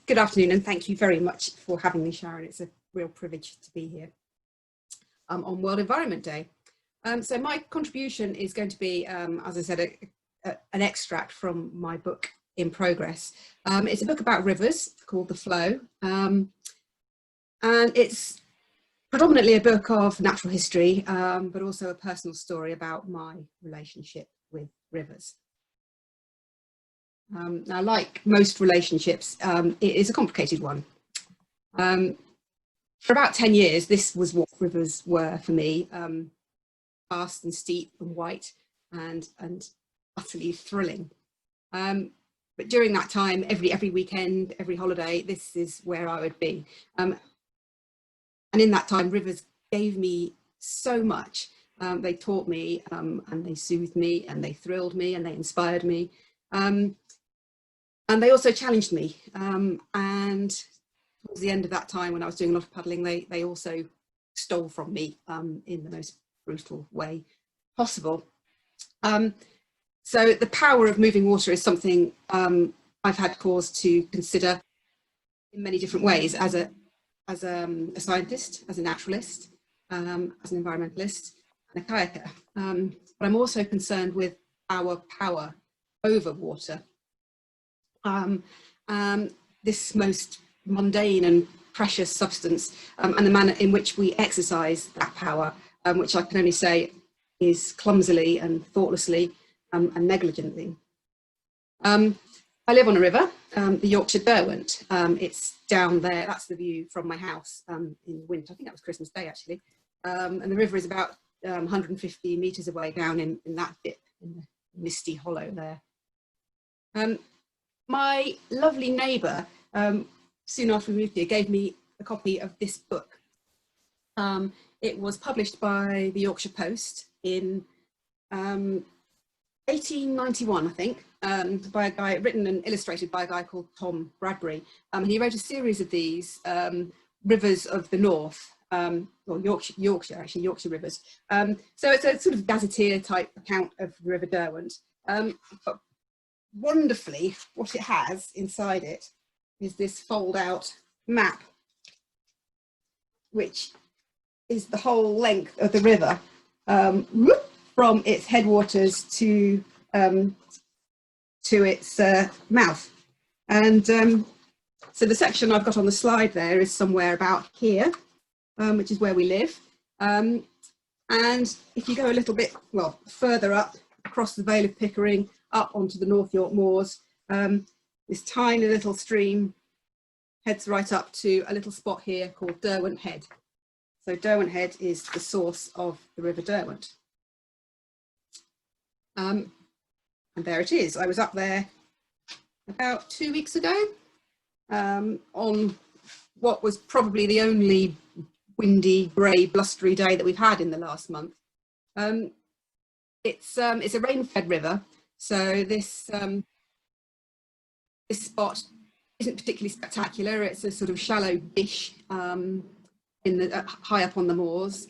Good afternoon, and thank you very much for having me, Sharon. It's a real privilege to be here on World Environment Day. So my contribution is going to be, as I said, an extract from my book in progress. It's a book about rivers called The Flow, and it's predominantly a book of natural history, but also a personal story about my relationship with rivers. Now, like most relationships, it is a complicated one. For about 10 years, this was what rivers were for me, fast and steep and white and utterly thrilling. But during that time, every weekend, every holiday, this is where I would be. And in that time, rivers gave me so much. They taught me and they soothed me and they thrilled me and they inspired me. And they also challenged me. And towards the end of that time, when I was doing a lot of paddling, they also stole from me in the most brutal way possible. So the power of moving water is something I've had cause to consider in many different ways as a scientist, as a naturalist, as an environmentalist, and a kayaker. But I'm also concerned with our power over water. This most mundane and precious substance, and the manner in which we exercise that power, which I can only say is clumsily and thoughtlessly and negligently. I live on a river, the Yorkshire Derwent. It's down there, that's the view from my house in winter. I think that was Christmas Day actually. And the river is about 150 metres away down in that dip, in the misty hollow there. My lovely neighbour, soon after we moved here, gave me a copy of this book. It was published by the Yorkshire Post in 1891, I think, by a guy, written and illustrated by a guy called Tom Bradbury. And he wrote a series of these rivers of the north, or Yorkshire, actually, Yorkshire rivers. So it's a sort of gazetteer type account of the River Derwent. But wonderfully, what it has inside it is this fold out map, which is the whole length of the river, from its headwaters to its mouth. And so the section I've got on the slide there is somewhere about here, which is where we live. And if you go a little bit, well, further up across the Vale of Pickering, up onto the North York Moors, this tiny little stream heads right up to a little spot here called Derwent Head. So Derwent Head is the source of the River Derwent. And there it is. I was up there about 2 weeks ago on what was probably the only windy, grey, blustery day that we've had in the last month. It's a rain-fed river, so this spot isn't particularly spectacular. It's a sort of shallow dish in the high up on the moors,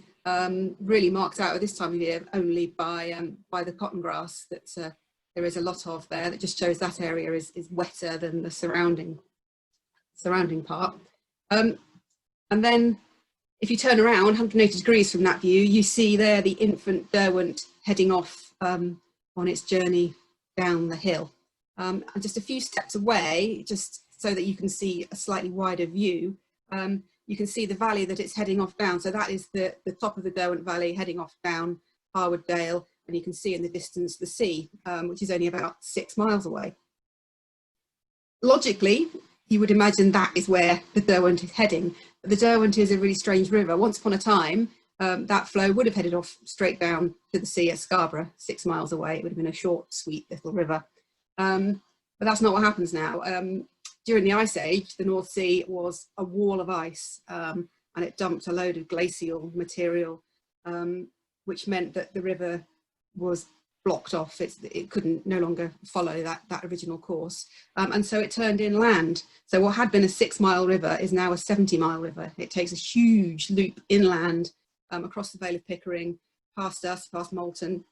really marked out at this time of year only by the cotton grass that there is a lot of there. That just shows that area is wetter than the surrounding part. And then if you turn around 180 degrees from that view, you see there the infant Derwent heading off on its journey down the hill. And just a few steps away, just so that you can see a slightly wider view, you can see the valley that it's heading off down. So that is the top of the Derwent Valley heading off down Harwood Dale, and you can see in the distance the sea, which is only about 6 miles away. Logically, you would imagine that is where the Derwent is heading. But the Derwent is a really strange river. Once upon a time, that flow would have headed off straight down to the sea at Scarborough, 6 miles away. It would have been a short, sweet little river. But that's not what happens now. During the Ice Age, the North Sea was a wall of ice, and it dumped a load of glacial material, which meant that the river was blocked off. It couldn't no longer follow that original course. And so it turned inland. So what had been a 6-mile river is now a 70-mile river. It takes a huge loop inland across the Vale of Pickering, past us, past Moulton,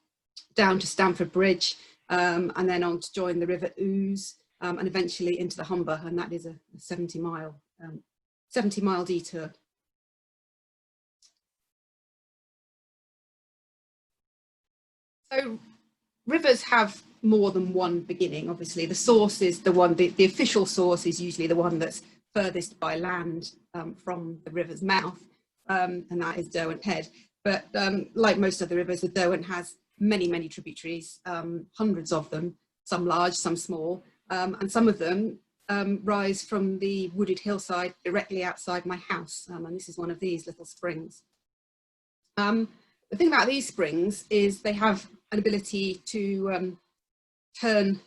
down to Stamford Bridge, and then on to join the River Ouse, and eventually into the Humber, and that is a 70-mile detour. So rivers have more than one beginning. Obviously, the source is the one, the official source is usually the one that's furthest by land from the river's mouth, and that is Derwent Head. But like most other rivers, the Derwent has many, many tributaries, hundreds of them, some large, some small, and some of them rise from the wooded hillside directly outside my house, and this is one of these little springs. The thing about these springs is they have an ability to turn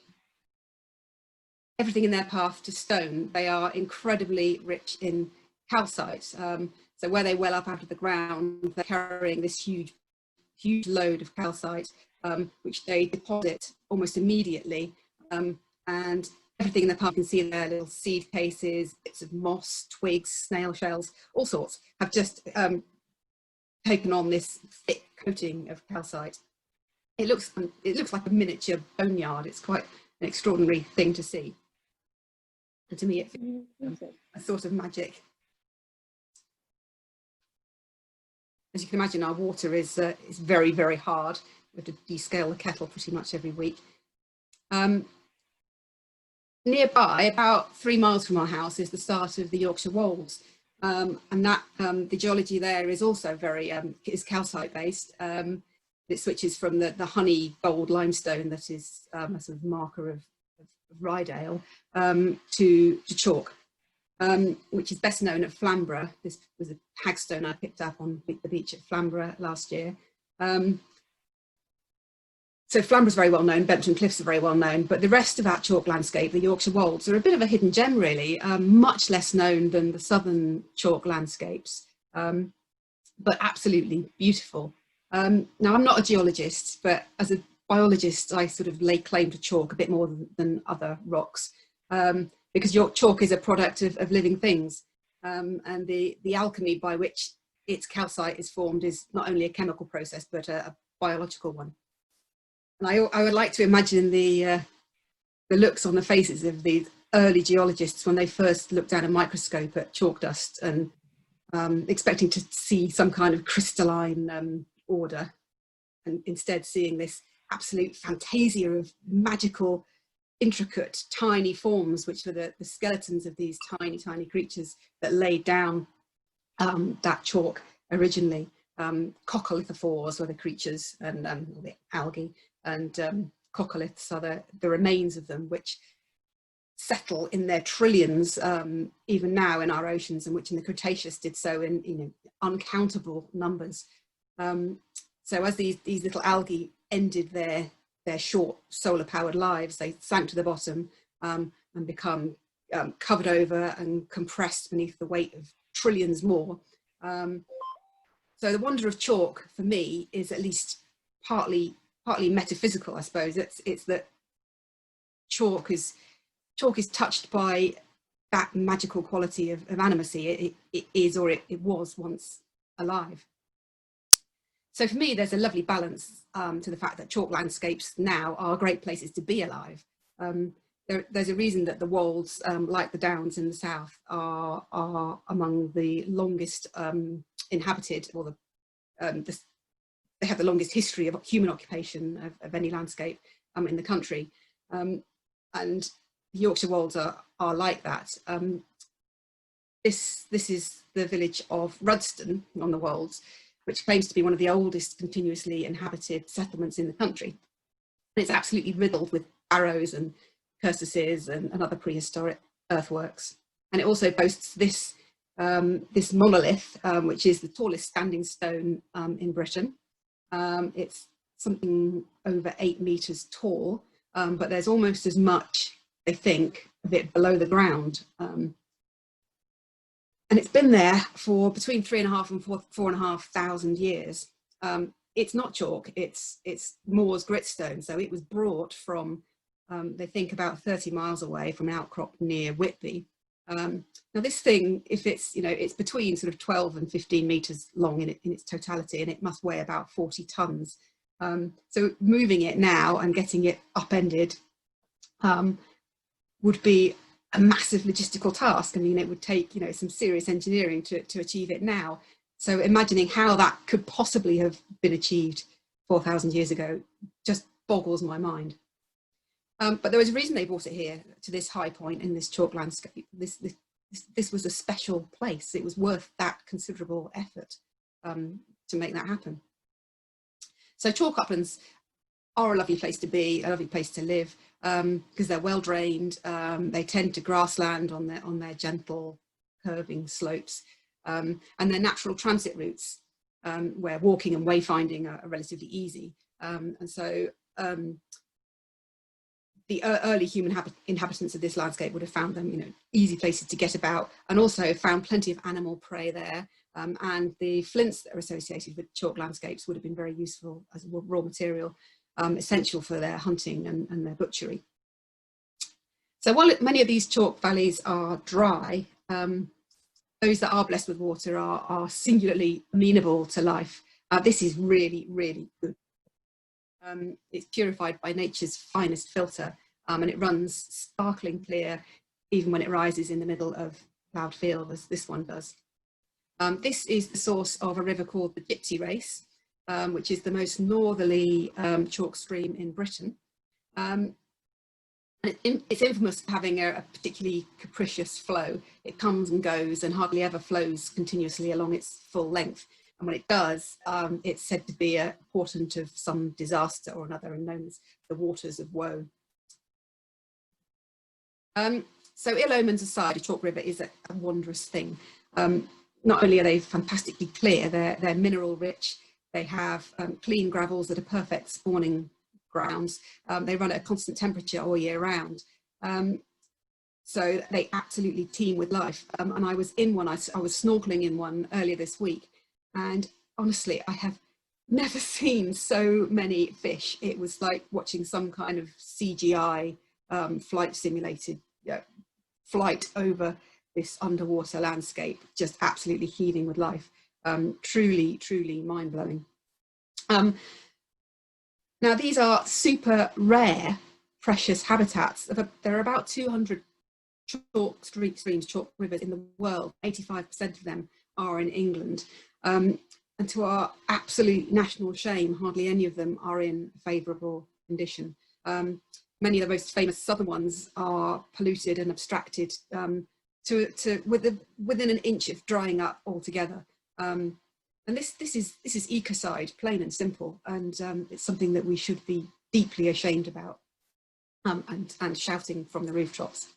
everything in their path to stone. They are incredibly rich in calcite. So where they well up out of the ground, they're carrying this huge load of calcite, which they deposit almost immediately. And everything in the path, you can see in their little seed cases, bits of moss, twigs, snail shells, all sorts, have just taken on this thick coating of calcite. It looks like a miniature boneyard. It's quite an extraordinary thing to see. And to me, it feels a sort of magic. As you can imagine, our water is very, very hard. We have to descale the kettle pretty much every week. Nearby, about 3 miles from our house, is the start of the Yorkshire Wolds. And that the geology there is also very is calcite based. It switches from the honey gold limestone that is a sort of marker of Rydale to chalk, which is best known at Flamborough. This was a hagstone I picked up on the beach at Flamborough last year. So Flamborough's very well known, Bempton Cliffs are very well known, but the rest of that chalk landscape, the Yorkshire Wolds, are a bit of a hidden gem really, much less known than the southern chalk landscapes, but absolutely beautiful. Now, I'm not a geologist, but as a biologist, I sort of lay claim to chalk a bit more than other rocks, because chalk is a product of living things, and the alchemy by which its calcite is formed is not only a chemical process, but a biological one. And I would like to imagine the looks on the faces of these early geologists when they first looked down a microscope at chalk dust and expecting to see some kind of crystalline order, and instead seeing this absolute fantasia of magical, intricate, tiny forms, which were the skeletons of these tiny, tiny creatures that laid down that chalk originally. Coccolithophores were the creatures, and the algae, and coccoliths are the remains of them, which settle in their trillions even now in our oceans, and which in the Cretaceous did so in uncountable numbers. So as these little algae ended their short solar powered lives, they sank to the bottom and become covered over and compressed beneath the weight of trillions more. So the wonder of chalk for me is at least partly metaphysical, I suppose. It's that chalk is touched by that magical quality of animacy. It is, or it was once alive. So for me, there's a lovely balance to the fact that chalk landscapes now are great places to be alive. There's a reason that the Wolds, like the Downs in the south, are among the longest inhabited, or they have the longest history of human occupation of any landscape in the country. And the Yorkshire Wolds are like that. This is the village of Rudston on the Wolds, which claims to be one of the oldest continuously inhabited settlements in the country. And it's absolutely riddled with barrows and cursuses and other prehistoric earthworks. And it also boasts this monolith, which is the tallest standing stone in Britain. It's something over 8 meters tall, but there's almost as much, they think, of it below the ground. And it's been there for between 3,500 and 4,500 years. It's not chalk, it's Moor's gritstone. So it was brought from, they think, about 30 miles away from an outcrop near Whitby. Now this thing, if it's between sort of 12 and 15 meters long in its totality, and it must weigh about 40 tons. So moving it now and getting it upended would be a massive logistical task. I mean, it would take, you know, some serious engineering to achieve it now. So imagining how that could possibly have been achieved 4,000 years ago just boggles my mind. But there was a reason they brought it here to this high point in this chalk landscape. This was a special place. It was worth that considerable effort to make that happen. So chalk uplands are a lovely place to be, a lovely place to live, because they're well drained. They tend to grassland on their gentle curving slopes, and they're natural transit routes where walking and wayfinding are relatively easy. And so the early human inhabitants of this landscape would have found them, you know, easy places to get about, and also found plenty of animal prey there. And the flints that are associated with chalk landscapes would have been very useful as a raw material, essential for their hunting and their butchery. So while many of these chalk valleys are dry, those that are blessed with water are singularly amenable to life. This is really, really good. It's purified by nature's finest filter, and it runs sparkling clear even when it rises in the middle of ploughed field, as this one does. This is the source of a river called the Gypsy Race, which is the most northerly chalk stream in Britain. And it's infamous for having a particularly capricious flow. It comes and goes and hardly ever flows continuously along its full length. And when it does, it's said to be a portent of some disaster or another, and known as the waters of woe. So ill omens aside, a chalk river is a wondrous thing. Not only are they fantastically clear, they're mineral rich. They have clean gravels that are perfect spawning grounds. They run at a constant temperature all year round. So they absolutely teem with life. And I was in one, I was snorkeling in one earlier this week. And honestly, I have never seen so many fish. It was like watching some kind of CGI flight simulated flight over this underwater landscape, just absolutely heaving with life. Truly, truly mind-blowing. Now, these are super rare, precious habitats. There are about 200 chalk streams, chalk rivers in the world. 85% of them are in England. And to our absolute national shame, hardly any of them are in favourable condition. Many of the most famous southern ones are polluted and abstracted within an inch of drying up altogether. And this is ecocide, plain and simple, and it's something that we should be deeply ashamed about and shouting from the rooftops.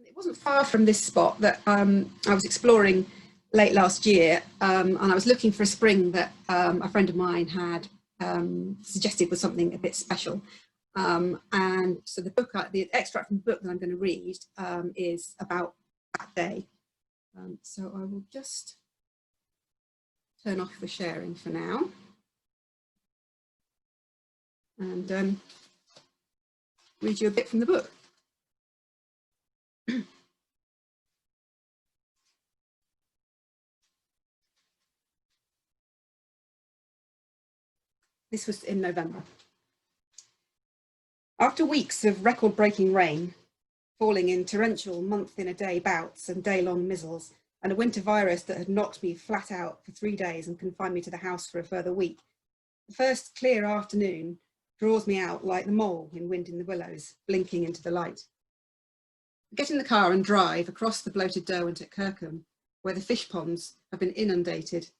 It wasn't far from this spot that I was exploring late last year, and I was looking for a spring that a friend of mine had suggested was something a bit special. And so the extract from the book that I'm going to read is about that day. So I will just turn off the sharing for now and read you a bit from the book. This was in November. After weeks of record-breaking rain, falling in torrential month-in-a-day bouts and day-long mizzles, and a winter virus that had knocked me flat out for 3 days and confined me to the house for a further week, the first clear afternoon draws me out like the mole in Wind in the Willows, blinking into the light. Get in the car and drive across the bloated Derwent at Kirkham, where the fish ponds have been inundated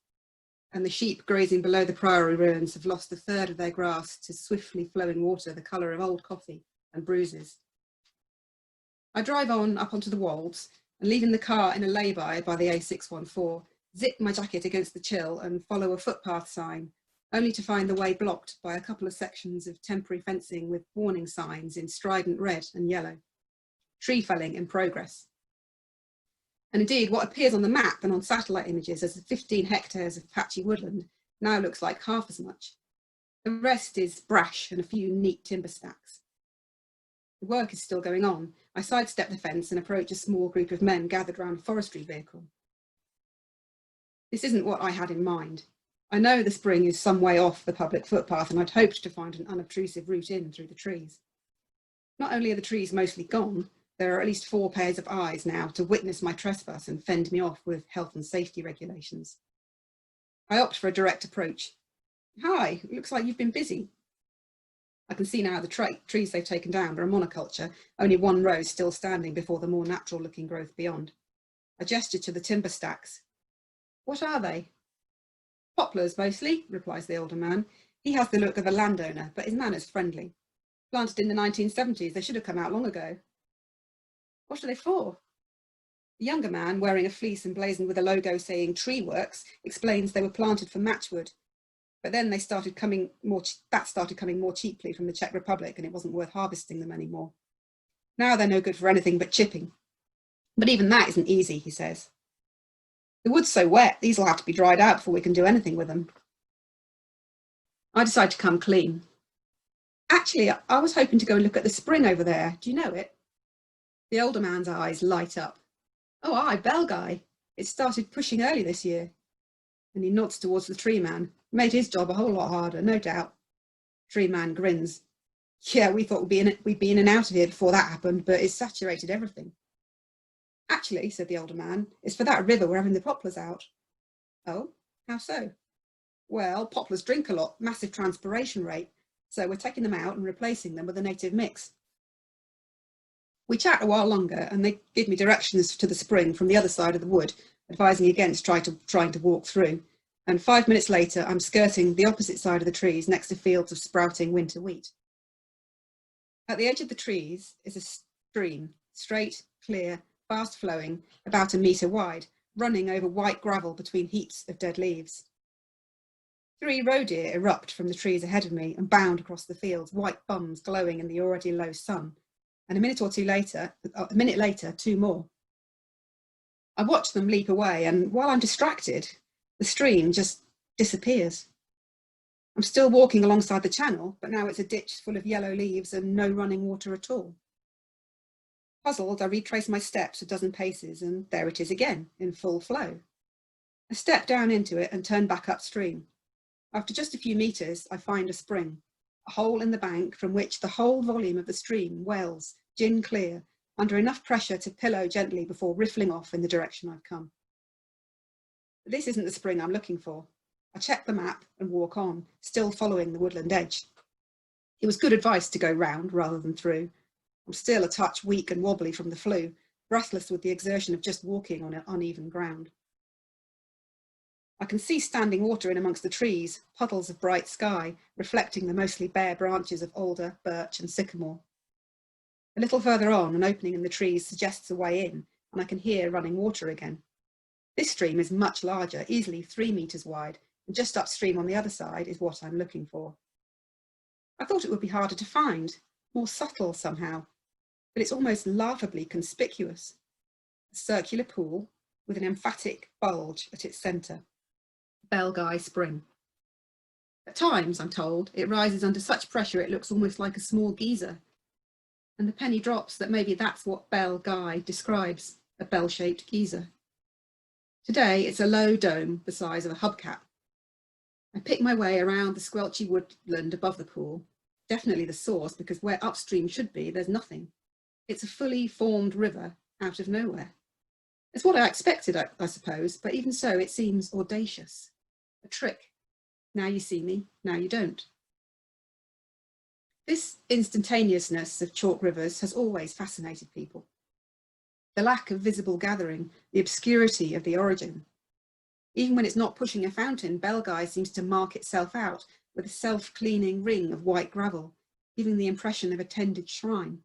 and the sheep grazing below the priory ruins have lost a third of their grass to swiftly flowing water the colour of old coffee and bruises. I drive on up onto the Wolds and, leaving the car in a lay-by the A614, zip my jacket against the chill and follow a footpath sign, only to find the way blocked by a couple of sections of temporary fencing with warning signs in strident red and yellow. Tree felling in progress. And indeed, what appears on the map and on satellite images as 15 hectares of patchy woodland now looks like half as much. The rest is brash and a few neat timber stacks. The work is still going on. I sidestep the fence and approach a small group of men gathered around a forestry vehicle. This isn't what I had in mind. I know the spring is some way off the public footpath, and I'd hoped to find an unobtrusive route in through the trees. Not only are the trees mostly gone, there are at least 4 pairs of eyes now to witness my trespass and fend me off with health and safety regulations. I opt for a direct approach. Hi, it looks like you've been busy. I can see now the trees they've taken down are a monoculture, only one row still standing before the more natural looking growth beyond. I gesture to the timber stacks. What are they? Poplars mostly, replies the older man. He has the look of a landowner, but his manner's friendly. Planted in the 1970s, they should have come out long ago. What are they for? The younger man, wearing a fleece emblazoned with a logo saying Tree Works, explains they were planted for matchwood. But then that started coming more cheaply from the Czech Republic, and it wasn't worth harvesting them anymore. Now they're no good for anything but chipping. But even that isn't easy, he says. The wood's so wet, these will have to be dried out before we can do anything with them. I decide to come clean. Actually, I was hoping to go and look at the spring over there. Do you know it? The older man's eyes light up. Oh, aye, bell guy. It started pushing early this year. And he nods towards the tree man. Made his job a whole lot harder, no doubt. Tree man grins. Yeah, we thought we'd be in and out of here before that happened, but it's saturated everything. Actually, said the older man, it's for that river we're having the poplars out. Oh, how so? Well, poplars drink a lot, massive transpiration rate, so we're taking them out and replacing them with a native mix. We chat a while longer and they give me directions to the spring from the other side of the wood, advising against trying to walk through. And 5 minutes later, I'm skirting the opposite side of the trees next to fields of sprouting winter wheat. At the edge of the trees is a stream, straight, clear, fast flowing, about 1 metre wide, running over white gravel between heaps of dead leaves. 3 roe deer erupt from the trees ahead of me and bound across the fields, white bums glowing in the already low sun. And a minute later, 2 more. I watch them leap away, and while I'm distracted, the stream just disappears. I'm still walking alongside the channel, but now it's a ditch full of yellow leaves and no running water at all. Puzzled, I retrace my steps a dozen paces, and there it is again, in full flow. I step down into it and turn back upstream. After just a few metres, I find a spring, a hole in the bank from which the whole volume of the stream wells, gin clear, under enough pressure to pillow gently before riffling off in the direction I've come. But this isn't the spring I'm looking for. I check the map and walk on, still following the woodland edge. It was good advice to go round rather than through. I'm still a touch weak and wobbly from the flu, breathless with the exertion of just walking on uneven ground. I can see standing water in amongst the trees, puddles of bright sky, reflecting the mostly bare branches of alder, birch and sycamore. A little further on, an opening in the trees suggests a way in, and I can hear running water again. This stream is much larger, easily 3 metres wide, and just upstream on the other side is what I'm looking for. I thought it would be harder to find, more subtle somehow, but it's almost laughably conspicuous. A circular pool with an emphatic bulge at its centre. Belguy Spring. At times, I'm told, it rises under such pressure it looks almost like a small geyser. And the penny drops that maybe that's what Belguy describes, a bell-shaped geyser. Today, it's a low dome the size of a hubcap. I pick my way around the squelchy woodland above the pool, definitely the source, because where upstream should be, there's nothing. It's a fully formed river out of nowhere. It's what I expected, I suppose, but even so, it seems audacious. A trick. Now you see me, now you don't. This instantaneousness of chalk rivers has always fascinated people. The lack of visible gathering, the obscurity of the origin. Even when it's not pushing a fountain, Belguy seems to mark itself out with a self-cleaning ring of white gravel, giving the impression of a tended shrine.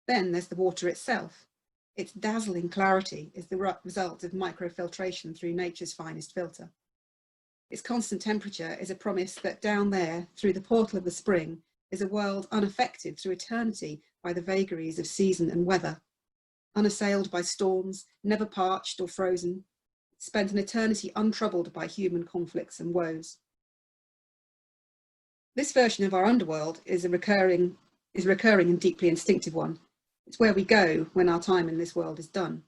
Then there's the water itself. Its dazzling clarity is the result of microfiltration through nature's finest filter. Its constant temperature is a promise that down there, through the portal of the spring, is a world unaffected through eternity by the vagaries of season and weather. Unassailed by storms, never parched or frozen, spent an eternity untroubled by human conflicts and woes. This version of our underworld is a recurring and deeply instinctive one. It's where we go when our time in this world is done.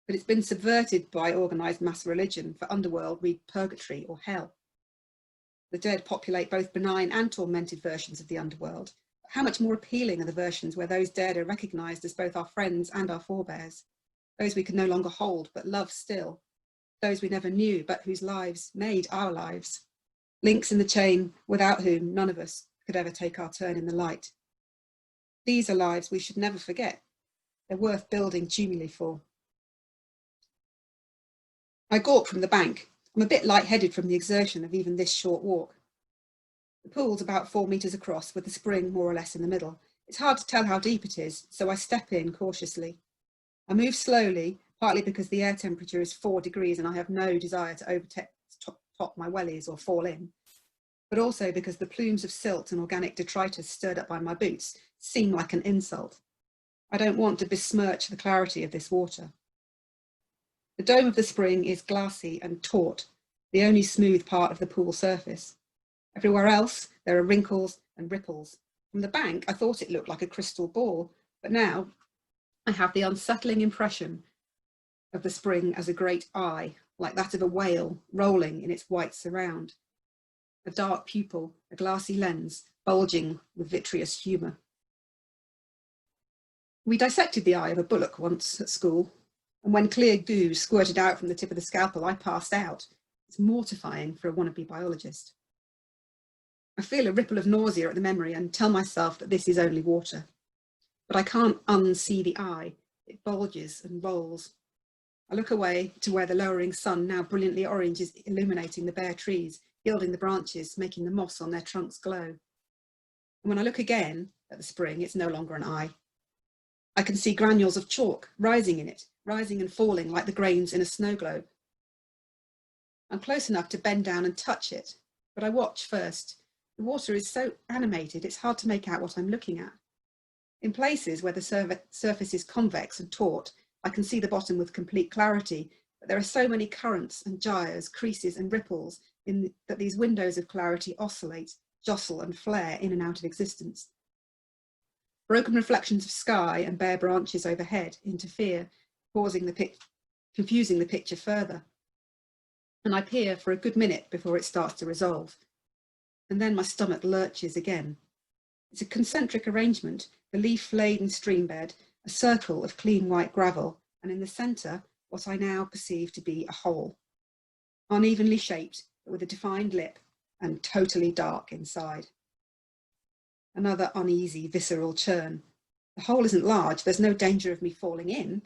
But it's been subverted by organised mass religion. For underworld, read purgatory or hell. The dead populate both benign and tormented versions of the underworld, how much more appealing are the versions where those dead are recognised as both our friends and our forebears, those we can no longer hold but love still, those we never knew but whose lives made our lives, links in the chain without whom none of us could ever take our turn in the light. These are lives we should never forget. They're worth building tumuli for. I gawp from the bank. I'm a bit lightheaded from the exertion of even this short walk. The pool's about 4 metres across, with the spring more or less in the middle. It's hard to tell how deep it is, so I step in cautiously. I move slowly, partly because the air temperature is 4 degrees and I have no desire to top my wellies or fall in, but also because the plumes of silt and organic detritus stirred up by my boots seem like an insult. I don't want to besmirch the clarity of this water. The dome of the spring is glassy and taut, the only smooth part of the pool surface. Everywhere else, there are wrinkles and ripples. From the bank, I thought it looked like a crystal ball, but now I have the unsettling impression of the spring as a great eye, like that of a whale rolling in its white surround. A dark pupil, a glassy lens, bulging with vitreous humour. We dissected the eye of a bullock once at school, and when clear goo squirted out from the tip of the scalpel, I passed out. It's mortifying for a wannabe biologist. I feel a ripple of nausea at the memory and tell myself that this is only water. But I can't unsee the eye. It bulges and rolls. I look away to where the lowering sun, now brilliantly orange, is illuminating the bare trees, gilding the branches, making the moss on their trunks glow. And when I look again at the spring, it's no longer an eye. I can see granules of chalk rising in it, rising and falling like the grains in a snow globe. I'm close enough to bend down and touch it, but I watch first. The water is so animated, it's hard to make out what I'm looking at. In places where the surface is convex and taut, I can see the bottom with complete clarity, but there are so many currents and gyres, creases and ripples that these windows of clarity oscillate, jostle and flare in and out of existence. Broken reflections of sky and bare branches overhead interfere, confusing the picture further. And I peer for a good minute before it starts to resolve. And then my stomach lurches again. It's a concentric arrangement, the leaf-laden stream bed, a circle of clean white gravel, and in the centre, what I now perceive to be a hole. Unevenly shaped, but with a defined lip, and totally dark inside. Another uneasy, visceral churn. The hole isn't large, there's no danger of me falling in,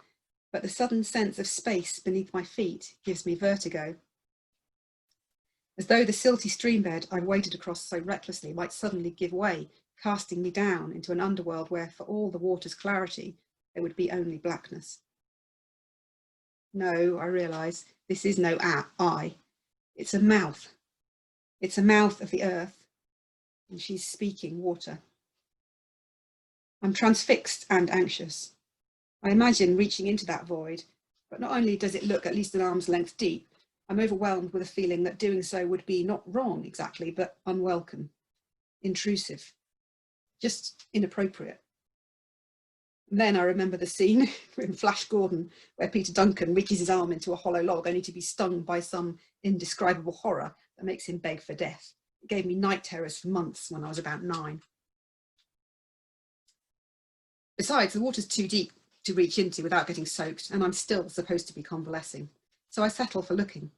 but the sudden sense of space beneath my feet gives me vertigo. As though the silty stream bed I've waded across so recklessly might suddenly give way, casting me down into an underworld where, for all the water's clarity, there would be only blackness. No, I realise, this is no eye. It's a mouth. It's a mouth of the earth, and she's speaking water. I'm transfixed and anxious. I imagine reaching into that void, but not only does it look at least an arm's length deep, I'm overwhelmed with a feeling that doing so would be not wrong exactly, but unwelcome, intrusive, just inappropriate. And then I remember the scene in Flash Gordon where Peter Duncan reaches his arm into a hollow log only to be stung by some indescribable horror that makes him beg for death. It gave me night terrors for months when I was about 9. Besides, the water's too deep to reach into without getting soaked, and I'm still supposed to be convalescing, so I settle for looking.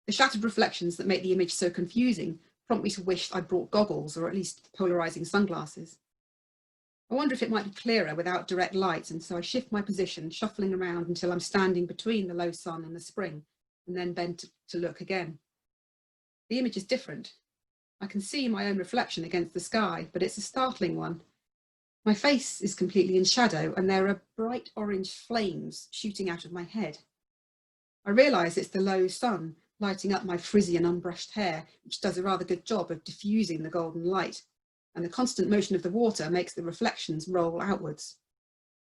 The shattered reflections that make the image so confusing prompt me to wish I'd brought goggles or at least polarizing sunglasses. I wonder if it might be clearer without direct light, and so I shift my position, shuffling around until I'm standing between the low sun and the spring, and then bend to look again. The image is different. I can see my own reflection against the sky, but it's a startling one. My face is completely in shadow, and there are bright orange flames shooting out of my head. I realise it's the low sun lighting up my frizzy and unbrushed hair, which does a rather good job of diffusing the golden light, and the constant motion of the water makes the reflections roll outwards.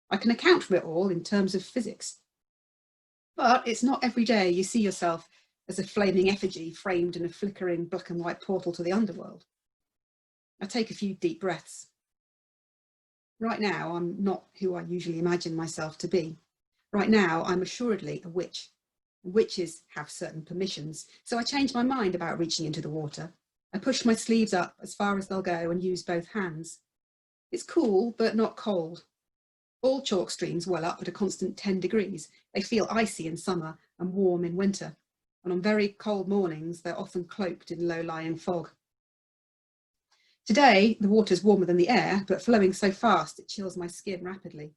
I can account for it all in terms of physics. But it's not every day you see yourself as a flaming effigy framed in a flickering black and white portal to the underworld. I take a few deep breaths. Right now, I'm not who I usually imagine myself to be. Right now, I'm assuredly a witch. Witches have certain permissions, so I changed my mind about reaching into the water. I push my sleeves up as far as they'll go and use both hands. It's cool, but not cold. All chalk streams well up at a constant 10 degrees. They feel icy in summer and warm in winter. And on very cold mornings, they're often cloaked in low-lying fog. Today, the water's warmer than the air, but flowing so fast it chills my skin rapidly.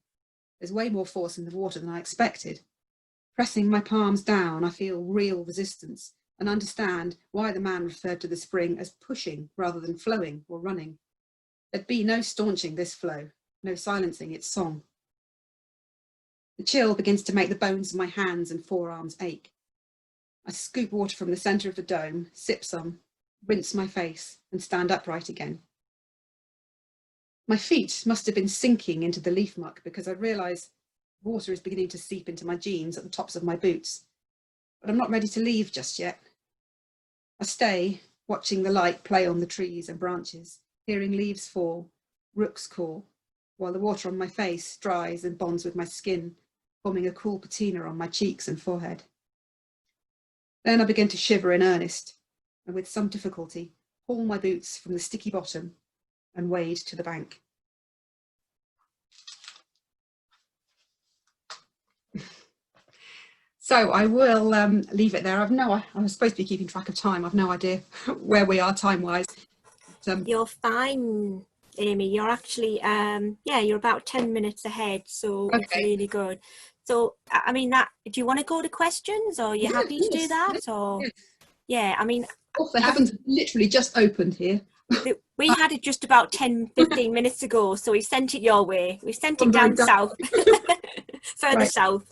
There's way more force in the water than I expected. Pressing my palms down, I feel real resistance and understand why the man referred to the spring as pushing rather than flowing or running. There'd be no staunching this flow, no silencing its song. The chill begins to make the bones of my hands and forearms ache. I scoop water from the centre of the dome, sip some, rinse my face, and stand upright again. My feet must have been sinking into the leaf muck because I realise water is beginning to seep into my jeans at the tops of my boots. But I'm not ready to leave just yet. I stay, watching the light play on the trees and branches, hearing leaves fall, rooks call, while the water on my face dries and bonds with my skin, forming a cool patina on my cheeks and forehead. Then I begin to shiver in earnest, and with some difficulty, haul my boots from the sticky bottom and wade to the bank. So I will leave it there. I was supposed to be keeping track of time. I've no idea where we are time-wise. You're fine, Amy. You're actually, you're about 10 minutes ahead, so okay. It's really good. So, I mean, do you want to go to questions, or are you happy to do that? Or, yeah, I mean... Oh, they haven't literally just opened here. We had it just about 10-15 minutes ago, so we sent it your way. We sent it down south, further south.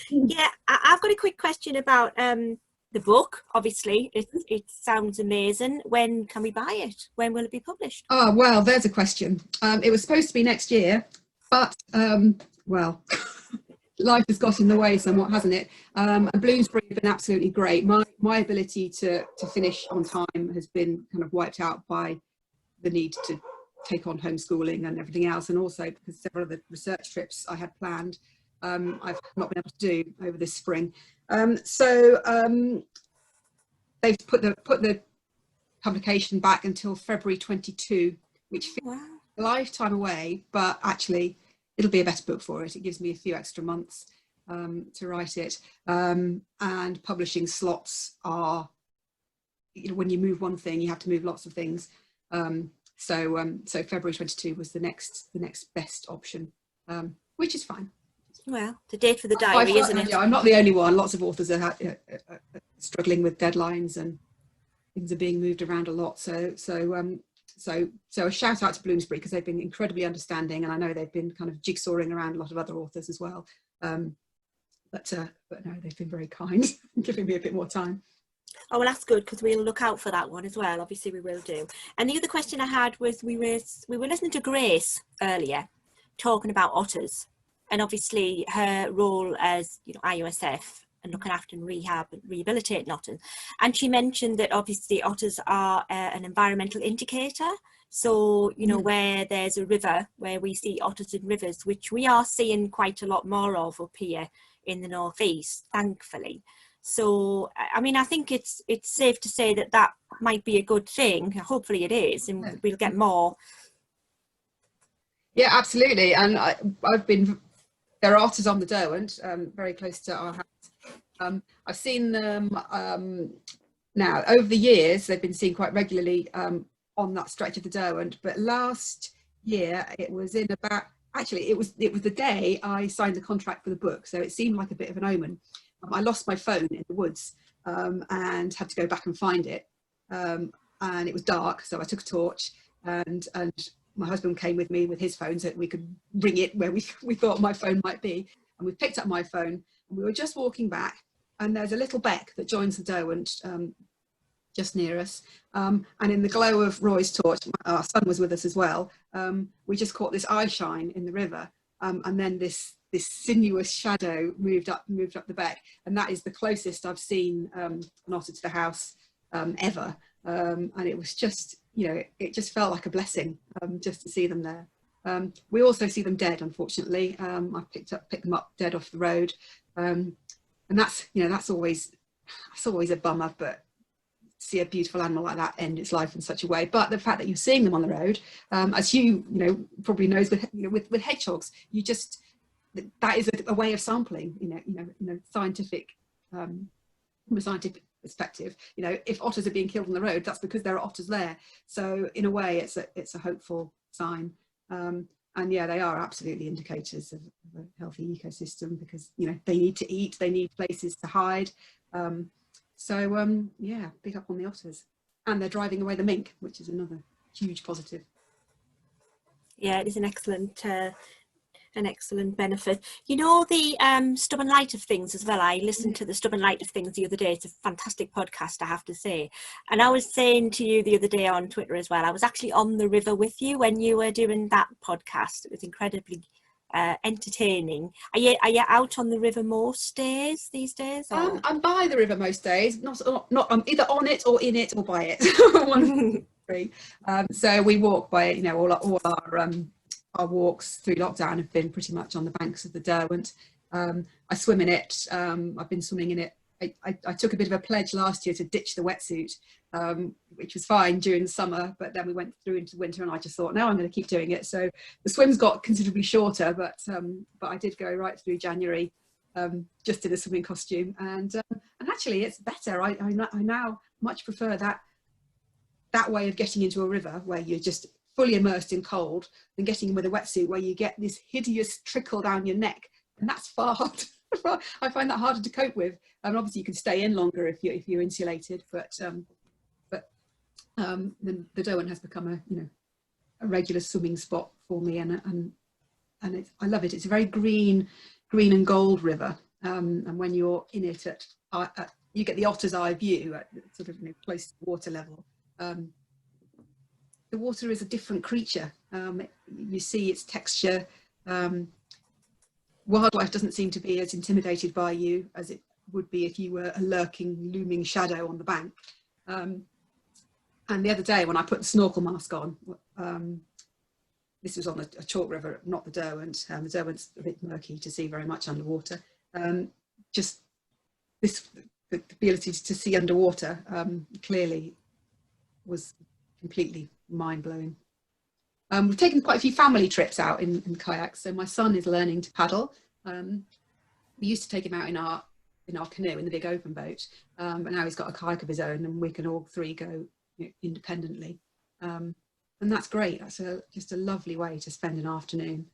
Yeah, I've got a quick question about the book. Obviously, it sounds amazing. When can we buy it? When will it be published? Oh, well, there's a question. It was supposed to be next year, but, well... life has got in the way somewhat, hasn't it? And Bloomsbury have been absolutely great. My ability to finish on time has been kind of wiped out by the need to take on homeschooling and everything else, and also because several of the research trips I had planned, I've not been able to do over this spring. So they've put the publication back until February 22, which feels a lifetime away, but actually it'll be a better book for it. It gives me a few extra months to write it. And publishing slots are, when you move one thing, you have to move lots of things. So February 22 was the next best option, which is fine. Well, the date for the diary, isn't it? Yeah, I'm not the only one. Lots of authors are struggling with deadlines and things are being moved around a lot. So a shout out to Bloomsbury, because they've been incredibly understanding, and I know they've been kind of jigsawing around a lot of other authors as well. But no, they've been very kind, giving me a bit more time. Oh, well, that's good, because we'll look out for that one as well. Obviously, we will do. And the other question I had was, we were listening to Grace earlier, talking about otters, and obviously her role as IUSF and looking after and rehabilitating otters. And she mentioned that obviously otters are an environmental indicator. So, where there's a river, where we see otters in rivers, which we are seeing quite a lot more of up here in the northeast, thankfully. So, I mean, I think it's safe to say that might be a good thing. Hopefully it is, and we'll get more. Yeah, absolutely. And there are otters on the Derwent, very close to our house. I've seen them now over the years. They've been seen quite regularly on that stretch of the Derwent. But last year, it was it was the day I signed the contract for the book. So it seemed like a bit of an omen. I lost my phone in the woods and had to go back and find it. And it was dark, so I took a torch, and my husband came with me with his phone so that we could ring it where we thought my phone might be. And we picked up my phone, and we were just walking back, and there's a little beck that joins the Derwent just near us. And in the glow of Roy's torch, our son was with us as well, we just caught this eye shine in the river, and then this sinuous shadow moved up the beck, and that is the closest I've seen an otter to the house ever. And it was just, it just felt like a blessing just to see them there. We also see them dead, unfortunately. I picked them up dead off the road, and that's always a bummer. But see a beautiful animal like that end its life in such a way. But the fact that you're seeing them on the road, as Hugh, probably knows with hedgehogs, you just, that is a way of sampling, scientific, from a scientific perspective. If otters are being killed on the road, that's because there are otters there. So in a way, it's a hopeful sign. And yeah, they are absolutely indicators of a healthy ecosystem, because they need to eat, they need places to hide. Yeah, big up on the otters, and they're driving away the mink, which is another huge positive. Yeah, it is an excellent benefit. The Stubborn Light of Things as well. I listened to the Stubborn Light of Things the other day. It's a fantastic podcast, I have to say. And I was saying to you the other day on Twitter as well, I was actually on the river with you when you were doing that podcast. It was incredibly entertaining. Are you out on the river most days these days? Or? I'm by the river most days. Not. I'm either on it or in it or by it. One of the three. So we walk by it. All our walks through lockdown have been pretty much on the banks of the Derwent. I swim in it. I've been swimming in it. I took a bit of a pledge last year to ditch the wetsuit, which was fine during the summer, but then we went through into winter, and I just thought, no, I'm going to keep doing it. So the swims got considerably shorter, but I did go right through January, just in a swimming costume, and actually it's better. I now much prefer that way of getting into a river where you're just fully immersed in cold, than getting in with a wetsuit where you get this hideous trickle down your neck, and that's far harder. I find that harder to cope with. Obviously you can stay in longer if you're insulated, but the Derwent has become a regular swimming spot for me, and I love it. It's a very green and gold river, and when you're in it you get the otter's eye view at sort of close to water level. The water is a different creature. You see its texture. Wildlife doesn't seem to be as intimidated by you as it would be if you were a lurking, looming shadow on the bank. And the other day when I put the snorkel mask on, this was on a chalk river, not the Derwent. The Derwent's a bit murky to see very much underwater. Just the ability to see underwater clearly was completely mind-blowing. We've taken quite a few family trips out in kayaks. So my son is learning to paddle. We used to take him out in our canoe, in the big open boat, but now he's got a kayak of his own, and we can all three go independently. And that's great. That's just a lovely way to spend an afternoon,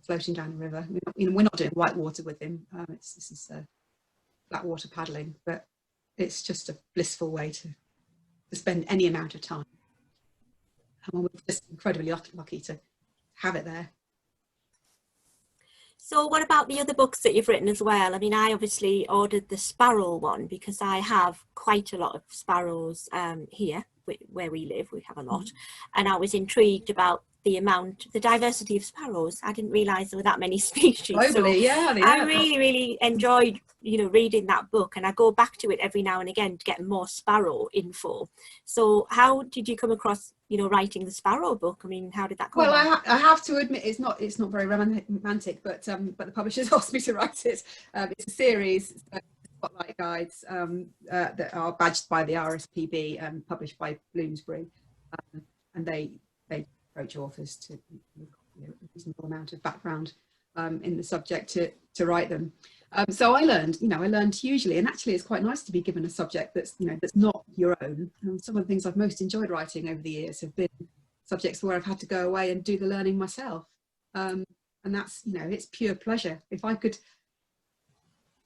floating down the river. We're not doing white water with him. This is flat water paddling, but it's just a blissful way to spend any amount of time. And we're just incredibly lucky to have it there. So what about the other books that you've written as well? I mean, I obviously ordered the Sparrow one because I have quite a lot of sparrows here where we live. We have a lot. And I was intrigued about the diversity of sparrows. I didn't realise there were that many species. Globally, so yeah. I really, really enjoyed, reading that book, and I go back to it every now and again to get more sparrow info. So how did you come across, writing the Sparrow book? I mean, how did that come Well, about? I have to admit it's not very romantic, but the publishers asked me to write it. It's a series, spotlight guides that are badged by the RSPB and published by Bloomsbury, and they approach authors to a reasonable amount of background in the subject to write them. So I learned hugely, and actually it's quite nice to be given a subject that's not your own. Some of the things I've most enjoyed writing over the years have been subjects where I've had to go away and do the learning myself, and that's it's pure pleasure. If I could,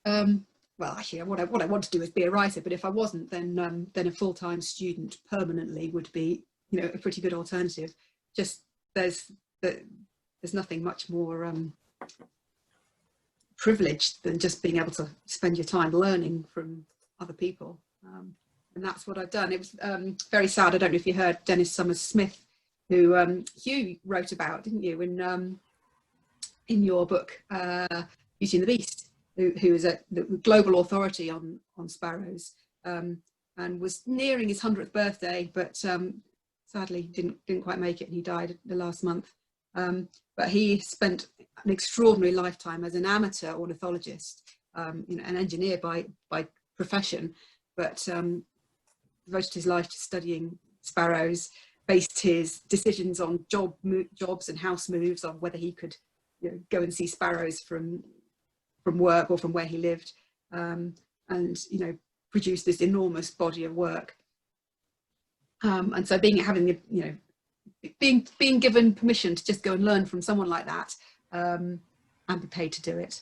well, actually, what I want to do is be a writer, but if I wasn't, then a full-time student permanently would be a pretty good alternative. Just there's nothing much more privileged than just being able to spend your time learning from other people, and that's what I've done. It was very sad. I don't know if you heard Dennis Summers Smith, who Hugh wrote about, didn't you, in your book Beauty and the Beast, who is the global authority on sparrows, and was nearing his 100th birthday, but sadly didn't quite make it, and he died the last month. But he spent an extraordinary lifetime as an amateur ornithologist, an engineer by profession, but devoted his life to studying sparrows, based his decisions on jobs and house moves on whether he could, you know, go and see sparrows from work or from where he lived, and, you know, produce this enormous body of work. And so being given permission to just go and learn from someone like that, and be paid to do it,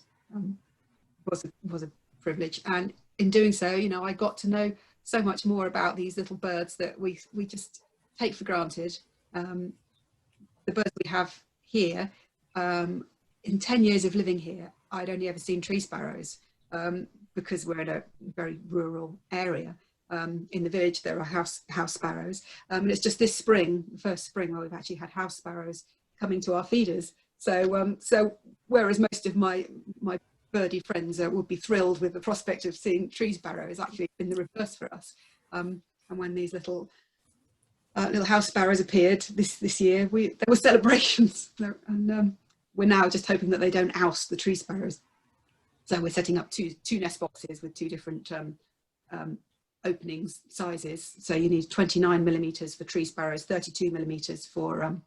was a privilege. And in doing so, you know, I got to know so much more about these little birds that we just take for granted. The birds we have here, in 10 years of living here, I'd only ever seen tree sparrows, because we're in a very rural area. In the village there are house sparrows, and it's just this spring, the first spring, where we've actually had house sparrows coming to our feeders. So whereas most of my birdie friends would be thrilled with the prospect of seeing tree sparrows, it's actually been the reverse for us. And when these little house sparrows appeared this year, there were celebrations, and we're now just hoping that they don't oust the tree sparrows. So we're setting up two nest boxes with 2 different openings sizes. So you need 29 millimeters for tree sparrows, 32 millimeters for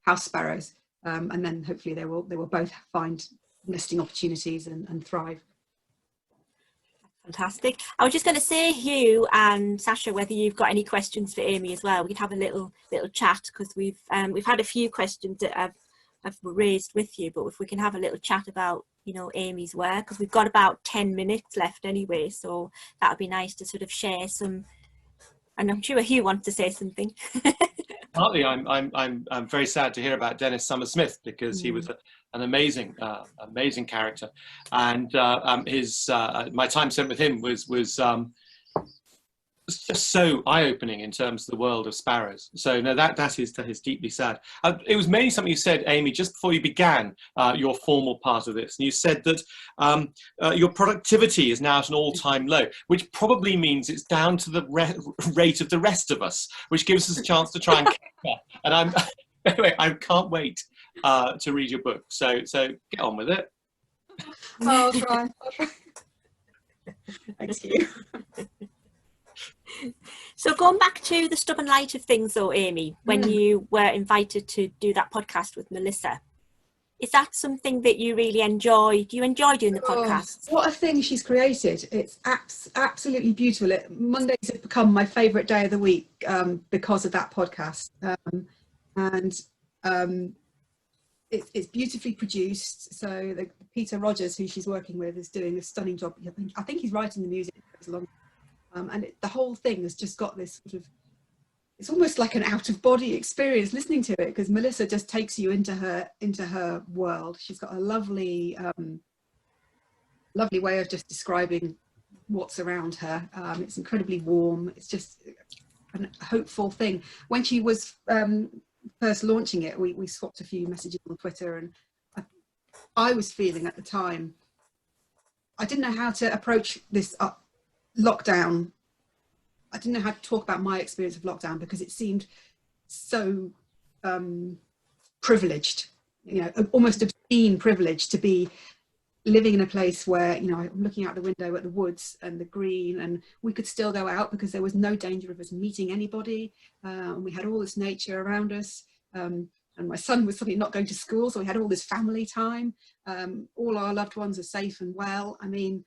house sparrows, and then hopefully they will both find nesting opportunities and thrive. Fantastic. I was just going to say, Hugh and Sacha, whether you've got any questions for Amy as well. We could have a little chat, because we've had a few questions that I've raised with you, but if we can have a little chat about, you know, Amy's work, because we've got about 10 minutes left anyway, so that would be nice to sort of share some. And I'm sure Hugh wants to say something. Partly, I'm very sad to hear about Dennis Summer-Smith, because he was an amazing character, and my time spent with him was just so eye-opening in terms of the world of sparrows. So no, that is deeply sad. It was mainly something you said, Amy, just before you began your formal part of this, and you said that your productivity is now at an all-time low, which probably means it's down to the rate of the rest of us, which gives us a chance to try and catch up. And anyway, I can't wait to read your book. So get on with it. I'll try. Thanks, you. So going back to the stubborn light of things though, Amy, when you were invited to do that podcast with Melissa, is that something that you really enjoy? Do you enjoy doing the podcast? What a thing she's created. It's absolutely beautiful. Mondays have become my favourite day of the week because of that podcast. It's beautifully produced. So Peter Rogers, who she's working with, is doing a stunning job. I think he's writing the music as long. And the whole thing has just got this sort of, it's almost like an out-of-body experience listening to it, because Melissa just takes you into her world. She's got a lovely way of just describing what's around her. It's incredibly warm. It's just a hopeful thing. When she was first launching it, we swapped a few messages on Twitter, and I was feeling at the time, I didn't know how to approach this lockdown. I didn't know how to talk about my experience of lockdown, because it seemed so privileged, you know, almost obscene privilege to be living in a place where, you know, I'm looking out the window at the woods and the green, and we could still go out because there was no danger of us meeting anybody, and we had all this nature around us, and my son was suddenly not going to school, so we had all this family time. All our loved ones are safe and well. I mean,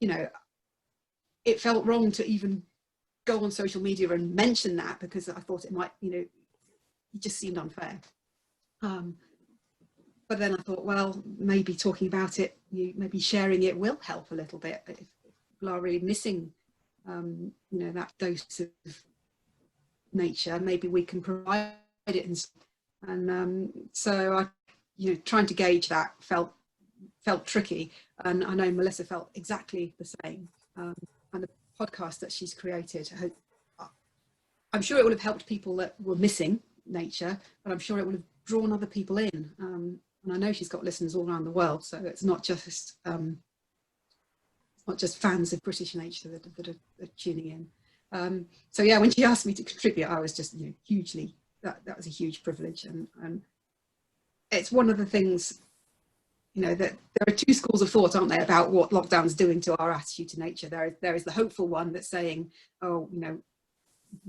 you know, it felt wrong to even go on social media and mention that, because I thought it might, you know, it just seemed unfair. But then I thought, well, maybe talking about it, maybe sharing it will help a little bit. If people are really missing, you know, that dose of nature, maybe we can provide it. And so I, you know, trying to gauge that felt tricky. And I know Melissa felt exactly the same. And the podcast that she's created, I'm sure it would have helped people that were missing nature, but I'm sure it would have drawn other people in. And I know she's got listeners all around the world, so it's not just fans of British nature that are tuning in. So yeah, when she asked me to contribute, I was just, you know, hugely, that was a huge privilege, and it's one of the things, you know, that there are 2 schools of thought, aren't there, about what lockdown's doing to our attitude to nature. There is the hopeful one that's saying, oh, you know,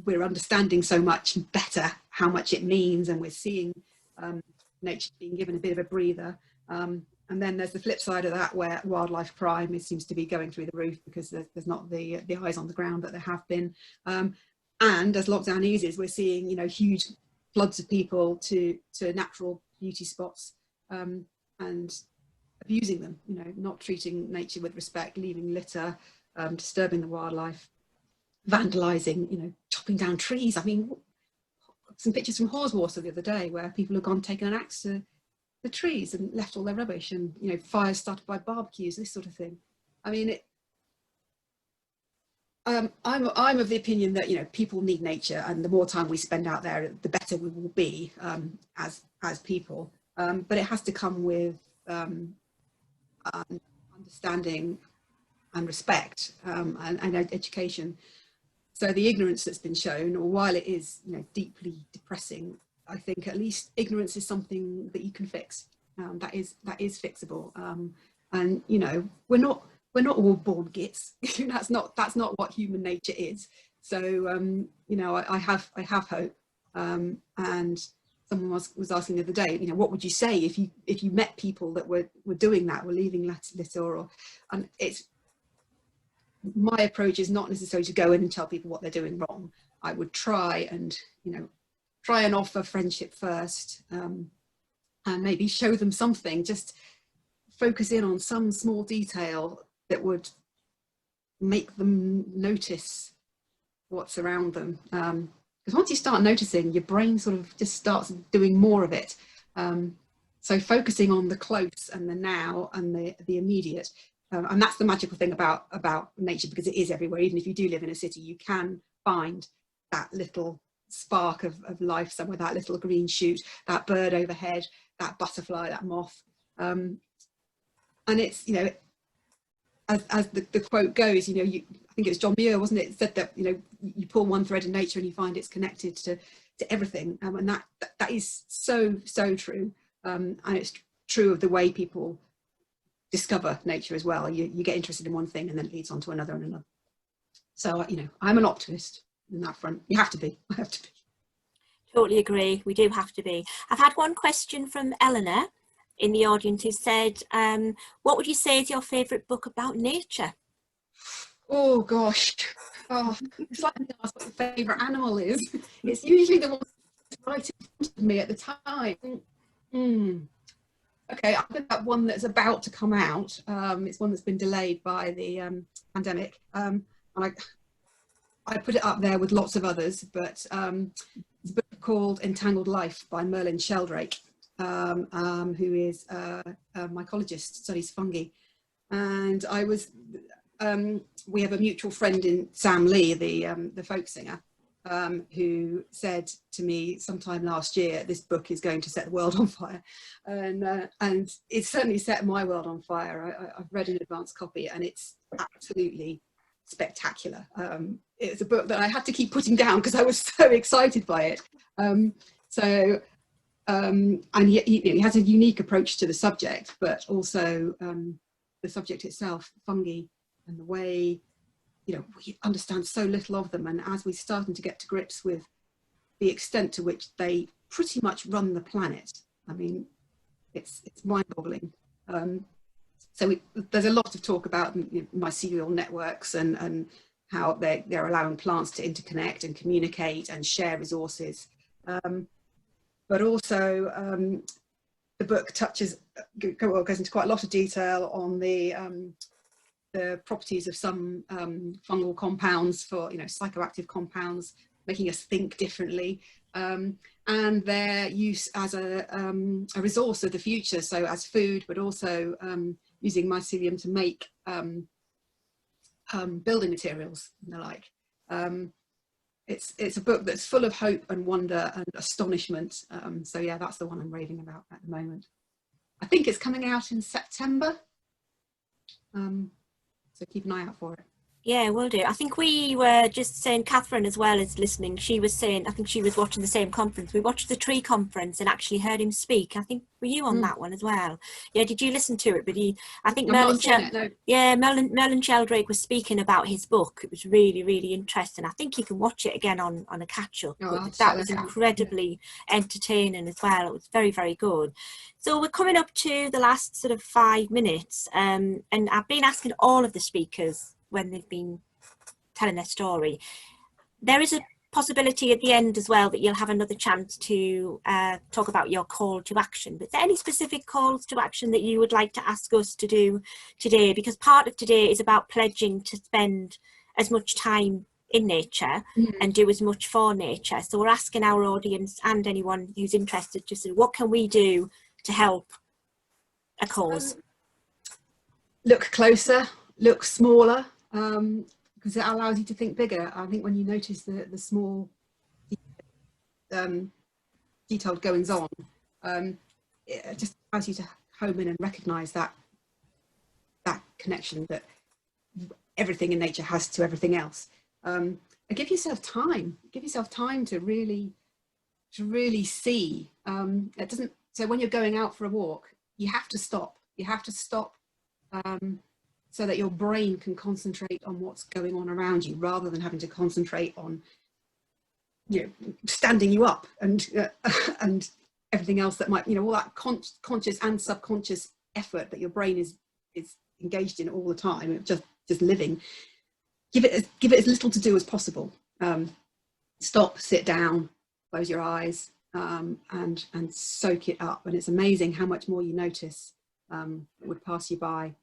we're understanding so much better how much it means, and we're seeing nature being given a bit of a breather. And then there's the flip side of that, where wildlife crime seems to be going through the roof because there's not the eyes on the ground that there have been. And as lockdown eases, we're seeing, you know, huge floods of people to natural beauty spots, and abusing them, you know, not treating nature with respect, leaving litter, disturbing the wildlife, vandalising, you know, chopping down trees. I mean, some pictures from Haweswater the other day where people have gone taken an axe to the trees and left all their rubbish, and, you know, fires started by barbecues, this sort of thing. I mean, I'm of the opinion that, you know, people need nature, and the more time we spend out there, the better we will be as people. But it has to come with understanding and respect, and education. So the ignorance that's been shown, or while it is, you know, deeply depressing, I think at least ignorance is something that you can fix. That is fixable. And, you know, we're not all born gits. that's not what human nature is. So you know, I have hope. And someone was asking the other day, you know, what would you say if you met people that were doing that, were leaving litter, and it's, my approach is not necessarily to go in and tell people what they're doing wrong. I would try and offer friendship first, and maybe show them something, just focus in on some small detail that would make them notice what's around them. Because once you start noticing, your brain sort of just starts doing more of it. So focusing on the close and the now and the immediate. And that's the magical thing about nature, because it is everywhere. Even if you do live in a city, you can find that little spark of life somewhere, that little green shoot, that bird overhead, that butterfly, that moth. And it's, you know, as the quote goes, you know, I think it was John Muir, wasn't it, said that, you know, you pull one thread in nature and you find it's connected to everything. And that is so true. And it's true of the way people discover nature as well. You get interested in one thing and then it leads on to another and another. So, you know, I'm an optimist in that front. You have to be. I have to be. Totally agree. We do have to be. I've had one question from Eleanor in the audience who said, what would you say is your favourite book about nature? Oh gosh. Oh, it's like me ask what your favourite animal is. It's usually the one that's right in front of me at the time. Okay, I've got that one that's about to come out. It's one that's been delayed by the pandemic. And I put it up there with lots of others, but it's a book called Entangled Life by Merlin Sheldrake, who is a mycologist, studies fungi. And we have a mutual friend in Sam Lee, the folk singer, who said to me sometime last year, this book is going to set the world on fire. And it certainly set my world on fire. I've read an advanced copy and it's absolutely spectacular. It's a book that I had to keep putting down because I was so excited by it. And he has a unique approach to the subject, but also the subject itself, fungi, and the way, you know, we understand so little of them. And as we're starting to get to grips with the extent to which they pretty much run the planet, I mean, it's mind-boggling. So there's a lot of talk about, you know, mycelial networks and how they're allowing plants to interconnect and communicate and share resources. But also the book goes into quite a lot of detail on the properties of some fungal compounds, for, you know, psychoactive compounds, making us think differently, and their use as a resource of the future, so as food, but also using mycelium to make building materials and the like. It's a book that's full of hope and wonder and astonishment. So yeah, that's the one I'm raving about at the moment. I think it's coming out in September. So keep an eye out for it. Yeah, will do. I think we were just saying, Catherine as well as listening, she was saying, I think she was watching the same conference. We watched the tree conference and actually heard him speak. I think, were you on that one as well? Yeah, did you listen to it? But I think Merlin Sheldrake was speaking about his book. It was really, really interesting. I think you can watch it again on a catch-up. But that was incredibly entertaining as well. It was very, very good. So we're coming up to the last sort of 5 minutes, and I've been asking all of the speakers when they've been telling their story. There is a possibility at the end as well that you'll have another chance to talk about your call to action. But is there any specific calls to action that you would like to ask us to do today? Because part of today is about pledging to spend as much time in nature and do as much for nature. So we're asking our audience and anyone who's interested to say, what can we do to help a cause? Look closer, look smaller, because it allows you to think bigger. I think when you notice the small detailed goings on, it just allows you to home in and recognise that connection that everything in nature has to everything else. And give yourself time. Give yourself time to really see. It doesn't. So when you're going out for a walk, you have to stop. You have to stop. So that your brain can concentrate on what's going on around you, rather than having to concentrate on, standing you up and everything else that might, all that conscious and subconscious effort that your brain is engaged in all the time, just living. Give it as little to do as possible. Stop, sit down, close your eyes, and soak it up. And it's amazing how much more you notice that would pass you by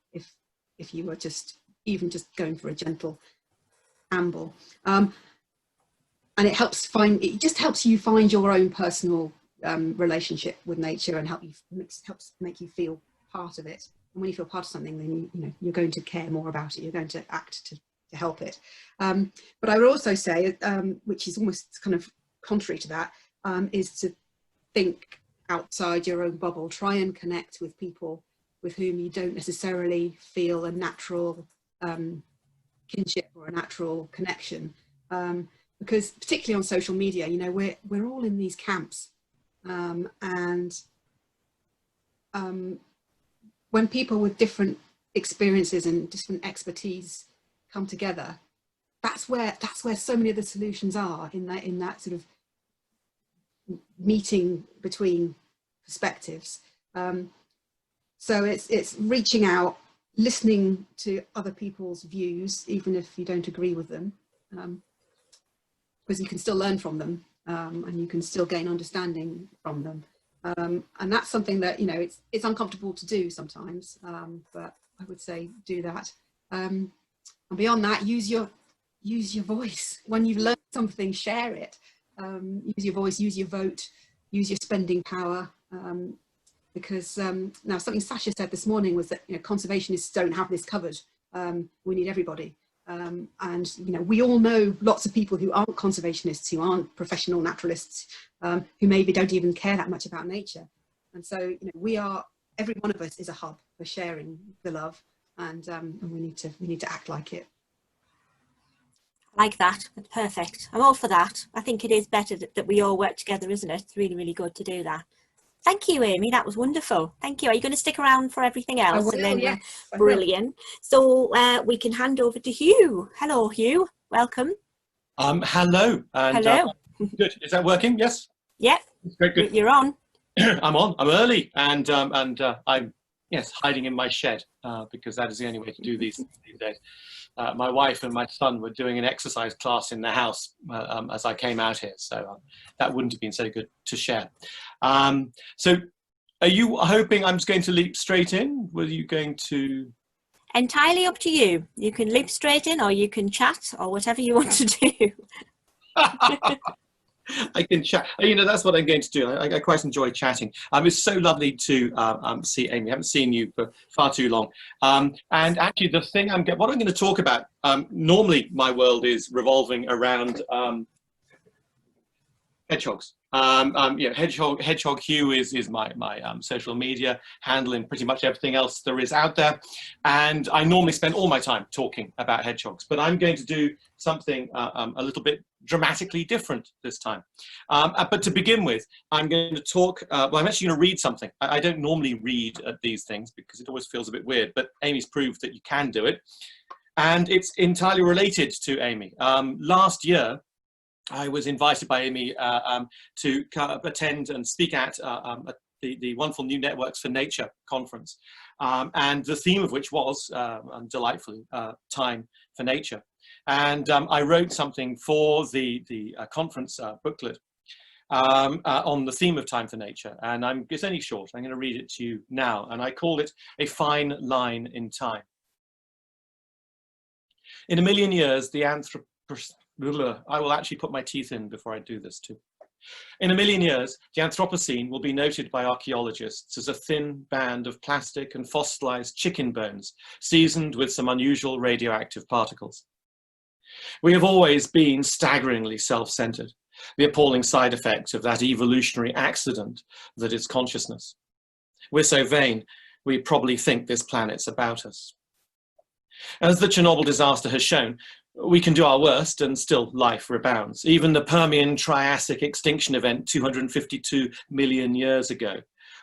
if you were just going for a gentle amble. And it just helps you find your own personal relationship with nature, and helps make you feel part of it. And when you feel part of something, then you're going to care more about it. You're going to act to help it. But I would also say, which is almost kind of contrary to that, is to think outside your own bubble. Try and connect with people with whom you don't necessarily feel a natural kinship or a natural connection, because particularly on social media, we're all in these camps, and when people with different experiences and different expertise come together, that's where so many of the solutions are, in that sort of meeting between perspectives. So it's reaching out, listening to other people's views, even if you don't agree with them, because you can still learn from them, and you can still gain understanding from them. And that's something that, it's uncomfortable to do sometimes, but I would say do that. And beyond that, use your voice. When you've learned something, share it. Use your voice, use your vote, use your spending power. Because now, something Sacha said this morning was that conservationists don't have this covered. We need everybody, and we all know lots of people who aren't conservationists, who aren't professional naturalists, who maybe don't even care that much about nature. And so every one of us is a hub for sharing the love, and we need to act like it. I like that. That's perfect. I'm all for that. I think it is better that we all work together, isn't it? It's really, really good to do that. Thank you, Amy. That was wonderful. Thank you. Are you going to stick around for everything else? I will, and then, yes, brilliant. So we can hand over to Hugh. Hello, Hugh. Welcome. Hello. And, hello. Good. Is that working? Yes. Yep. Great. Good. You're on. I'm on. I'm early, and I'm hiding in my shed because that is the only way to do these days. My wife and my son were doing an exercise class in the house as I came out here, so that wouldn't have been so good to share. So are you hoping I'm just going to leap straight in? Were you going to? Entirely up to you. You can leap straight in, or you can chat, or whatever you want to do. I can chat. That's what I'm going to do. I quite enjoy chatting. It's so lovely to see Amy. I haven't seen you for far too long. And actually, what I'm going to talk about, normally my world is revolving around Hedgehogs. Hedgehog Hugh is my social media handle in pretty much everything else there is out there. And I normally spend all my time talking about hedgehogs, but I'm going to do something a little bit dramatically different this time. But to begin with, I'm going to talk, well, I'm actually going to read something. I don't normally read at these things because it always feels a bit weird, but Amy's proved that you can do it. And it's entirely related to Amy. Last year, I was invited by Amy to attend and speak at the wonderful New Networks for Nature conference, and the theme of which was, delightfully, time for nature. And I wrote something for the conference booklet on the theme of time for nature, and it's only short. I'm going to read it to you now, and I called it A Fine Line in Time. In a million years, the I will actually put my teeth in before I do this too. In a million years, the Anthropocene will be noted by archaeologists as a thin band of plastic and fossilized chicken bones, seasoned with some unusual radioactive particles. We have always been staggeringly self-centered, the appalling side effect of that evolutionary accident that is consciousness. We're so vain, we probably think this planet's about us. As the Chernobyl disaster has shown, we can do our worst and still life rebounds. Even the Permian Triassic extinction event 252 million years ago,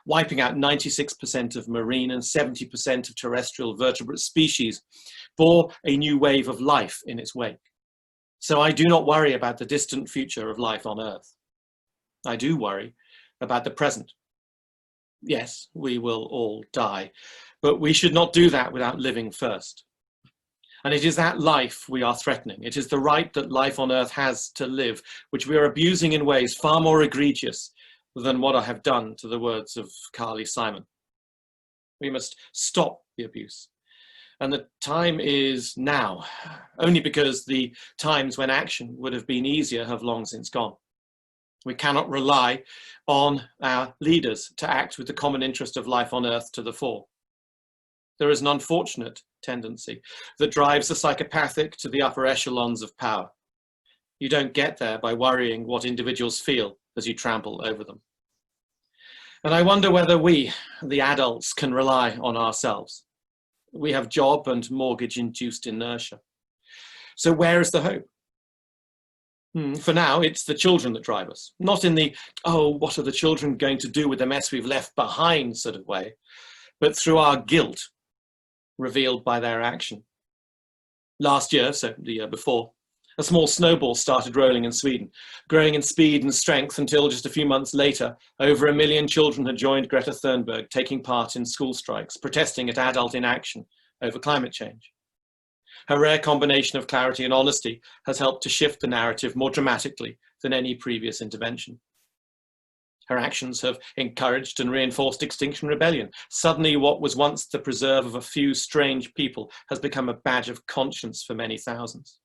wiping out 96% of marine and 70% of terrestrial vertebrate species, bore a new wave of life in its wake. So I do not worry about the distant future of life on Earth. I do worry about the present. Yes, we will all die, but we should not do that without living first. And it is that life we are threatening. It is the right that life on Earth has to live, which we are abusing in ways far more egregious than what I have done, to the words of Carly Simon. We must stop the abuse. And the time is now, only because the times when action would have been easier have long since gone. We cannot rely on our leaders to act with the common interest of life on Earth to the fore. There is an unfortunate tendency that drives the psychopathic to the upper echelons of power. You don't get there by worrying what individuals feel as you trample over them. And I wonder whether we, the adults, can rely on ourselves. We have job and mortgage-induced inertia. So where is the hope? For now, it's the children that drive us. Not in the, oh, what are the children going to do with the mess we've left behind sort of way, but through our guilt, revealed by their action. Last year, so the year before, a small snowball started rolling in Sweden, growing in speed and strength until just a few months later, over 1 million children had joined Greta Thunberg, taking part in school strikes, protesting at adult inaction over climate change. Her rare combination of clarity and honesty has helped to shift the narrative more dramatically than any previous intervention. Her actions have encouraged and reinforced Extinction Rebellion. Suddenly, what was once the preserve of a few strange people has become a badge of conscience for many thousands.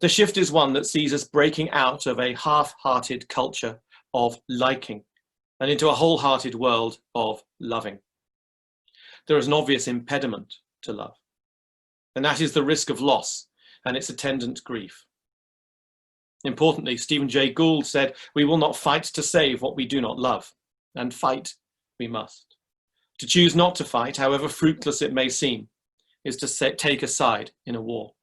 The shift is one that sees us breaking out of a half-hearted culture of liking and into a wholehearted world of loving. There is an obvious impediment to love, and that is the risk of loss and its attendant grief. Importantly, Stephen Jay Gould said, "We will not fight to save what we do not love, and fight we must. To choose not to fight, however fruitless it may seem, is to take a side in a war."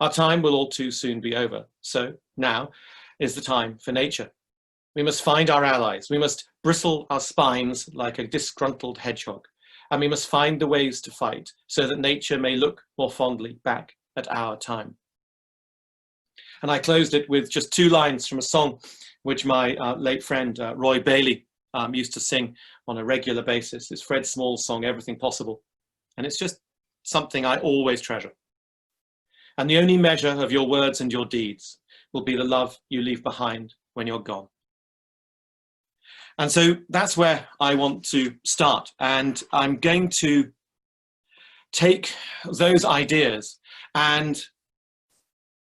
Our time will all too soon be over, so now is the time for nature. We must find our allies, we must bristle our spines like a disgruntled hedgehog, and we must find the ways to fight so that nature may look more fondly back at our time. And I closed it with just 2 lines from a song which my late friend Roy Bailey used to sing on a regular basis. It's Fred Small's song, Everything Possible. And it's just something I always treasure. And the only measure of your words and your deeds will be the love you leave behind when you're gone. And so that's where I want to start. And I'm going to take those ideas and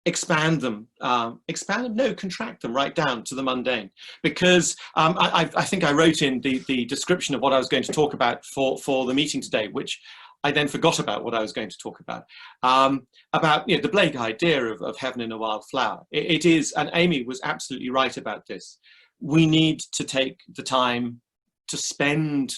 expand them, contract them right down to the mundane. Because I think I wrote in the description of what I was going to talk about for the meeting today, which I then forgot about what I was going to talk about the Blake idea of heaven in a wild flower. It is, and Amy was absolutely right about this. We need to take the time to spend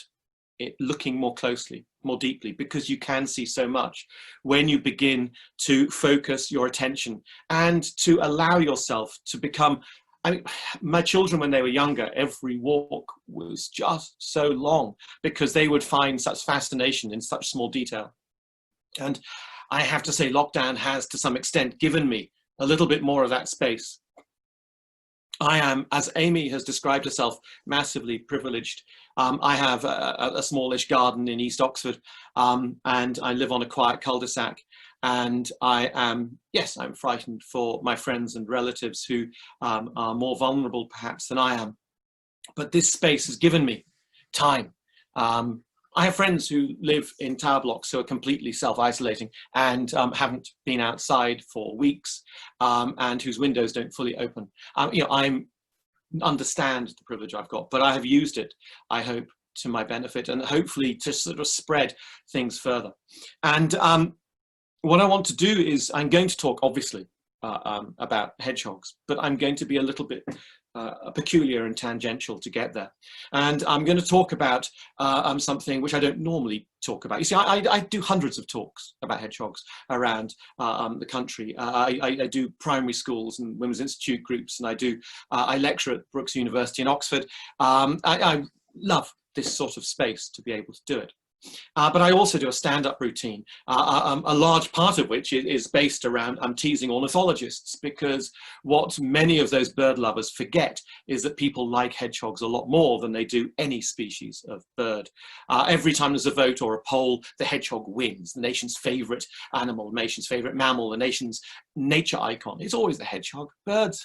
it looking more closely, more deeply, because you can see so much when you begin to focus your attention and to allow yourself to become. I mean, my children, when they were younger, every walk was just so long because they would find such fascination in such small detail. And I have to say, lockdown has, to some extent, given me a little bit more of that space. I am, as Amy has described herself, massively privileged. I have a smallish garden in East Oxford, and I live on a quiet cul-de-sac. And I am, yes, I'm frightened for my friends and relatives who are more vulnerable perhaps than I am. But this space has given me time. I have friends who live in tower blocks who are completely self-isolating and haven't been outside for weeks, and whose windows don't fully open. I understand the privilege I've got, but I have used it, I hope, to my benefit, and hopefully to sort of spread things further. And what I want to do is, I'm going to talk, obviously, about hedgehogs, but I'm going to be a little bit peculiar and tangential to get there. And I'm going to talk about something which I don't normally talk about. You see, I do hundreds of talks about hedgehogs around the country. I do primary schools and Women's Institute groups, and I lecture at Brookes University in Oxford. I love this sort of space to be able to do it. But I also do a stand-up routine, a large part of which is based around teasing ornithologists, because what many of those bird lovers forget is that people like hedgehogs a lot more than they do any species of bird. Every time there's a vote or a poll, the hedgehog wins, the nation's favourite animal, the nation's favourite mammal, the nation's nature icon. It's always the hedgehog. Birds,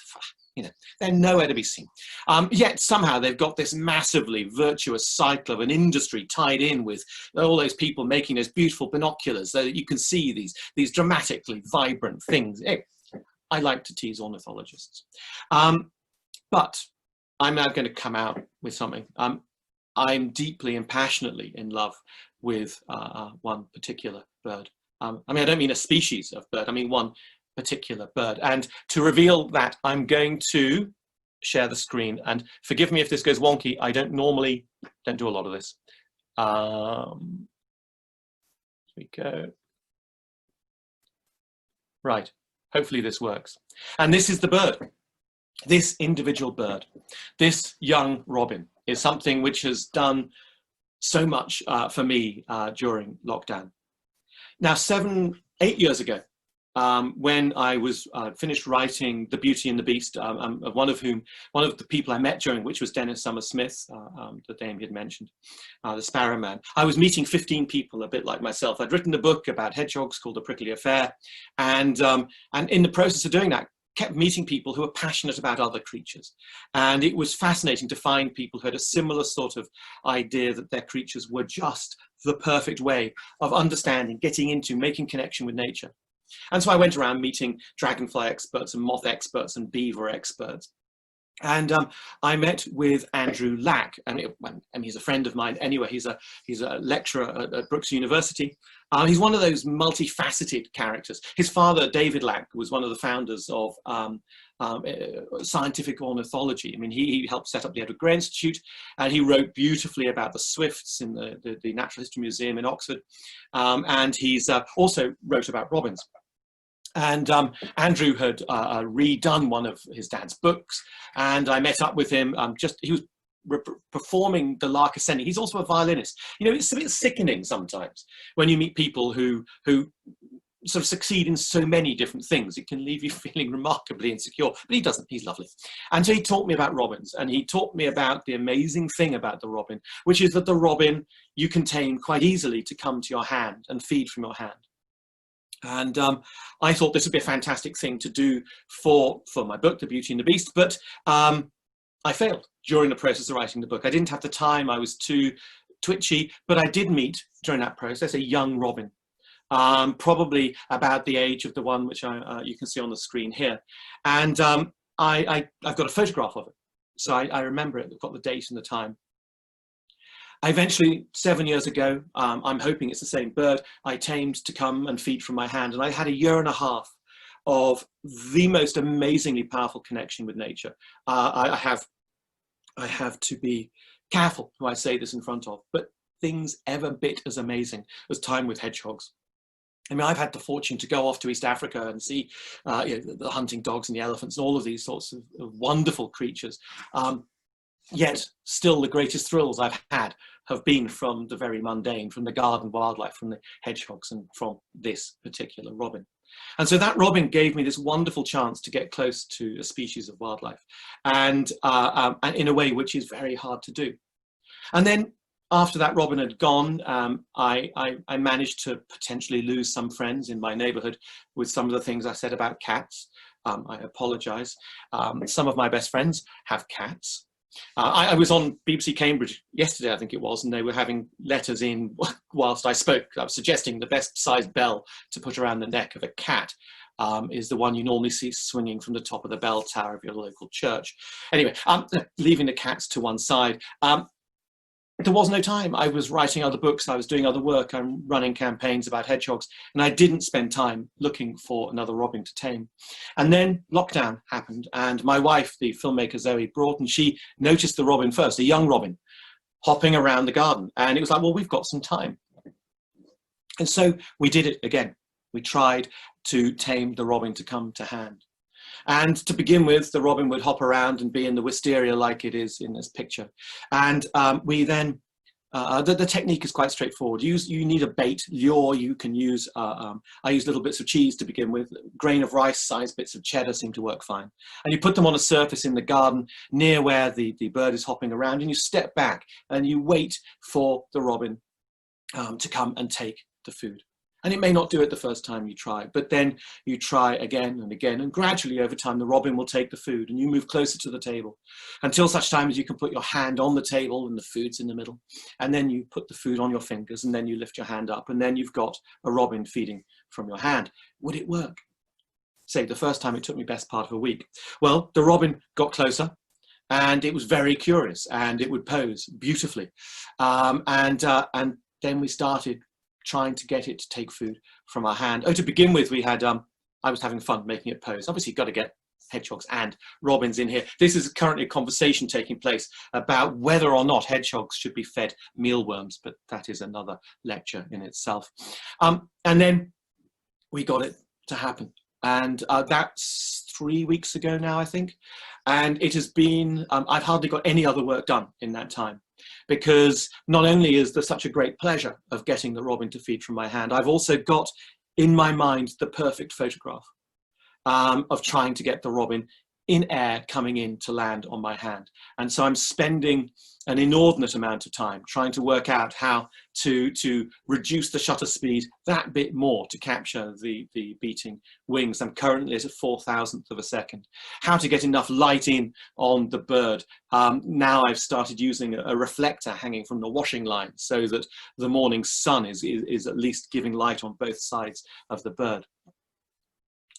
they're nowhere to be seen. Yet somehow they've got this massively virtuous cycle of an industry tied in with all those people making those beautiful binoculars so that you can see these dramatically vibrant things. I like to tease ornithologists. But I'm now going to come out with something. I'm deeply and passionately in love with one particular bird. I don't mean a species of bird, I mean one particular bird. And to reveal that, I'm going to share the screen, and forgive me if this goes wonky. I don't normally do a lot of this. Here we go. Right, hopefully this works. And this is the bird, this individual bird, this young robin is something which has done so much for me during lockdown. Now, 8 years ago, when I was finished writing The Beauty and the Beast, one of the people I met during which was Dennis Summer-Smith, the dame he had mentioned, the Sparrow Man. I was meeting 15 people, a bit like myself. I'd written a book about hedgehogs called A Prickly Affair, and in the process of doing that, kept meeting people who were passionate about other creatures. And it was fascinating to find people who had a similar sort of idea that their creatures were just the perfect way of understanding, getting into, making connection with nature. And so I went around meeting dragonfly experts and moth experts and beaver experts. And I met with Andrew Lack, and he's a friend of mine anyway. He's a lecturer at Brookes University. He's one of those multifaceted characters. His father, David Lack, was one of the founders of scientific ornithology. I mean, he helped set up the Edward Grey Institute, and he wrote beautifully about the swifts in the Natural History Museum in Oxford. And he's also wrote about robins. And Andrew had redone one of his dad's books, and I met up with him. He was performing The Lark Ascending. He's also a violinist. It's a bit sickening sometimes when you meet people who sort of succeed in so many different things. It can leave you feeling remarkably insecure, but he doesn't. He's lovely. And so he taught me about robins, and he taught me about the amazing thing about the robin, which is that the robin you can tame quite easily to come to your hand and feed from your hand. And I thought this would be a fantastic thing to do for my book, The Beauty and the Beast, but I failed during the process of writing the book. I didn't have the time, I was too twitchy, but I did meet during that process a young robin, probably about the age of the one which you can see on the screen here. And I've got a photograph of it, so I remember it. I've got the date and the time. I eventually, 7 years ago, I'm hoping it's the same bird, I tamed to come and feed from my hand. And I had a year and a half of the most amazingly powerful connection with nature. I have to be careful who I say this in front of, but things ever bit as amazing as time with hedgehogs. I mean, I've had the fortune to go off to East Africa and see the hunting dogs and the elephants and all of these sorts of wonderful creatures. Yet still the greatest thrills I've had have been from the very mundane, from the garden wildlife, from the hedgehogs, and from this particular robin. And so that robin gave me this wonderful chance to get close to a species of wildlife, and in a way which is very hard to do. And then after that robin had gone, I managed to potentially lose some friends in my neighborhood with some of the things I said about cats. I apologize. Some of my best friends have cats. I was on BBC Cambridge yesterday, I think it was, and they were having letters in whilst I spoke. I was suggesting the best sized bell to put around the neck of a cat is the one you normally see swinging from the top of the bell tower of your local church. Anyway, leaving the cats to one side. There was no time. I was writing other books, I was doing other work, I'm running campaigns about hedgehogs, and I didn't spend time looking for another robin to tame. And then lockdown happened, and my wife, the filmmaker Zoe Broughton, she noticed the robin first, a young robin, hopping around the garden. And it was like, well, we've got some time. And so we did it again. We tried to tame the robin to come to hand. And to begin with, the robin would hop around and be in the wisteria like it is in this picture. And we then, the technique is quite straightforward. You need a bait, lure. You can use, I use little bits of cheese to begin with. Grain of rice sized bits of cheddar seem to work fine. And you put them on a surface in the garden near where the bird is hopping around, and you step back and you wait for the robin to come and take the food. And it may not do it the first time you try, but then you try again and again, and gradually over time the robin will take the food, and you move closer to the table until such time as you can put your hand on the table and the food's in the middle, and then you put the food on your fingers, and then you lift your hand up, and then you've got a robin feeding from your hand. Would it work? Say the first time it took me best part of a week. Well, the robin got closer, and it was very curious, and it would pose beautifully, and then we started trying to get it to take food from our hand. Oh, to begin with, we had, I was having fun making it pose. Obviously, you've got to get hedgehogs and robins in here. This is currently a conversation taking place about whether or not hedgehogs should be fed mealworms, but that is another lecture in itself. And then we got it to happen. And that's 3 weeks ago now, I think. And it has been, I've hardly got any other work done in that time, because not only is there such a great pleasure of getting the robin to feed from my hand, I've also got in my mind the perfect photograph of trying to get the robin in air coming in to land on my hand. And so I'm spending an inordinate amount of time trying to work out how to reduce the shutter speed that bit more to capture the beating wings. I'm currently at a 4,000th of a second. How to get enough light in on the bird. Now I've started using a reflector hanging from the washing line so that the morning sun is at least giving light on both sides of the bird.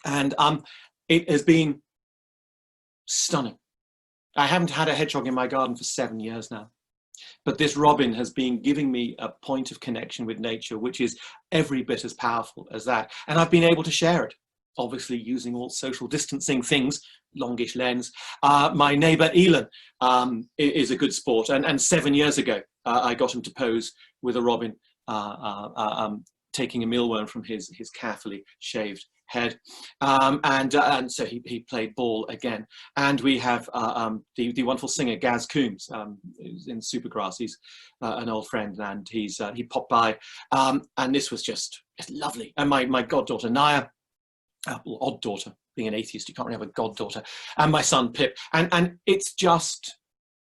And it has been stunning. I haven't had a hedgehog in my garden for 7 years now, but this robin has been giving me a point of connection with nature, which is every bit as powerful as that. And I've been able to share it, obviously using all social distancing things, longish lens. My neighbor Elon is a good sport. And 7 years ago, I got him to pose with a robin taking a mealworm from his carefully shaved head, and so he played ball again. And we have the wonderful singer Gaz Coombs, who's in Supergrass. He's an old friend, and he popped by, and this was just lovely. And my goddaughter Naya, well, odd daughter, being an atheist, you can't really have a goddaughter, and my son Pip, and it's just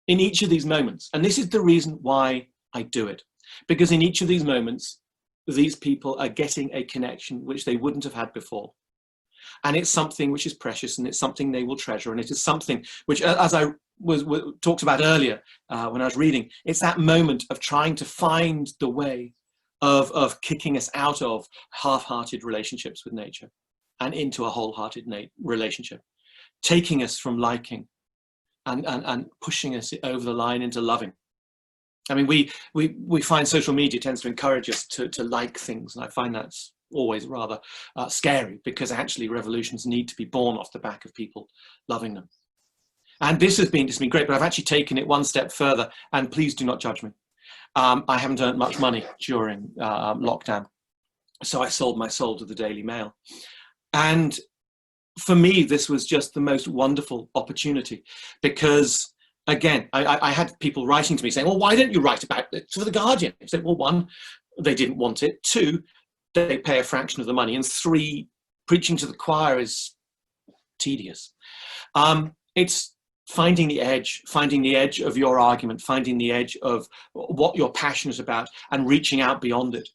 in each of these moments, and this is the reason why I do it, because in each of these moments these people are getting a connection which they wouldn't have had before. And it's something which is precious, and it's something they will treasure. And it is something which, as I talked about earlier when I was reading, it's that moment of trying to find the way of kicking us out of half-hearted relationships with nature and into a wholehearted relationship, taking us from liking and pushing us over the line into loving. I mean, we find social media tends to encourage us to like things, and I find that's always rather scary, because actually revolutions need to be born off the back of people loving them. And this has been great, but I've actually taken it one step further, and please do not judge me. I haven't earned much money during lockdown, so I sold my soul to the Daily Mail. And for me, this was just the most wonderful opportunity, because again, I had people writing to me saying, well, why don't you write about it for The Guardian? I said, well, one, they didn't want it. Two, they pay a fraction of the money. And three, preaching to the choir is tedious. It's finding the edge of your argument, finding the edge of what you're passionate about, and reaching out beyond it.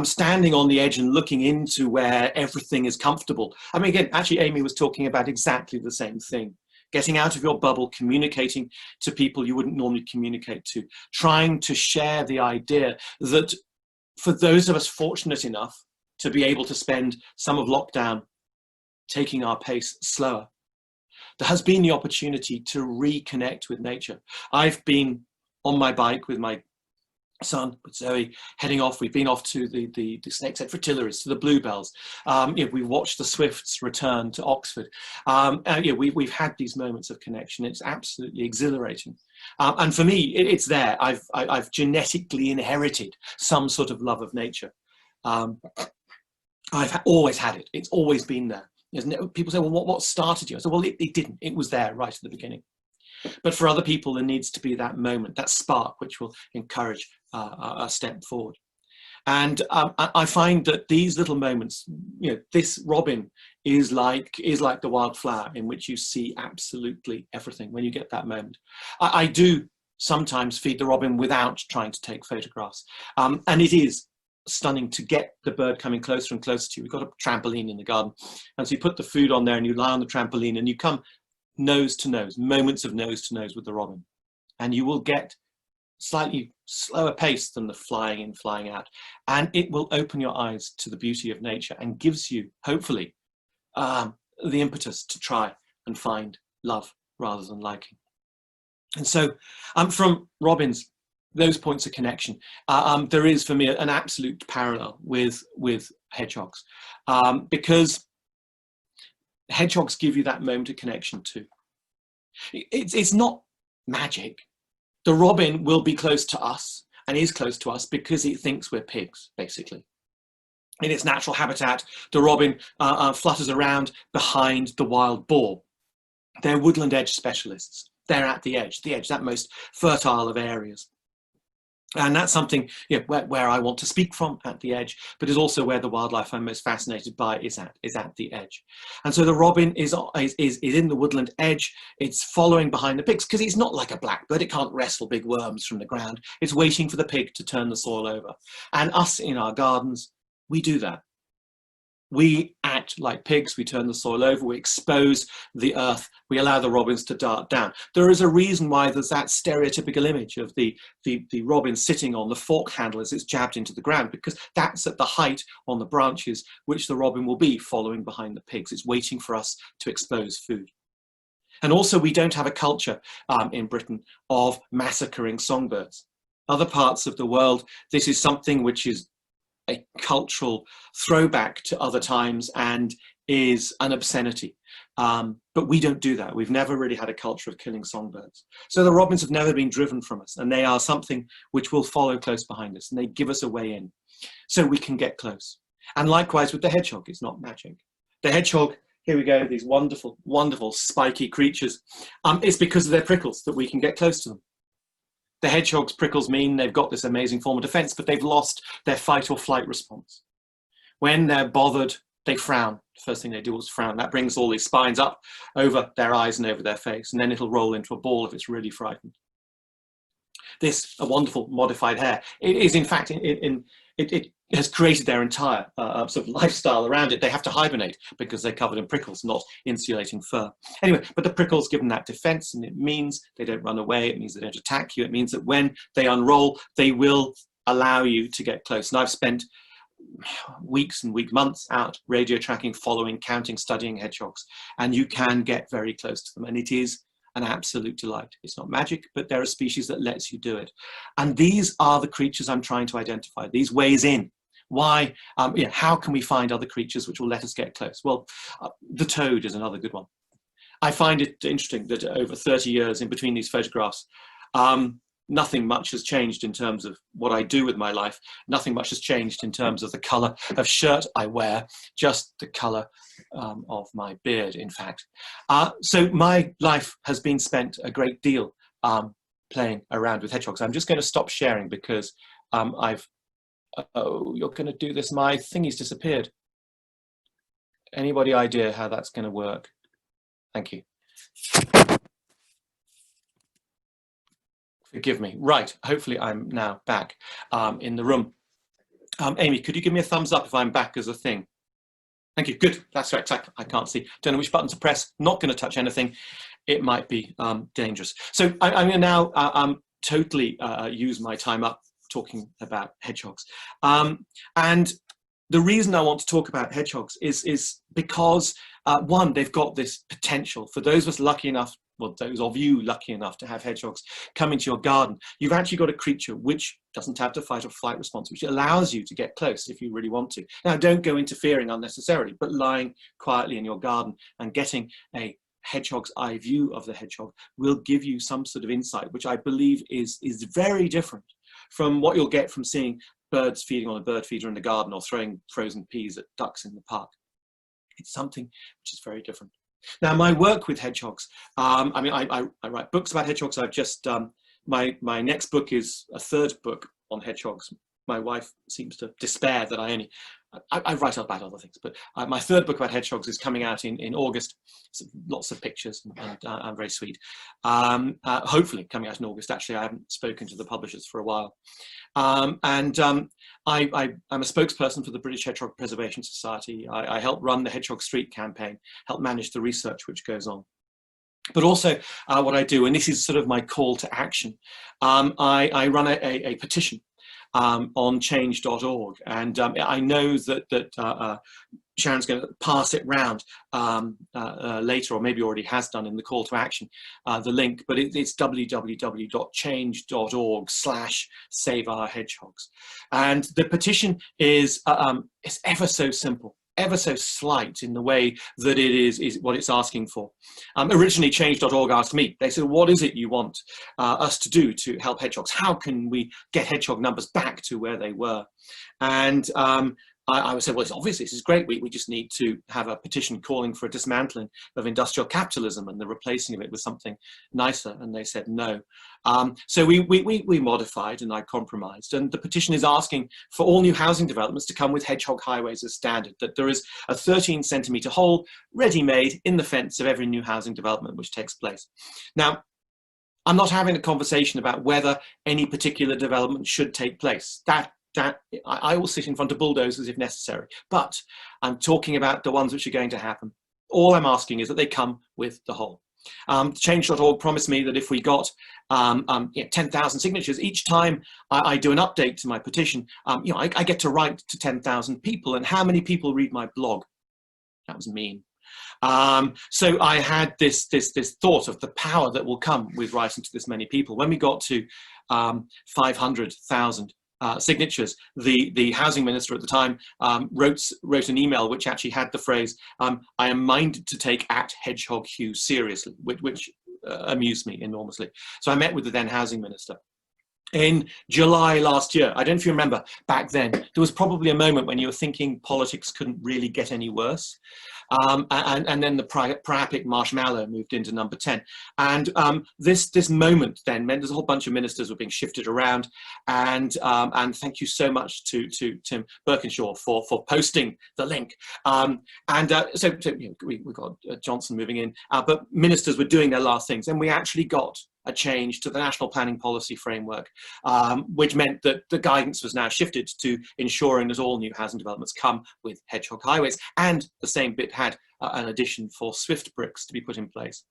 Standing on the edge and looking into where everything is comfortable. I mean, again, actually, Amy was talking about exactly the same thing. Getting out of your bubble, communicating to people you wouldn't normally communicate to, trying to share the idea that for those of us fortunate enough to be able to spend some of lockdown taking our pace slower, there has been the opportunity to reconnect with nature. I've been on my bike with my son, with Zoe, heading off. We've been off to the Snake's Head Fritillaries, to the Bluebells. We watched the Swifts return to Oxford. We've had these moments of connection. It's absolutely exhilarating. And for me, it's there. I've genetically inherited some sort of love of nature. I've always had it. It's always been there. People say, well, what started you? I said, well, it didn't. It was there right at the beginning. But for other people, there needs to be that moment, that spark, which will encourage a step forward. And I find that these little moments, this robin is like the wildflower in which you see absolutely everything when you get that moment. I do sometimes feed the robin without trying to take photographs. And it is stunning to get the bird coming closer and closer to you. We've got a trampoline in the garden. And so you put the food on there and you lie on the trampoline and you come nose to nose, moments of nose to nose with the robin. And you will get slightly slower pace than the flying in, flying out. And it will open your eyes to the beauty of nature and gives you, hopefully, the impetus to try and find love rather than liking. And so from robins, those points of connection, there is for me an absolute parallel with hedgehogs, because hedgehogs give you that moment of connection too. It's not magic. The robin will be close to us and is close to us because it thinks we're pigs, basically. In its natural habitat, the robin flutters around behind the wild boar. They're woodland edge specialists. They're at the edge, that most fertile of areas. And that's something where I want to speak from, at the edge, but is also where the wildlife I'm most fascinated by is at the edge. And so the robin is in the woodland edge. It's following behind the pigs because it's not like a blackbird. It can't wrestle big worms from the ground. It's waiting for the pig to turn the soil over. And us in our gardens, we do that. We act like pigs, we turn the soil over, we expose the earth, we allow the robins to dart down. There is a reason why there's that stereotypical image of the robin sitting on the fork handle as it's jabbed into the ground, because that's at the height on the branches which the robin will be following behind the pigs. It's waiting for us to expose food. And also we don't have a culture in Britain of massacring songbirds. Other parts of the world, this is something which is a cultural throwback to other times and is an obscenity. But we don't do that. We've never really had a culture of killing songbirds. So the robins have never been driven from us, and they are something which will follow close behind us, and they give us a way in so we can get close. And likewise with the hedgehog, it's not magic. The hedgehog, here we go, these wonderful, wonderful spiky creatures. It's because of their prickles that we can get close to them. The hedgehog's prickles mean they've got this amazing form of defense, but they've lost their fight or flight response. When they're bothered, they frown. The first thing they do is frown. That brings all these spines up over their eyes and over their face, and then it'll roll into a ball if it's really frightened. This, a wonderful modified hair, it is in fact, it has created their entire sort of lifestyle around it. They have to hibernate because they're covered in prickles, not insulating fur. Anyway, but the prickles give them that defense, and it means they don't run away. It means they don't attack you. It means that when they unroll, they will allow you to get close. And I've spent weeks and months out radio tracking, following, counting, studying hedgehogs, and you can get very close to them. And it is an absolute delight. It's not magic, but there are species that lets you do it. And these are the creatures I'm trying to identify, these ways in. Why, how can we find other creatures which will let us get close? Well, the toad is another good one. I find it interesting that over 30 years in between these photographs, nothing much has changed in terms of what I do with my life. Nothing much has changed in terms of the colour of shirt I wear, just the colour of my beard, in fact. So my life has been spent a great deal playing around with hedgehogs. I'm just going to stop sharing because oh, you're going to do this. My thingy's disappeared. Anybody idea how that's going to work? Thank you. Forgive me. Right. Hopefully I'm now back in the room. Amy, could you give me a thumbs up if I'm back as a thing? Thank you. Good. That's right. I can't see. Don't know which button to press. Not going to touch anything. It might be dangerous. So I'm going to now totally use my time up talking about hedgehogs. And the reason I want to talk about hedgehogs is because, one, they've got this potential. For those of us lucky enough, well, those of you lucky enough to have hedgehogs come into your garden, you've actually got a creature which doesn't have to fight or flight response, which allows you to get close if you really want to. Now, don't go interfering unnecessarily, but lying quietly in your garden and getting a hedgehog's eye view of the hedgehog will give you some sort of insight, which I believe is very different from what you'll get from seeing birds feeding on a bird feeder in the garden or throwing frozen peas at ducks in the park. It's something which is very different. Now, my work with hedgehogs, I write books about hedgehogs. I've just, my next book is a third book on hedgehogs. My wife seems to despair that I write about other things, but my third book about hedgehogs is coming out in August. So lots of pictures and very sweet. Hopefully coming out in August. Actually, I haven't spoken to the publishers for a while. I'm a spokesperson for the British Hedgehog Preservation Society. I help run the Hedgehog Street campaign, help manage the research which goes on. But also what I do, and this is sort of my call to action, I run a petition on change.org, and I know that Sharon's going to pass it round later, or maybe already has done in the call to action, the link, but it's www.change.org/saveourhedgehogs. And the petition is ever so simple, ever so slight in the way that it is what it's asking for. Originally, change.org asked me, they said, what is it you want us to do to help hedgehogs? How can we get hedgehog numbers back to where they were? And I would say, well, it's obvious, this is great. We just need to have a petition calling for a dismantling of industrial capitalism and the replacing of it with something nicer. And they said no. So we modified and I compromised. And the petition is asking for all new housing developments to come with hedgehog highways as standard, that there is a 13-centimetre hole ready-made in the fence of every new housing development which takes place. Now, I'm not having a conversation about whether any particular development should take place. I will sit in front of bulldozers if necessary, but I'm talking about the ones which are going to happen. All I'm asking is that they come with the hole. Change.org promised me that if we got 10,000 signatures each time I do an update to my petition, I get to write to 10,000 people. And how many people read my blog? That was mean. So I had this thought of the power that will come with writing to this many people. When we got to 500,000 signatures, the housing minister at the time wrote an email which actually had the phrase, I am minded to take @Hedgehog Hugh seriously, which amused me enormously. So I met with the then housing minister. In July last year, I don't know if you remember, back then, there was probably a moment when you were thinking politics couldn't really get any worse. And then the Pratt marshmallow moved into number 10. And this moment then meant there's a whole bunch of ministers were being shifted around. And thank you so much to Tim Birkinshaw for posting the link. So we got Johnson moving in, but ministers were doing their last things. And we actually got a change to the National Planning Policy Framework, which meant that the guidance was now shifted to ensuring that all new housing developments come with hedgehog highways. And the same bit had an addition for Swift bricks to be put in place.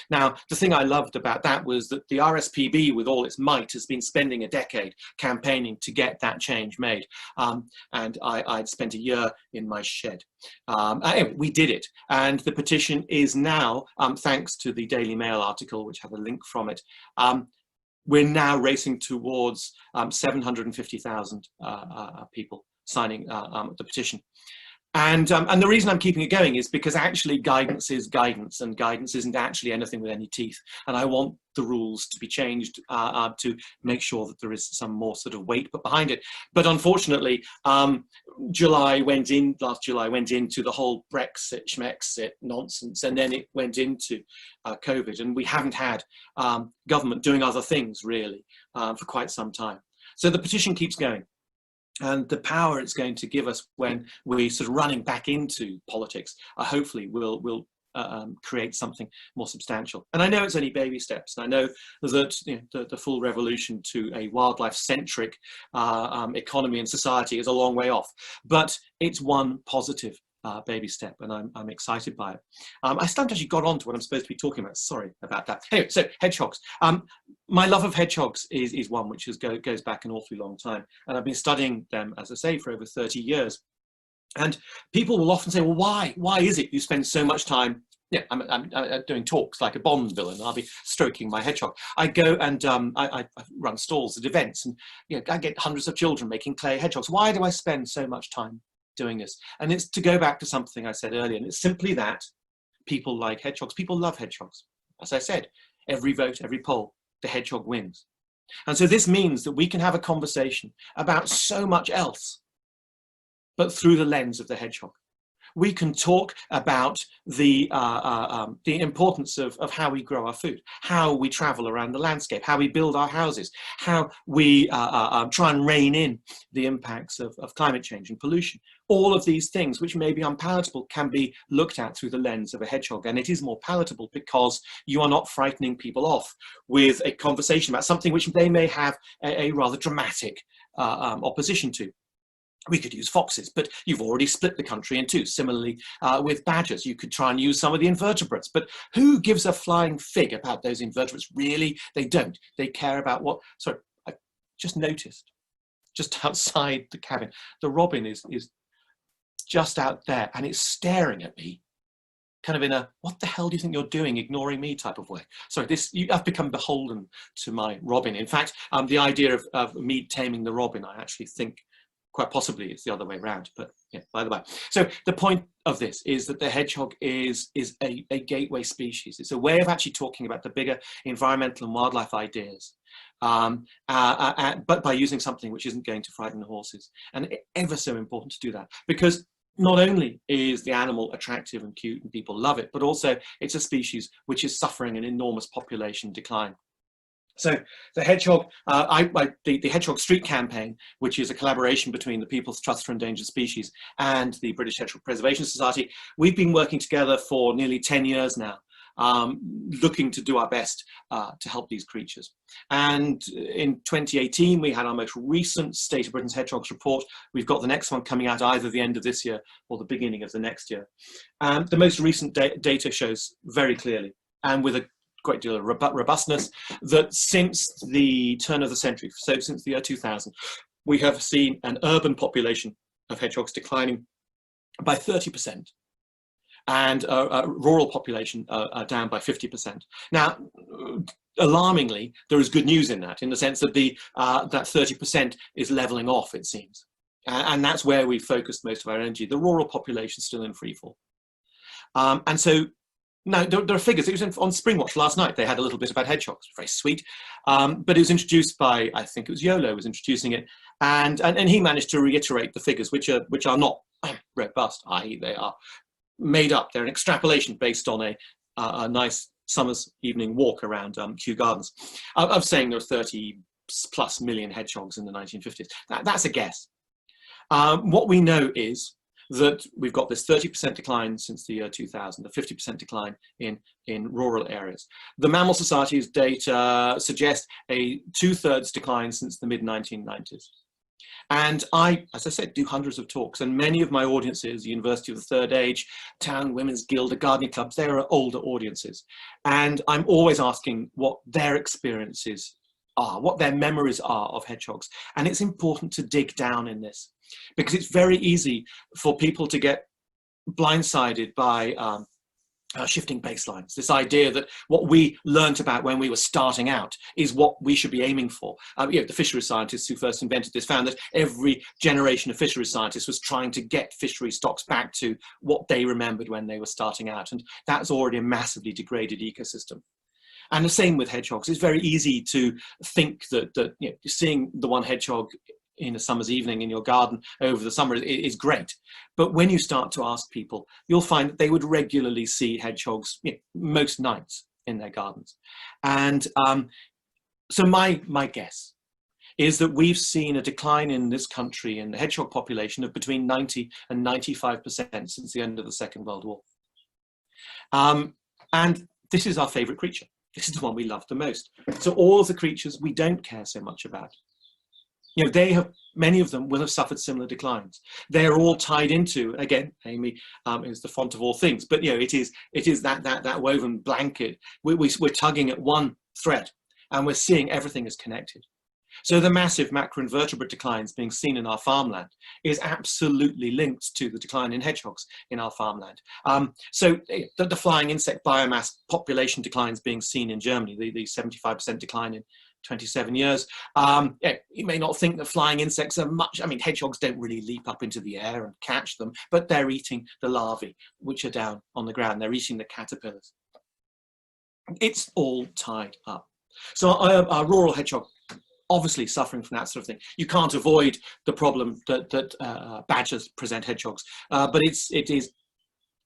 Now, the thing I loved about that was that the RSPB, with all its might, has been spending a decade campaigning to get that change made. And I'd spent a year in my shed. Anyway, we did it. And the petition is now, thanks to the Daily Mail article, which had a link from it, we're now racing towards 750,000 people signing the petition. And the reason I'm keeping it going is because actually guidance is guidance, and guidance isn't actually anything with any teeth. And I want the rules to be changed to make sure that there is some more sort of weight put behind it. But unfortunately, last July went into the whole Brexit, Schmexit nonsense, and then it went into COVID, and we haven't had government doing other things really for quite some time. So the petition keeps going. And the power it's going to give us when we're sort of running back into politics, hopefully will create something more substantial. And I know it's only baby steps. And I know that the full revolution to a wildlife-centric economy and society is a long way off. But it's one positive baby step, and I'm excited by it. I still haven't actually got on to what I'm supposed to be talking about. Sorry about that. Anyway, so hedgehogs. My love of hedgehogs is one which goes back an awfully long time, and I've been studying them, as I say, for over 30 years. And people will often say, well, why is it you spend so much time? Yeah, I'm doing talks like a Bond villain. I'll be stroking my hedgehog. I go and I run stalls at events, and I get hundreds of children making clay hedgehogs. Why do I spend so much time doing this? And it's to go back to something I said earlier, and it's simply that people like hedgehogs. People love hedgehogs. As I said, every vote, every poll, the hedgehog wins. And so this means that we can have a conversation about so much else, but through the lens of the hedgehog. We can talk about the importance of how we grow our food, how we travel around the landscape, how we build our houses, how we try and rein in the impacts of climate change and pollution. All of these things, which may be unpalatable, can be looked at through the lens of a hedgehog. And it is more palatable because you are not frightening people off with a conversation about something which they may have a rather dramatic opposition to. We could use foxes, but you've already split the country in two. Similarly, with badgers, you could try and use some of the invertebrates, but who gives a flying fig about those invertebrates? Really, they don't. They care about what, sorry, I just noticed, just outside the cabin, the robin is just out there, and it's staring at me, kind of in a, what the hell do you think you're doing, ignoring me type of way. Sorry, I've become beholden to my robin. In fact, the idea of me taming the robin, I actually think, quite possibly it's the other way around, but yeah, by the way. So the point of this is that the hedgehog is a gateway species. It's a way of actually talking about the bigger environmental and wildlife ideas, but by using something which isn't going to frighten the horses. And ever so important to do that, because not only is the animal attractive and cute and people love it, but also it's a species which is suffering an enormous population decline. So the hedgehog, the Hedgehog Street campaign, which is a collaboration between the People's Trust for Endangered Species and the British Hedgehog Preservation Society, we've been working together for nearly 10 years now, looking to do our best to help these creatures. And in 2018, we had our most recent State of Britain's Hedgehogs report. We've got the next one coming out either the end of this year or the beginning of the next year. The most recent data shows very clearly, and with a great deal of robustness, that since the turn of the century, so since the year 2000, we have seen an urban population of hedgehogs declining by 30%, and a rural population down by 50%. Now, alarmingly, there is good news in that, in the sense that that 30% is leveling off, it seems. And that's where we focused most of our energy. The rural population is still in freefall. And so, now, there are figures. It was on Springwatch last night. They had a little bit about hedgehogs, very sweet. But it was introduced by, I think it was Yolo was introducing it, and he managed to reiterate the figures, which are not robust, i.e. they are made up. They're an extrapolation based on a nice summer's evening walk around Kew Gardens, of saying there were 30+ million hedgehogs in the 1950s. That's a guess. What we know is that we've got this 30% decline since the year 2000, a 50% decline in rural areas. The Mammal Society's data suggest a 2/3 decline since the mid-1990s. And I, as I said, do hundreds of talks, and many of my audiences, University of the Third Age, Town Women's Guild, the gardening clubs, they are older audiences. And I'm always asking what their experiences are, what their memories are of hedgehogs. And it's important to dig down in this, because it's very easy for people to get blindsided by shifting baselines, this idea that what we learnt about when we were starting out is what we should be aiming for. The fisheries scientists who first invented this found that every generation of fisheries scientists was trying to get fishery stocks back to what they remembered when they were starting out, and that's already a massively degraded ecosystem. And the same with hedgehogs. It's very easy to think that seeing the one hedgehog in a summer's evening in your garden over the summer is great. But when you start to ask people, you'll find that they would regularly see hedgehogs most nights in their gardens. And so my guess is that we've seen a decline in this country in the hedgehog population of between 90 and 95% since the end of the Second World War. And this is our favorite creature. This is the one we love the most. So all of the creatures we don't care so much about, many of them will have suffered similar declines. They're all tied into, again, Amy is the font of all things, but it is that woven blanket. We're tugging at one thread, and we're seeing everything is connected. So the massive macroinvertebrate declines being seen in our farmland is absolutely linked to the decline in hedgehogs in our farmland. So the flying insect biomass population declines being seen in Germany, the 75% decline in 27 years. You may not think that flying insects are much. I mean, hedgehogs don't really leap up into the air and catch them, but they're eating the larvae, which are down on the ground. They're eating the caterpillars. It's all tied up. So our rural hedgehog, obviously suffering from that sort of thing. You can't avoid the problem that badgers present hedgehogs, but it is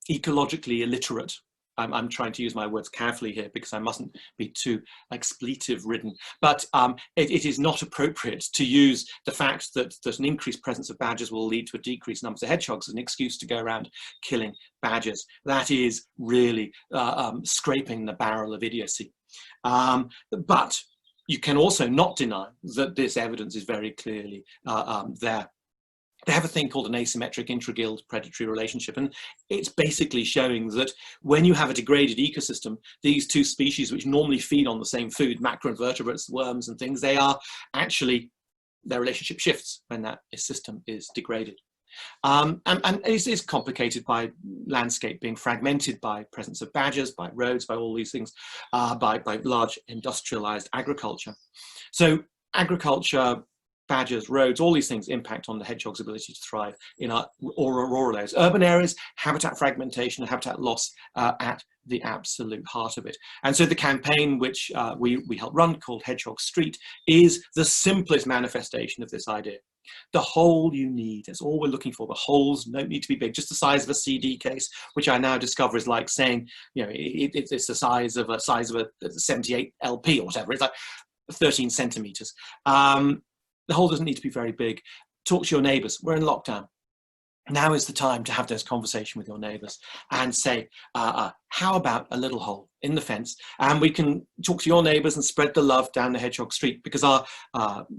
ecologically illiterate. I'm trying to use my words carefully here because I mustn't be too expletive ridden, but it is not appropriate to use the fact that an increased presence of badgers will lead to a decreased numbers of hedgehogs as an excuse to go around killing badgers. That is really scraping the barrel of idiocy. But you can also not deny that this evidence is very clearly there. They have a thing called an asymmetric intra-guild predatory relationship, and it's basically showing that when you have a degraded ecosystem, these two species which normally feed on the same food, macroinvertebrates, worms and things, they are actually, their relationship shifts when that system is degraded. And it's complicated by landscape being fragmented by presence of badgers, by roads, by all these things, by large industrialized agriculture. So agriculture, badgers, roads, all these things impact on the hedgehog's ability to thrive in our rural areas. Urban areas, habitat fragmentation and habitat loss at the absolute heart of it. And so the campaign which we helped run, called Hedgehog Street, is the simplest manifestation of this idea. The hole you need, that's all we're looking for. The holes don't need to be big, just the size of a CD case, which I now discover is like saying, it's the size of a 78 LP or whatever. It's like 13 centimeters. The hole doesn't need to be very big. Talk to your neighbours. We're in lockdown. Now is the time to have those conversations with your neighbours and say, how about a little hole in the fence? And we can talk to your neighbours and spread the love down the Hedgehog Street, because our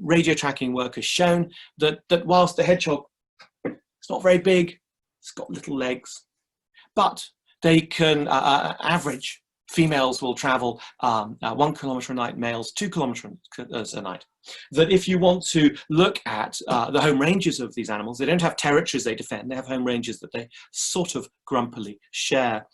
radio tracking work has shown that whilst the hedgehog, it's not very big, it's got little legs, but they can average, females will travel 1 kilometre a night, males 2 kilometres a night. That if you want to look at the home ranges of these animals, they don't have territories they defend, they have home ranges that they sort of grumpily share.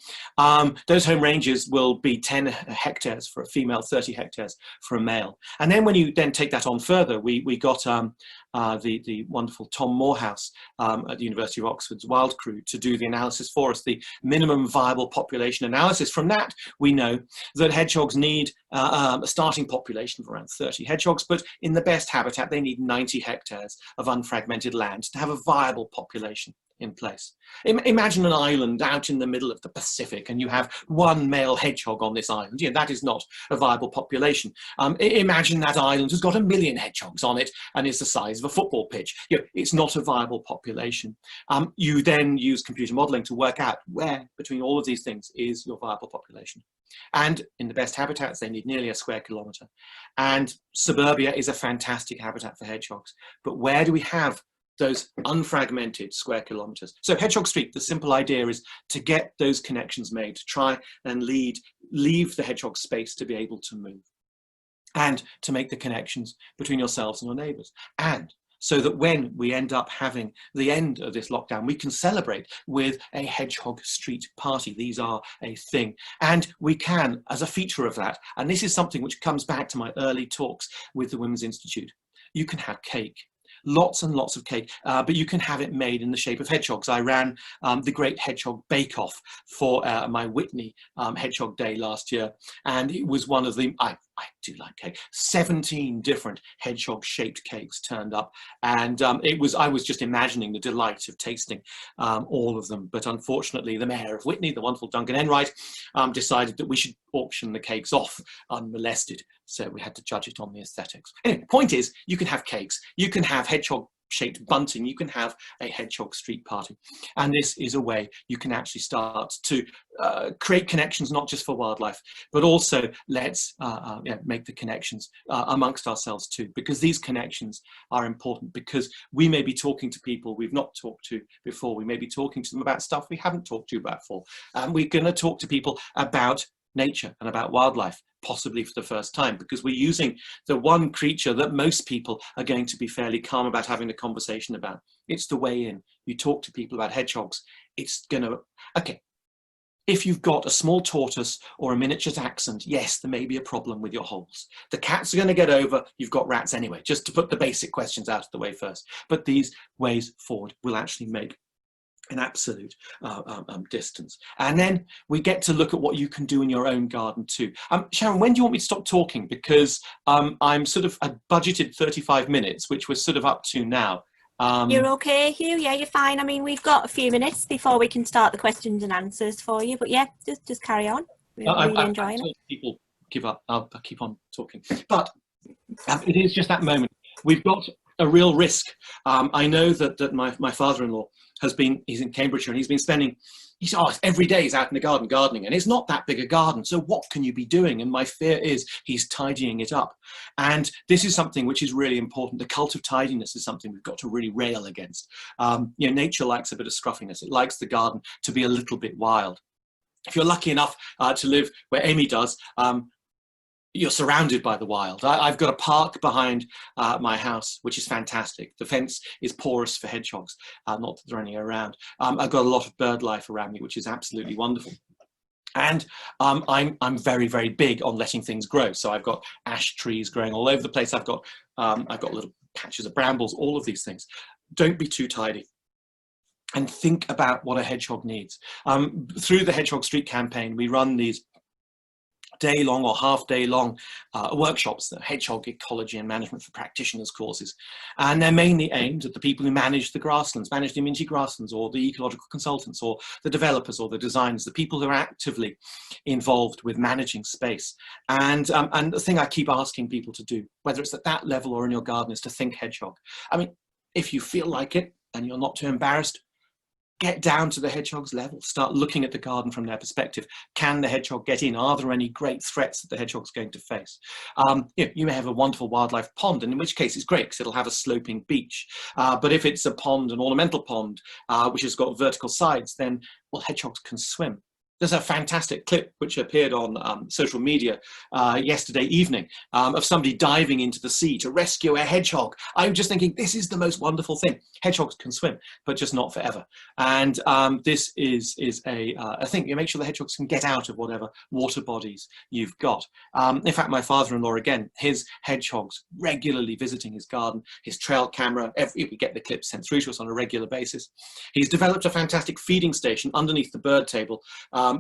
Those home ranges will be 10 hectares for a female, 30 hectares for a male. And then when you then take that on further, we got the wonderful Tom Morehouse at the University of Oxford's Wild Crew to do the analysis for us, the minimum viable population analysis. From that, we know that hedgehogs need a starting population of around 30 hedgehogs, but in the best habitat, they need 90 hectares of unfragmented land to have a viable population in place. Imagine an island out in the middle of the Pacific and you have one male hedgehog on this island. That is not a viable population. Imagine that island has got 1 million hedgehogs on it and is the size of a football pitch. It's not a viable population. You then use computer modeling to work out where between all of these things is your viable population. And in the best habitats, they need nearly a square kilometre. And suburbia is a fantastic habitat for hedgehogs. But where do we have those unfragmented square kilometres? So Hedgehog Street, the simple idea is to get those connections made, to try and leave the hedgehog space to be able to move and to make the connections between yourselves and your neighbours. And so that when we end up having the end of this lockdown, we can celebrate with a Hedgehog Street party. These are a thing. And we can, as a feature of that, and this is something which comes back to my early talks with the Women's Institute, you can have cake. Lots and lots of cake, but you can have it made in the shape of hedgehogs. I ran the Great Hedgehog Bake Off for my Whitney Hedgehog Day last year, and it was one of the, I do like cake, 17 different hedgehog shaped cakes turned up, and I was just imagining the delight of tasting all of them. But unfortunately the mayor of Whitney, the wonderful Duncan Enright, decided that we should auction the cakes off unmolested, so we had to judge it on the aesthetics. Anyway, point is, you can have cakes, you can have hedgehog shaped bunting, you can have a Hedgehog Street party, and this is a way you can actually start to create connections, not just for wildlife, but also let's make the connections amongst ourselves too, because these connections are important, because we may be talking to people we've not talked to before, we may be talking to them about stuff we haven't talked to about before, and we're going to talk to people about nature and about wildlife, possibly for the first time, because we're using the one creature that most people are going to be fairly calm about having the conversation about. It's the way in. You talk to people about hedgehogs, it's going to, okay, if you've got a small tortoise or a miniature dachshund, yes, there may be a problem with your holes. The cats are going to get over, you've got rats anyway, just to put the basic questions out of the way first. But these ways forward will actually make an absolute distance. And then we get to look at what you can do in your own garden too. Sharon, when do you want me to stop talking? Because I'm sort of, I budgeted 35 minutes, which we're sort of up to now. You're okay, Hugh? Yeah, you're fine. I mean, we've got a few minutes before we can start the questions and answers for you, but yeah, just carry on. We're really enjoying it. People give up, I'll keep on talking. But it is just that moment. We've got a real risk. I know that my father-in-law he's in Cambridgeshire, and he's been spending, every day he's out in the garden gardening, and it's not that big a garden, so what can you be doing? And my fear is he's tidying it up. And this is something which is really important. The cult of tidiness is something we've got to really rail against. Nature likes a bit of scruffiness. It likes the garden to be a little bit wild. If you're lucky enough to live where Amy does, you're surrounded by the wild. I've got a park behind my house, which is fantastic. The fence is porous for hedgehogs, not that there are any around. I've got a lot of bird life around me, which is absolutely wonderful. And I'm very, very big on letting things grow. So I've got ash trees growing all over the place. I've got little patches of brambles, all of these things. Don't be too tidy. And think about what a hedgehog needs. Through the Hedgehog Street campaign, we run these day-long or half-day-long workshops, the Hedgehog Ecology and Management for Practitioners courses. And they're mainly aimed at the people who manage the grasslands, manage the amenity grasslands, or the ecological consultants, or the developers, or the designers, the people who are actively involved with managing space. And the thing I keep asking people to do, whether it's at that level or in your garden, is to think hedgehog. I mean, if you feel like it and you're not too embarrassed, get down to the hedgehog's level. Start looking at the garden from their perspective. Can the hedgehog get in? Are there any great threats that the hedgehog's going to face? You may have a wonderful wildlife pond, and in which case it's great because it'll have a sloping beach. But if it's a pond, an ornamental pond, which has got vertical sides, then, well, hedgehogs can swim. There's a fantastic clip which appeared on social media yesterday evening of somebody diving into the sea to rescue a hedgehog. I'm just thinking, this is the most wonderful thing. Hedgehogs can swim, but just not forever. And this is a thing. You make sure the hedgehogs can get out of whatever water bodies you've got. In fact, my father-in-law, again, his hedgehogs regularly visiting his garden, his trail camera, we get the clips sent through to us on a regular basis. He's developed a fantastic feeding station underneath the bird table,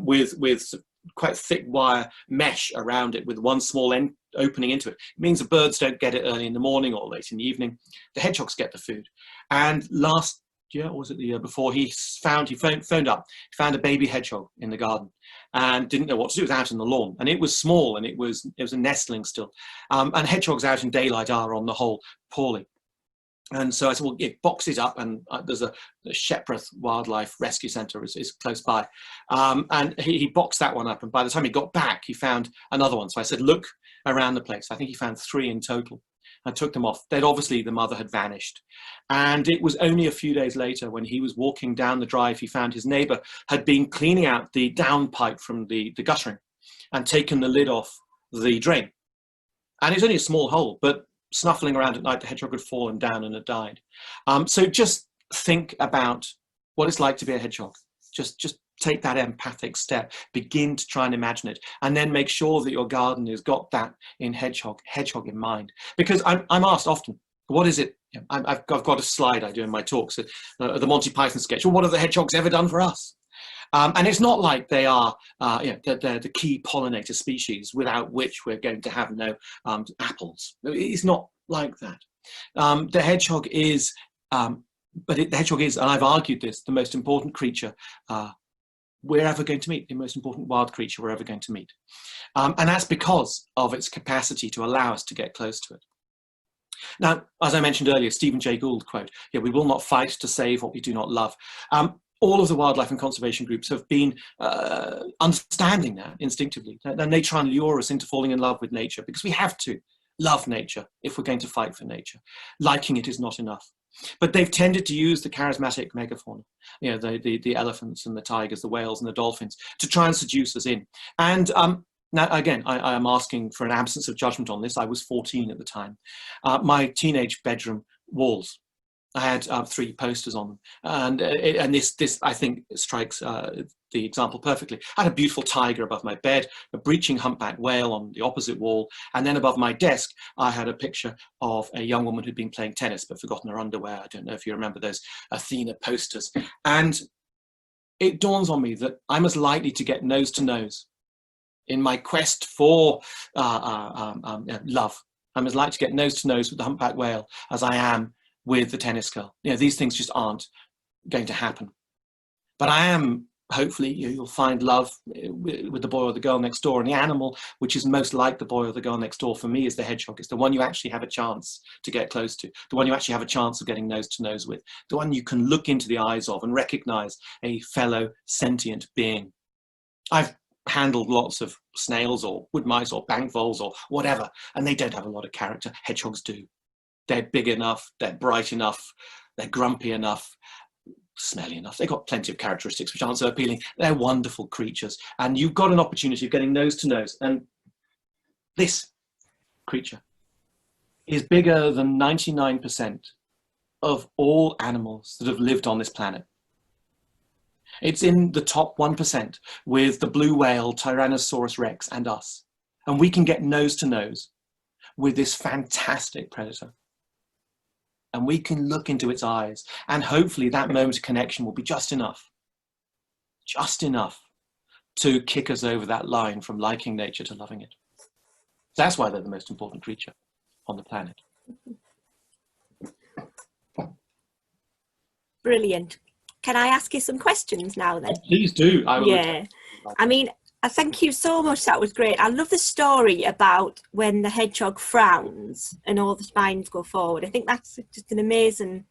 with quite thick wire mesh around it with one small end opening into it. It means the birds don't get it early in the morning or late in the evening. The hedgehogs get the food. And last year, or was it the year before, he phoned up, found a baby hedgehog in the garden and didn't know what to do. It was out in the lawn, and it was small, and it was a nestling still. And hedgehogs out in daylight are, on the whole, poorly. And so I said, well, box it up, and there's the Shepworth Wildlife Rescue Centre is close by. And he boxed that one up, and by the time he got back, he found another one. So I said, look around the place. I think he found 3 in total. I took them off. They'd obviously, the mother had vanished. And it was only a few days later, when he was walking down the drive, he found his neighbour had been cleaning out the downpipe from the guttering and taken the lid off the drain. And it's only a small hole, but snuffling around at night, the hedgehog had fallen down and had died. So just think about what it's like to be a hedgehog. Just take that empathic step, begin to try and imagine it, and then make sure that your garden has got that in hedgehog in mind. Because I'm asked often, what is it? I've got a slide I do in my talks, the Monty Python sketch. Well, what have the hedgehogs ever done for us? And it's not like they are they're the key pollinator species without which we're going to have no apples. It's not like that. The hedgehog is, the hedgehog is, and I've argued this, the most important creature we're ever going to meet, the most important wild creature we're ever going to meet. And that's because of its capacity to allow us to get close to it. Now, as I mentioned earlier, Stephen Jay Gould quote, we will not fight to save what we do not love. All of the wildlife and conservation groups have been understanding that instinctively. And they try and lure us into falling in love with nature, because we have to love nature if we're going to fight for nature. Liking it is not enough. But they've tended to use the charismatic megafauna, the elephants and the tigers, the whales and the dolphins, to try and seduce us in. And now, again, I am asking for an absence of judgment on this. I was 14 at the time. My teenage bedroom walls, I had 3 posters on them, and this I think strikes the example perfectly. I had a beautiful tiger above my bed, a breaching humpback whale on the opposite wall, and then above my desk I had a picture of a young woman who'd been playing tennis but forgotten her underwear. I don't know if you remember those Athena posters. And it dawns on me that I'm as likely to get nose to nose in my quest for love. I'm as likely to get nose to nose with the humpback whale as I am with the tennis girl. These things just aren't going to happen. But I am, hopefully, you'll find love with the boy or the girl next door. And the animal which is most like the boy or the girl next door for me is the hedgehog. It's the one you actually have a chance to get close to, the one you actually have a chance of getting nose to nose with, the one you can look into the eyes of and recognize a fellow sentient being. I've handled lots of snails or wood mice or bank voles or whatever, and they don't have a lot of character. Hedgehogs do. They're big enough, they're bright enough, they're grumpy enough, smelly enough. They've got plenty of characteristics which aren't so appealing. They're wonderful creatures, and you've got an opportunity of getting nose to nose. And this creature is bigger than 99% of all animals that have lived on this planet. It's in the top 1% with the blue whale, Tyrannosaurus rex, and us. And we can get nose to nose with this fantastic predator. And we can look into its eyes, and hopefully that moment of connection will be just enough to kick us over that line from liking nature to loving it. That's why they're the most important creature on the planet. Brilliant. Can I ask you some questions now then? Please do. I mean, thank you so much. That was great. I love the story about when the hedgehog frowns and all the spines go forward. I think that's just an amazing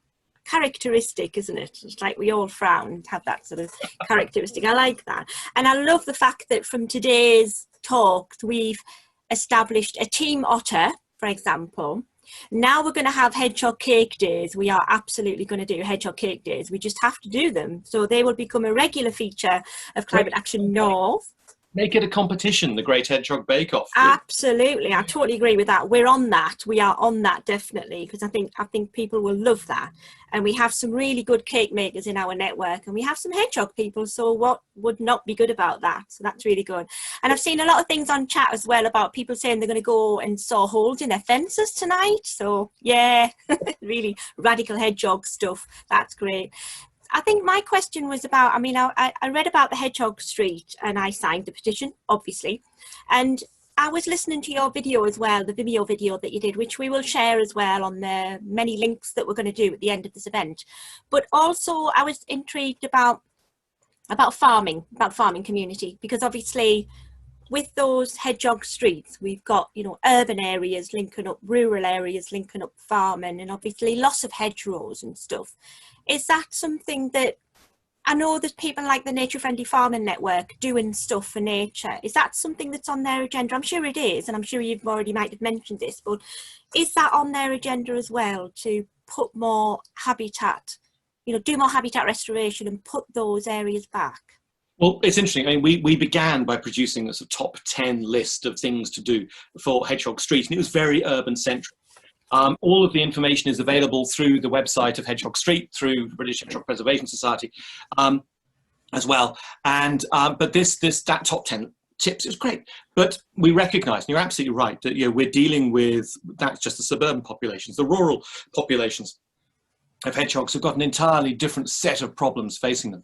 characteristic, isn't it? It's like we all frown, have that sort of characteristic. I like that. And I love the fact that from today's talks, we've established a team otter, for example. Now we're going to have hedgehog cake days. We are absolutely going to do hedgehog cake days. We just have to do them. So they will become a regular feature of Climate Action North. Make it a competition, the Great Hedgehog Bake Off. Absolutely, I totally agree with that. We're on that. We are on that definitely, because I think people will love that. And we have some really good cake makers in our network, and we have some hedgehog people. So what would not be good about that? So that's really good. And I've seen a lot of things on chat as well about people saying they're going to go and saw holes in their fences tonight. So yeah, really radical hedgehog stuff. That's great. I think my question was about, I read about the Hedgehog Street and I signed the petition, obviously. And I was listening to your video as well, the Vimeo video that you did, which we will share as well on the many links that we're going to do at the end of this event. But also I was intrigued about farming community, because obviously with those hedgehog streets, we've got, you know, urban areas linking up rural areas, linking up farming, and obviously lots of hedgerows and stuff. Is that something that, I know there's people like the Nature Friendly Farming Network doing stuff for nature. Is that something that's on their agenda? I'm sure it is, and I'm sure you've already might have mentioned this, but is that on their agenda as well, to put more habitat, you know, do more habitat restoration and put those areas back? Well, it's interesting. I mean, we began by producing a sort of top 10 list of things to do for Hedgehog Street, and it was very urban centric. All of the information is available through the website of Hedgehog Street, through the British Hedgehog Preservation Society as well. And but that top 10 tips is great. But we recognise, and you're absolutely right, that, you know, we're dealing with, that's just the suburban populations. The rural populations of hedgehogs have got an entirely different set of problems facing them.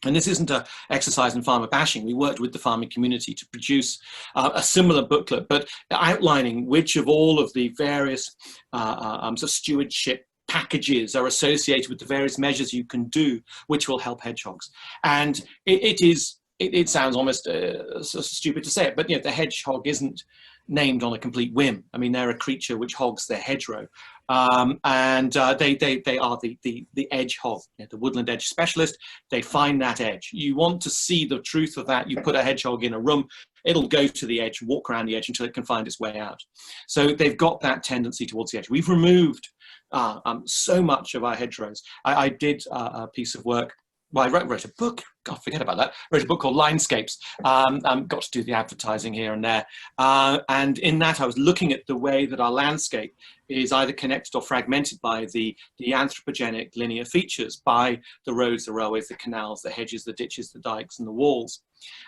And this isn't an exercise in farmer bashing. We worked with the farming community to produce a similar booklet, but outlining which of all of the various sort of stewardship packages are associated with the various measures you can do, which will help hedgehogs. And it sounds almost so stupid to say it, but, you know, the hedgehog isn't named on a complete whim. I mean, they're a creature which hogs their hedgerow, and they are the edge hog, you know, the woodland edge specialist. They find that edge. You want to see the truth of that, you put a hedgehog in a room, it'll go to the edge, walk around the edge until it can find its way out. So they've got that tendency towards the edge. We've removed so much of our hedgerows. I did a piece of work. Well, I wrote a book. God, forget about that. I wrote a book called Linescapes. Got to do the advertising here and there. And in that, I was looking at the way that our landscape is either connected or fragmented by the anthropogenic linear features, by the roads, the railways, the canals, the hedges, the ditches, the dikes, and the walls.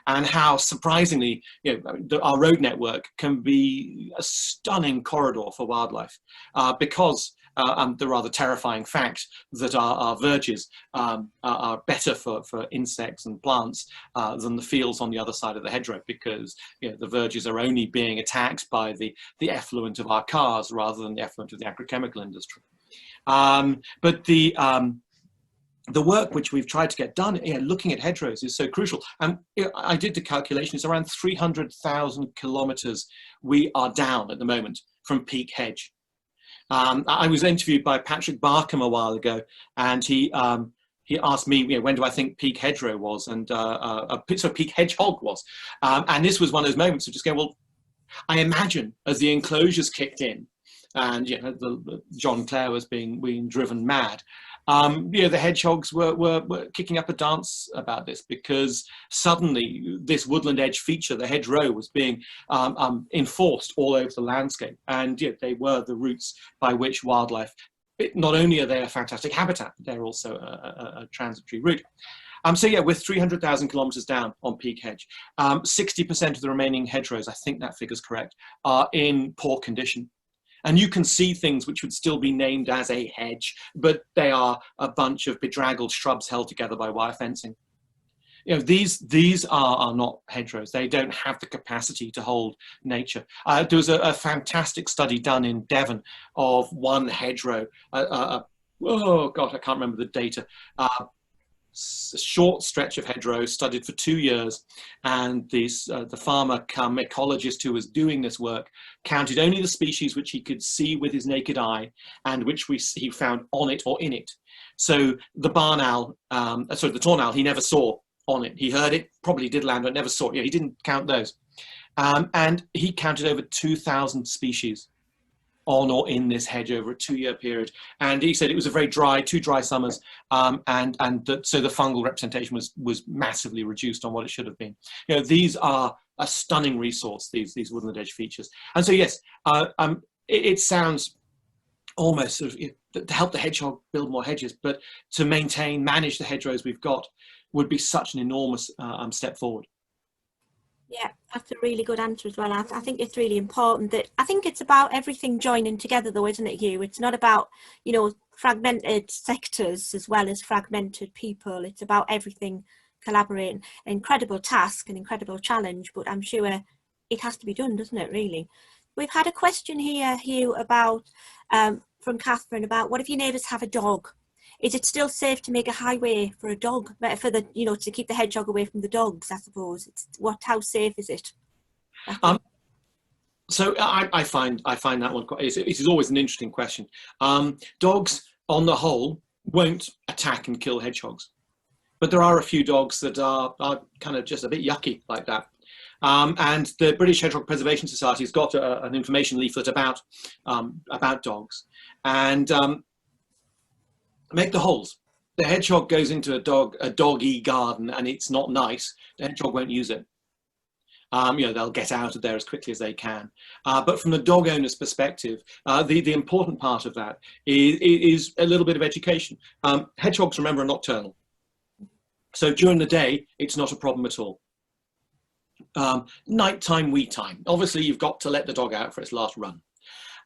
And how, surprisingly, you know, our road network can be a stunning corridor for wildlife, because the rather terrifying fact that our verges are better for insects and plants than the fields on the other side of the hedgerow, because, you know, the verges are only being attacked by the effluent of our cars rather than the effluent of the agrochemical industry. But the work which we've tried to get done, you know, looking at hedgerows is so crucial. And, you know, I did the calculation, it's around 300,000 kilometres we are down at the moment from peak hedge. I was interviewed by Patrick Barkham a while ago, and he asked me, you know, when do I think peak hedgerow was, and so peak hedgehog was. And this was one of those moments of just going, well, I imagine as the enclosures kicked in, and, you know, John Clare was being driven mad, you know, the hedgehogs were kicking up a dance about this, because suddenly this woodland edge feature, the hedgerow, was being enforced all over the landscape. And, you know, they were the routes by which wildlife, not only are they a fantastic habitat, they're also a transitory route. So yeah, we're 300,000 kilometres down on peak hedge. 60% of the remaining hedgerows, I think that figure's correct, are in poor condition. And you can see things which would still be named as a hedge, but they are a bunch of bedraggled shrubs held together by wire fencing. You know, these are not hedgerows. They don't have the capacity to hold nature. There was a fantastic study done in Devon of one hedgerow. Oh God, I can't remember the data. A short stretch of hedgerow studied for 2 years, and the farmer cum ecologist who was doing this work counted only the species which he could see with his naked eye and which he found on it or in it. So the barn owl, the torn owl, he never saw on it. He heard it, probably did land, but never saw it. You know, he didn't count those. And he counted over 2,000 species on or in this hedge over a 2-year period. And he said it was a very dry, 2 dry summers, so the fungal representation was massively reduced on what it should have been. You know, these are a stunning resource, these woodland edge features. And so yes, it sounds almost sort of, to help the hedgehog build more hedges, but to manage the hedgerows we've got would be such an enormous step forward. Yeah, that's a really good answer as well. I think it's really important that, I think it's about everything joining together though, isn't it, Hugh? It's not about, you know, fragmented sectors as well as fragmented people. It's about everything collaborating. Incredible task, an incredible challenge, but I'm sure it has to be done, doesn't it, really? We've had a question here, Hugh, about from Catherine about what if your neighbours have a dog? Is it still safe to make a highway for a dog, for the, you know, to keep the hedgehog away from the dogs? I suppose how safe is it? So I find that one quite. It is always an interesting question. Dogs, on the whole, won't attack and kill hedgehogs, but there are a few dogs that are kind of just a bit yucky like that. And the British Hedgehog Preservation Society has got an information leaflet about dogs, and make the holes. The hedgehog goes into a doggy garden and it's not nice. The hedgehog won't use it. You know, they'll get out of there as quickly as they can. But from the dog owner's perspective, the important part of that is a little bit of education. Hedgehogs, remember, are nocturnal. So during the day, it's not a problem at all. Nighttime, wee time. Obviously, you've got to let the dog out for its last run.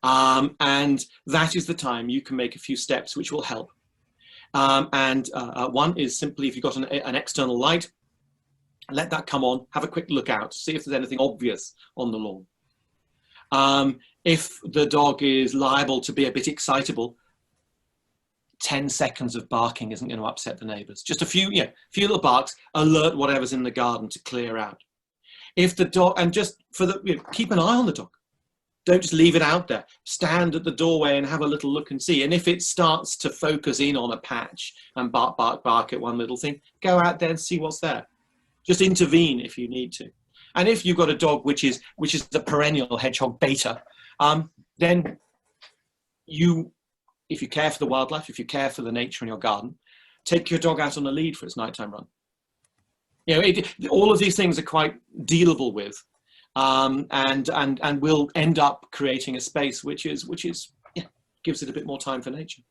And that is the time you can make a few steps which will help. One is simply, if you've got an external light, let that come on, have a quick look out, see if there's anything obvious on the lawn. If the dog is liable to be a bit excitable, 10 seconds of barking isn't going to upset the neighbours. Just a few little barks, alert whatever's in the garden to clear out. If the dog, and just for the, keep an eye on the dog. Don't just leave it out there. Stand at the doorway and have a little look and see. And if it starts to focus in on a patch and bark, bark, bark at one little thing, go out there and see what's there. Just intervene if you need to. And if you've got a dog which is the perennial hedgehog beta, then if you care for the wildlife, if you care for the nature in your garden, take your dog out on a lead for its nighttime run. You know, all of these things are quite dealable with. And we'll end up creating a space which gives it a bit more time for nature.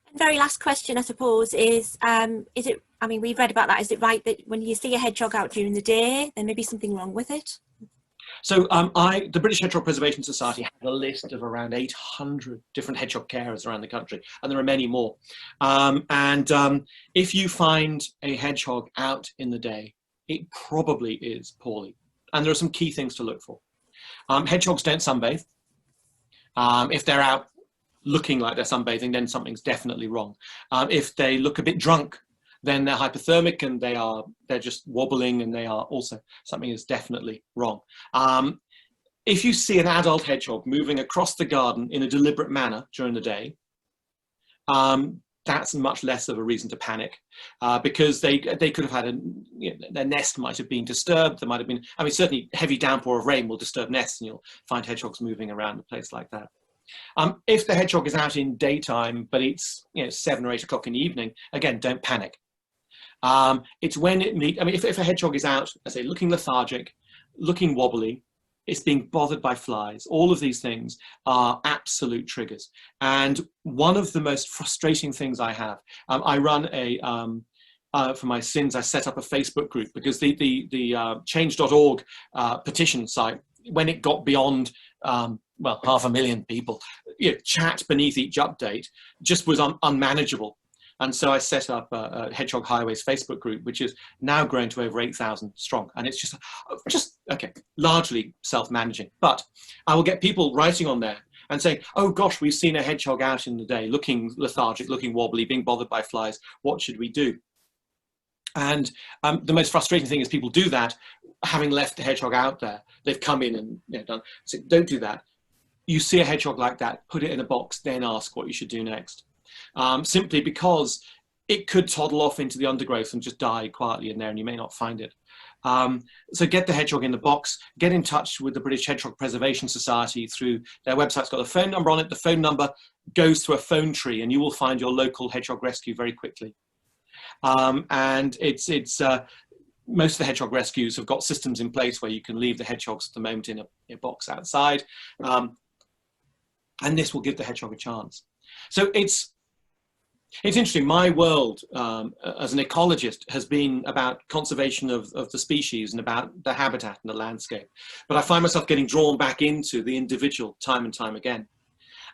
And very last question, I suppose, is it? I mean, we've read about that. Is it right that when you see a hedgehog out during the day, there may be something wrong with it? So the British Hedgehog Preservation Society has a list of around 800 different hedgehog carers around the country, and there are many more. If you find a hedgehog out in the day, it probably is poorly. And there are some key things to look for. Hedgehogs don't sunbathe. If they're out looking like they're sunbathing, then something's definitely wrong. If they look a bit drunk, then they're hypothermic and they're just wobbling, and something is definitely wrong. If you see an adult hedgehog moving across the garden in a deliberate manner during the day, that's much less of a reason to panic, because they could have had their nest might have been disturbed. There might have been, certainly heavy downpour of rain will disturb nests, and you'll find hedgehogs moving around the place like that. If the hedgehog is out in daytime, but it's 7 or 8 o'clock in the evening, again, don't panic. It's when if a hedgehog is out, I say, looking lethargic, looking wobbly, it's being bothered by flies. All of these things are absolute triggers. And one of the most frustrating things I have, I run for my sins, I set up a Facebook group, because the change.org petition site, when it got beyond, 500,000 people, chat beneath each update just was unmanageable. And so I set up a Hedgehog Highways Facebook group, which is now grown to over 8,000 strong. And it's just largely self-managing. But I will get people writing on there and saying, oh gosh, we've seen a hedgehog out in the day, looking lethargic, looking wobbly, being bothered by flies. What should we do? And the most frustrating thing is people do that, having left the hedgehog out there. They've come in and done. So don't do that. You see a hedgehog like that, put it in a box, then ask what you should do next. Simply because it could toddle off into the undergrowth and just die quietly in there, and you may not find it. So get the hedgehog in the box, get in touch with the British Hedgehog Preservation Society through their website. It's got a phone number on it. The phone number goes to a phone tree, and you will find your local hedgehog rescue very quickly. And most of the hedgehog rescues have got systems in place where you can leave the hedgehogs at the moment in a box outside. And this will give the hedgehog a chance. So it's interesting. My world as an ecologist has been about conservation of the species and about the habitat and the landscape. But I find myself getting drawn back into the individual time and time again.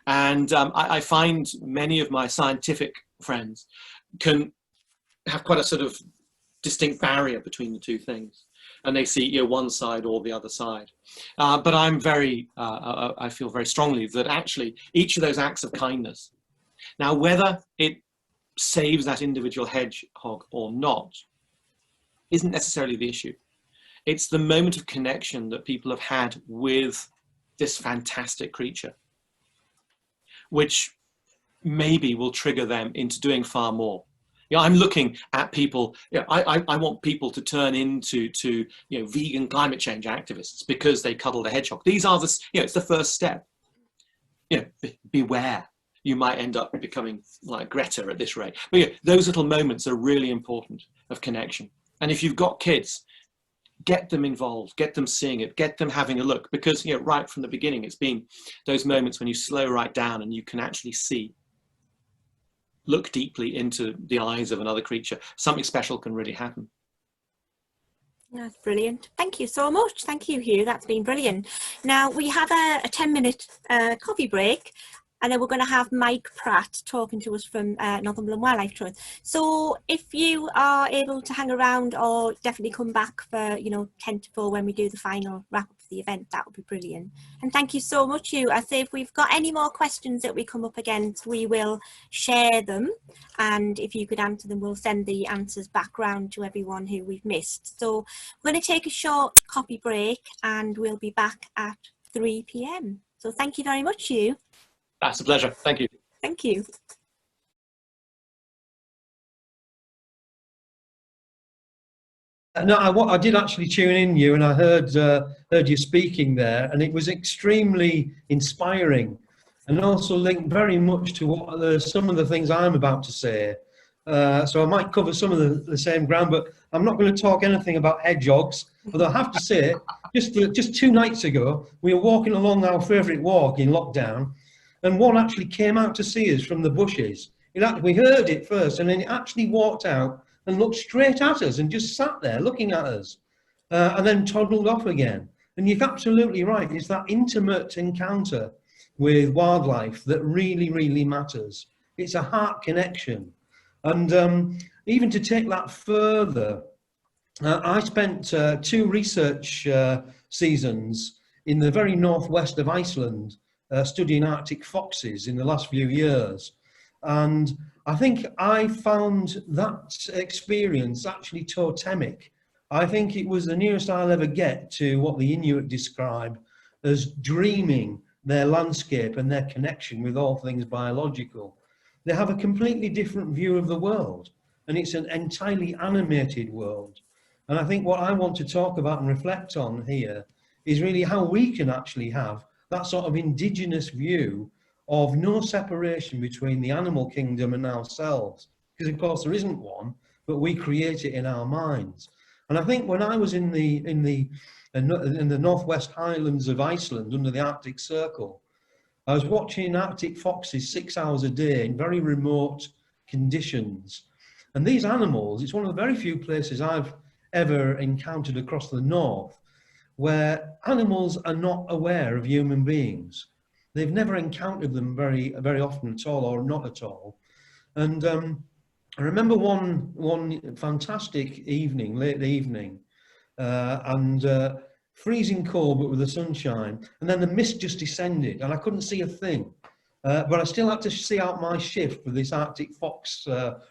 And I find many of my scientific friends can have quite a sort of distinct barrier between the two things. and they see, you know, one side or the other side. But I'm very, I feel very strongly that actually each of those acts of kindness, now whether it saves that individual hedgehog or not, isn't necessarily the issue. It's the moment of connection that people have had with this fantastic creature, which maybe will trigger them into doing far more. You know, I'm looking at people, you know, I want people to turn into you know, vegan climate change activists because they cuddled a hedgehog. These are the, you know, it's the first step. You know, beware. You might end up becoming like Greta at this rate. But yeah, those little moments are really important of connection. And if you've got kids, get them involved, get them seeing it, get them having a look, because, you know, right from the beginning, it's been those moments when you slow right down and you can actually see, look deeply into the eyes of another creature. Something special can really happen. That's brilliant. Thank you so much. Thank you, Hugh. That's been brilliant. Now we have a 10-minute coffee break, and then we're going to have Mike Pratt talking to us from Northumberland Wildlife Trust. So if you are able to hang around, or definitely come back for, you know, 10 to 4 when we do the final wrap up of the event, that would be brilliant. And thank you so much, Hugh. I say if we've got any more questions that we come up against, we will share them. And if you could answer them, we'll send the answers back round to everyone who we've missed. So we're going to take a short coffee break, and we'll be back at 3 p.m. So thank you very much, Hugh. That's a pleasure. Thank you. Thank you. No, I did actually tune in, you, and I heard you speaking there, and it was extremely inspiring, and also linked very much to what some of the things I'm about to say. So I might cover some of the same ground, but I'm not going to talk anything about hedgehogs. Although I have to say, just 2 nights ago, we were walking along our favourite walk in lockdown, and one actually came out to see us from the bushes. We heard it first, and then it actually walked out and looked straight at us and just sat there looking at us, and then toddled off again. And you're absolutely right. It's that intimate encounter with wildlife that really, really matters. It's a heart connection. And even to take that further, I spent 2 research seasons in the very northwest of Iceland, studying Arctic foxes in the last few years. And I think I found that experience actually totemic. I think it was the nearest I'll ever get to what the Inuit describe as dreaming their landscape and their connection with all things biological. They have a completely different view of the world, and it's an entirely animated world. And I think what I want to talk about and reflect on here is really how we can actually have that sort of indigenous view of no separation between the animal kingdom and ourselves, because of course there isn't one, but we create it in our minds. And I think when I was in the northwest highlands of Iceland under the Arctic Circle, I was watching Arctic foxes 6 hours a day in very remote conditions. And these animals, it's one of the very few places I've ever encountered across the north where animals are not aware of human beings. They've never encountered them very, very often at all, or not at all. And I remember one fantastic evening, late evening, and freezing cold, but with the sunshine. And then the mist just descended, and I couldn't see a thing. But I still had to see out my shift for this Arctic fox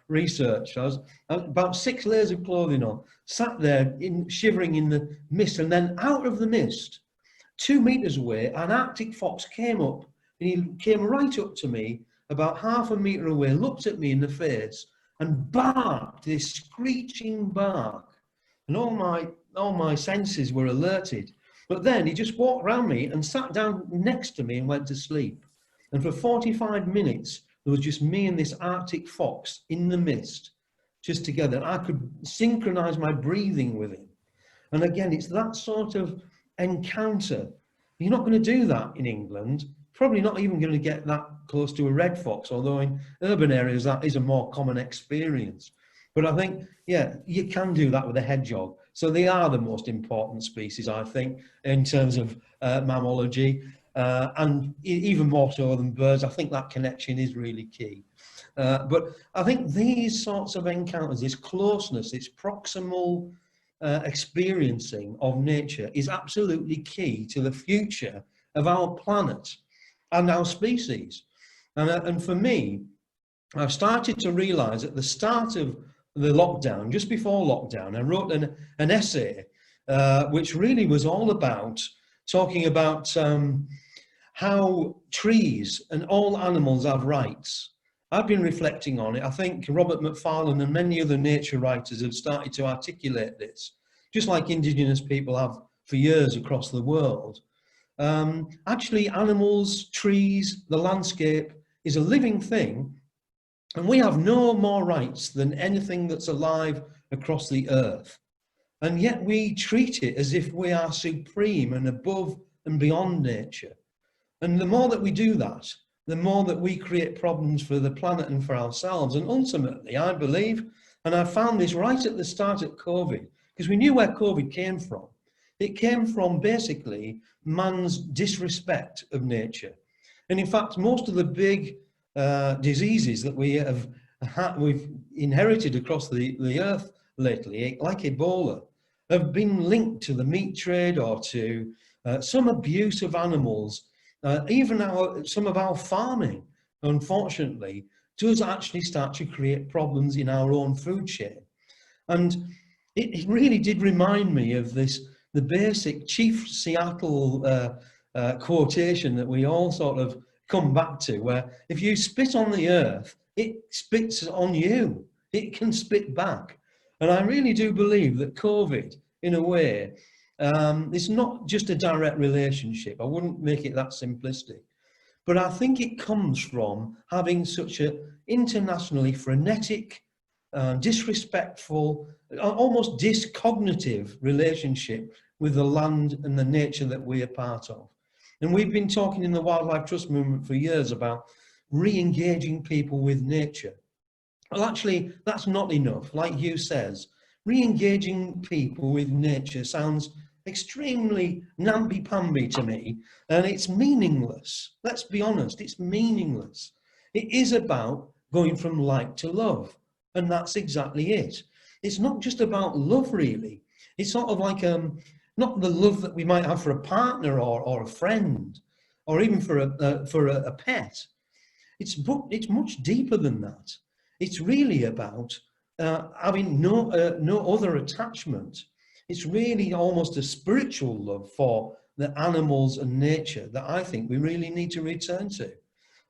research. I was about 6 layers of clothing on, sat there shivering in the mist, and then out of the mist, 2 meters away, an Arctic fox came up, and he came right up to me, about half a meter away, looked at me in the face, and barked this screeching bark. And all my senses were alerted. But then he just walked around me and sat down next to me and went to sleep. And for 45 minutes, there was just me and this Arctic fox in the mist, just together. I could synchronize my breathing with him. And again, it's that sort of encounter. You're not going to do that in England. Probably not even going to get that close to a red fox, although in urban areas that is a more common experience. But I think, yeah, you can do that with a hedgehog. So they are the most important species, I think, in terms of mammalogy. And even more so than birds. I think that connection is really key. But I think these sorts of encounters, this closeness, this proximal experiencing of nature is absolutely key to the future of our planet and our species. And for me, I've started to realise at the start of the lockdown, just before lockdown, I wrote an essay which really was all about talking about how trees and all animals have rights. I've been reflecting on it. I think Robert Macfarlane and many other nature writers have started to articulate this, just like Indigenous people have for years across the world. Actually, animals, trees, the landscape is a living thing, and we have no more rights than anything that's alive across the earth. And yet we treat it as if we are supreme and above and beyond nature. And the more that we do that, the more that we create problems for the planet and for ourselves. And ultimately, I believe, and I found this right at the start of COVID, because we knew where COVID came from. It came from basically man's disrespect of nature. And in fact, most of the big diseases that we've inherited across the earth lately, like Ebola, have been linked to the meat trade or to some abuse of animals. Even some of our farming, unfortunately, does actually start to create problems in our own food chain. And it really did remind me of the basic Chief Seattle quotation that we all sort of come back to, where if you spit on the earth, it spits on you. It can spit back. And I really do believe that COVID, in a way, it's not just a direct relationship. I wouldn't make it that simplistic. But I think it comes from having such an internationally frenetic, disrespectful, almost discognitive relationship with the land and the nature that we are part of. And we've been talking in the Wildlife Trust movement for years about re-engaging people with nature. Well, actually, that's not enough. Like Hugh says, re-engaging people with nature sounds extremely namby-pamby to me, and it's meaningless. Let's be honest, it's meaningless. It is about going from like to love, and that's exactly it. It's not just about love, really. It's sort of like not the love that we might have for a partner or a friend, or even for a pet. It's much deeper than that. It's really about having no other attachment. It's really almost a spiritual love for the animals and nature that I think we really need to return to.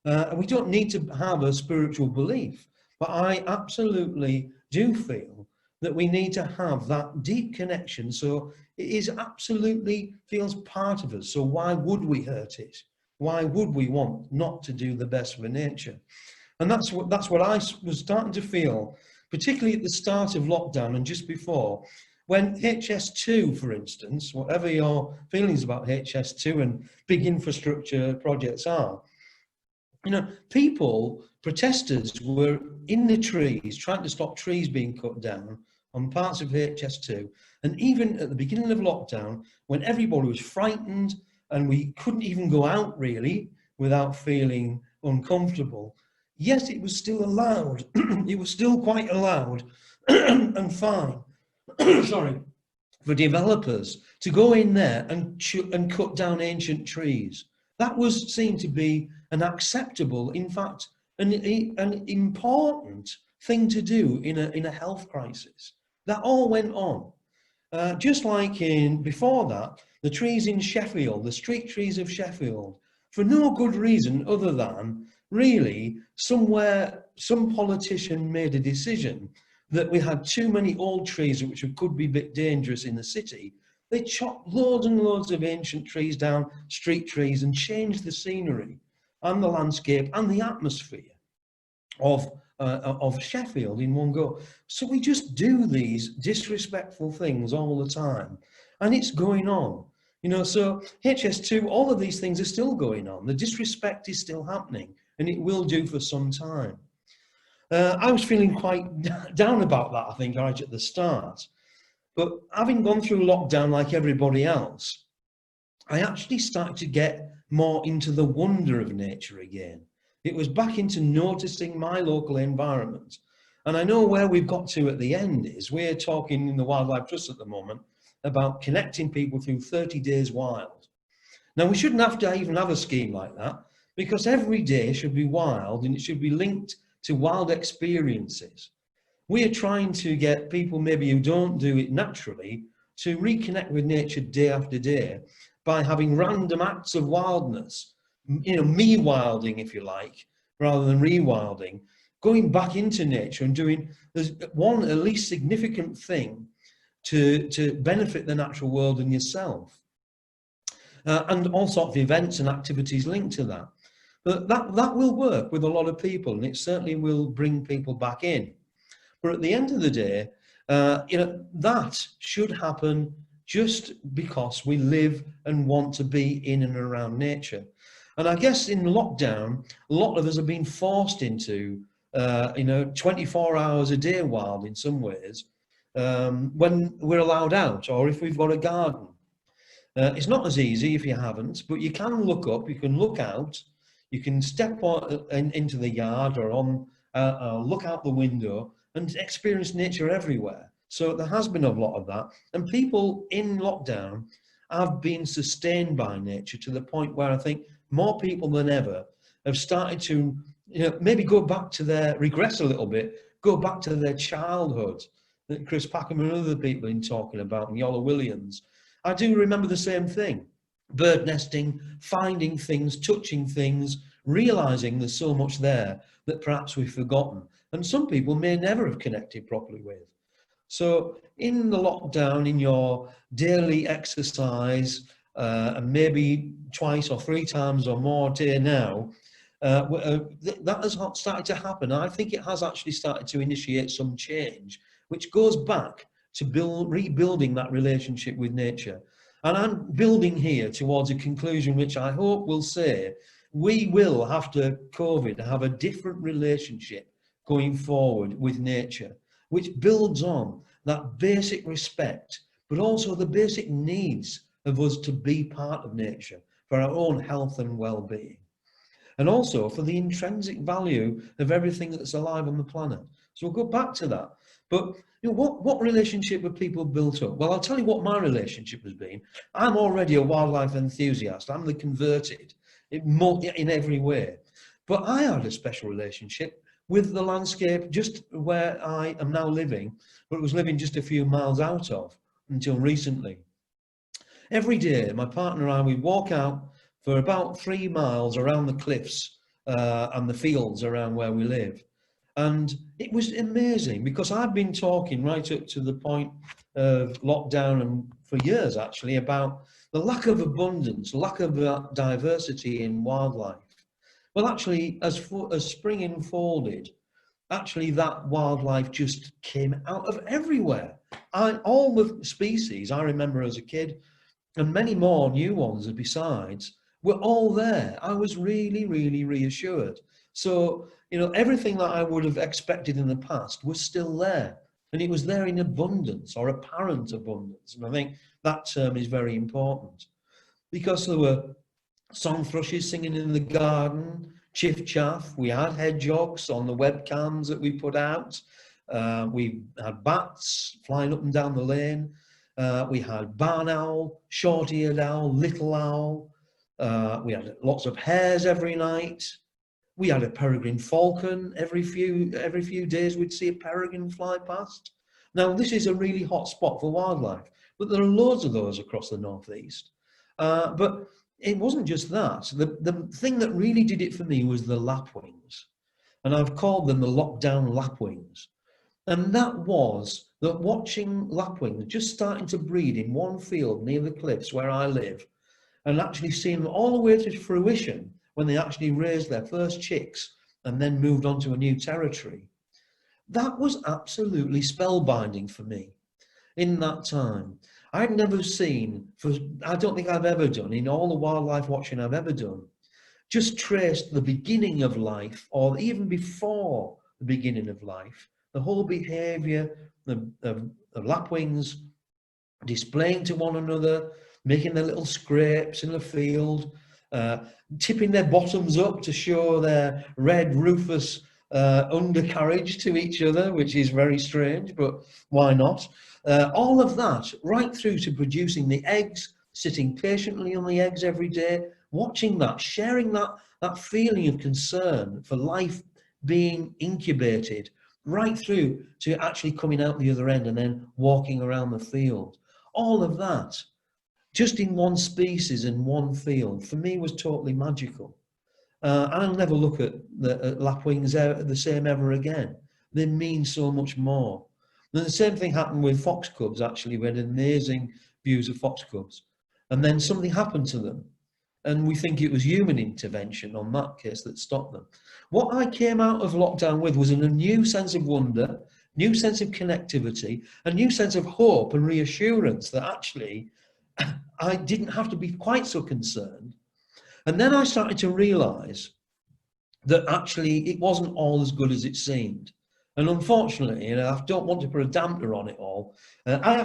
And we don't need to have a spiritual belief, but I absolutely do feel that we need to have that deep connection. So it is absolutely feels part of us. So why would we hurt it? Why would we want not to do the best for nature? And that's what I was starting to feel, particularly at the start of lockdown and just before, when HS2, for instance, whatever your feelings about HS2 and big infrastructure projects are, you know, protesters were in the trees, trying to stop trees being cut down on parts of HS2. And even at the beginning of lockdown, when everybody was frightened and we couldn't even go out really without feeling uncomfortable, yes, it was still allowed. It was still quite allowed and fine, sorry, for developers to go in there and cut down ancient trees. That was seen to be an acceptable, in fact, an important thing to do in a health crisis. That all went on. Just like before that, the trees in Sheffield, the street trees of Sheffield, for no good reason other than really somewhere some politician made a decision that we had too many old trees which could be a bit dangerous in the city. They chopped loads and loads of ancient trees down, street trees, and changed the scenery and the landscape and the atmosphere of Sheffield in one go. So we just do these disrespectful things all the time, and it's going on. You know, so HS2, all of these things are still going on. The disrespect is still happening, and it will do for some time. I was feeling quite down about that, I think, right at the start. But having gone through lockdown like everybody else, I actually started to get more into the wonder of nature again. It was back into noticing my local environment. And I know where we've got to at the end is we're talking in the Wildlife Trust at the moment about connecting people through 30 days wild. Now, we shouldn't have to even have a scheme like that, because every day should be wild and it should be linked to wild experiences. We are trying to get people maybe who don't do it naturally to reconnect with nature day after day by having random acts of wildness, you know, me-wilding, if you like, rather than rewilding, going back into nature and doing one at least significant thing to benefit the natural world and yourself. And all sorts of events and activities linked to that. But that will work with a lot of people, and it certainly will bring people back in. But at the end of the day, you know, that should happen just because we live and want to be in and around nature. And I guess in lockdown, a lot of us have been forced into, you know, 24 hours a day wild in some ways, when we're allowed out or if we've got a garden. It's not as easy if you haven't, but you can look up, you can look out, you can step on, into the yard or on, look out the window and experience nature everywhere. So there has been a lot of that. And people in lockdown have been sustained by nature to the point where I think more people than ever have started to, you know, maybe go back to regress a little bit, go back to their childhood that Chris Packham and other people have been talking about, and Yola Williams. I do remember the same thing. Bird nesting, finding things, touching things, realising there's so much there that perhaps we've forgotten. And some people may never have connected properly with. So in the lockdown, in your daily exercise, and maybe twice or 3 times or more a day now, that has started to happen. I think it has actually started to initiate some change, which goes back to rebuilding that relationship with nature. And I'm building here towards a conclusion which I hope will say we will, after COVID, have a different relationship going forward with nature, which builds on that basic respect, but also the basic needs of us to be part of nature for our own health and well-being. And also for the intrinsic value of everything that's alive on the planet. So we'll go back to that. But you know, what relationship have people built up? Well, I'll tell you what my relationship has been. I'm already a wildlife enthusiast. I'm the converted in every way. But I had a special relationship with the landscape just where I am now living, but was living just a few miles out of until recently. Every day, my partner and I would walk out for about 3 miles around the cliffs and the fields around where we live. And it was amazing because I'd been talking right up to the point of lockdown and for years actually about the lack of abundance, lack of diversity in wildlife. Well, actually, as spring unfolded, actually that wildlife just came out of everywhere. All the species I remember as a kid, and many more new ones besides, were all there. I was really, really reassured. So, you know, everything that I would have expected in the past was still there. And it was there in abundance or apparent abundance. And I think that term is very important because there were song thrushes singing in the garden, chiff chaff. We had hedgehogs on the webcams that we put out. We had bats flying up and down the lane. We had barn owl, short-eared owl, little owl. We had lots of hares every night. We had a peregrine falcon. Every few days we'd see a peregrine fly past. Now this is a really hot spot for wildlife, but there are loads of those across the northeast. But it wasn't just that. The thing that really did it for me was the lapwings, and I've called them the lockdown lapwings. And that was that watching lapwings just starting to breed in one field near the cliffs where I live, and actually seeing them all the way to fruition when they actually raised their first chicks and then moved on to a new territory. That was absolutely spellbinding for me in that time. I'd never seen, I don't think I've ever done, in all the wildlife watching I've ever done, just traced the beginning of life, or even before the beginning of life, the whole behaviour of lapwings displaying to one another, making their little scrapes in the field, tipping their bottoms up to show their red rufous undercarriage to each other, which is very strange, but why not? All of that, right through to producing the eggs, sitting patiently on the eggs every day, watching that, sharing that feeling of concern for life being incubated, right through to actually coming out the other end and then walking around the field. All of that, just in one species and one field, for me was totally magical. I'll never look at the lapwings the same ever again. They mean so much more. And the same thing happened with fox cubs, actually. We had amazing views of fox cubs. And then something happened to them. And we think it was human intervention on that case that stopped them. What I came out of lockdown with was a new sense of wonder, new sense of connectivity, a new sense of hope and reassurance that actually I didn't have to be quite so concerned. And then I started to realise that actually it wasn't all as good as it seemed. And unfortunately, I don't want to put a damper on it all. I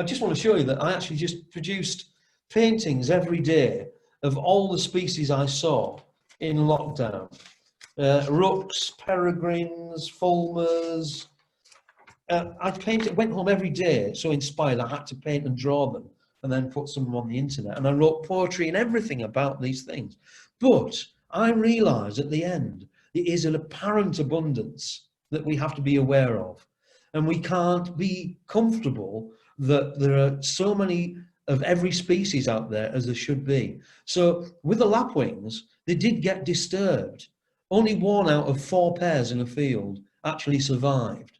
just want to show you that I actually just produced paintings every day of all the species I saw in lockdown. Rooks, peregrines, fulmars. I went home every day so inspired I had to paint and draw them and then put some on the internet. And I wrote poetry and everything about these things. But I realised at the end, it is an apparent abundance that we have to be aware of. And we can't be comfortable that there are so many of every species out there as there should be. So with the lapwings, they did get disturbed. Only 1 out of 4 pairs in a field actually survived.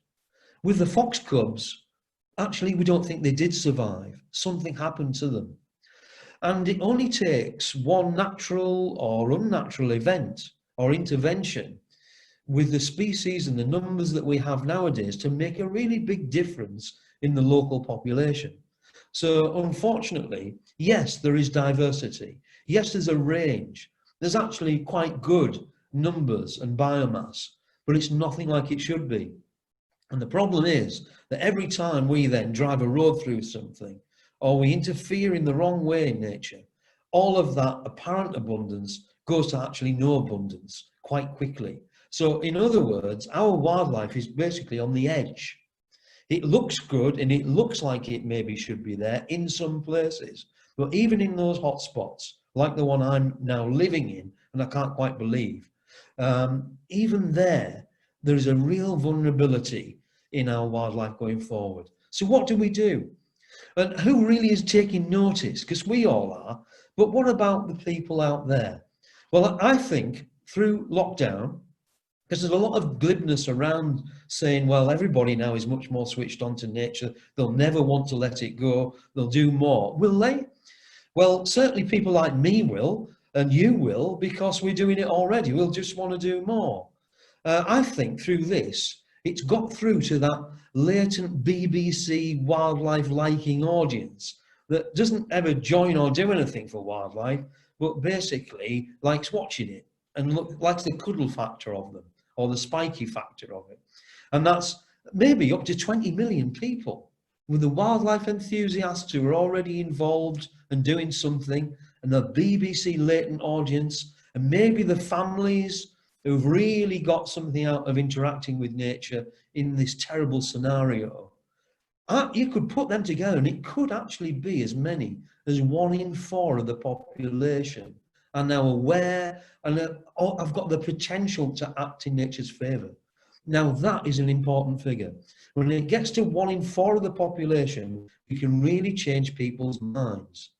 With the fox cubs, actually, we don't think they did survive. Something happened to them. And it only takes one natural or unnatural event or intervention with the species and the numbers that we have nowadays to make a really big difference in the local population. So unfortunately, yes, there is diversity. Yes, there's a range. There's actually quite good numbers and biomass, but it's nothing like it should be. And the problem is that every time we then drive a road through something or we interfere in the wrong way in nature, all of that apparent abundance goes to actually no abundance quite quickly. So in other words, our wildlife is basically on the edge. It looks good and it looks like it maybe should be there in some places, but even in those hot spots, like the one I'm now living in, and I can't quite believe, even there is a real vulnerability in our wildlife going forward. So what do we do? And who really is taking notice? Because we all are, but what about the people out there? Well, I think through lockdown, because there's a lot of glibness around saying, well, everybody now is much more switched on to nature. They'll never want to let it go. They'll do more. Will they? Well, certainly people like me will, and you will, because we're doing it already. We'll just want to do more. I think through this, it's got through to that latent BBC wildlife liking audience that doesn't ever join or do anything for wildlife, but basically likes watching it and likes the cuddle factor of them, or the spiky factor of it. And that's maybe up to 20 million people with the wildlife enthusiasts who are already involved and doing something, and the BBC latent audience, and maybe the families who've really got something out of interacting with nature in this terrible scenario. You could put them together and it could actually be as many as 1 in 4 of the population are now aware and I've got the potential to act in nature's favour. Now that is an important figure. When it gets to 1 in 4 of the population, you can really change people's minds.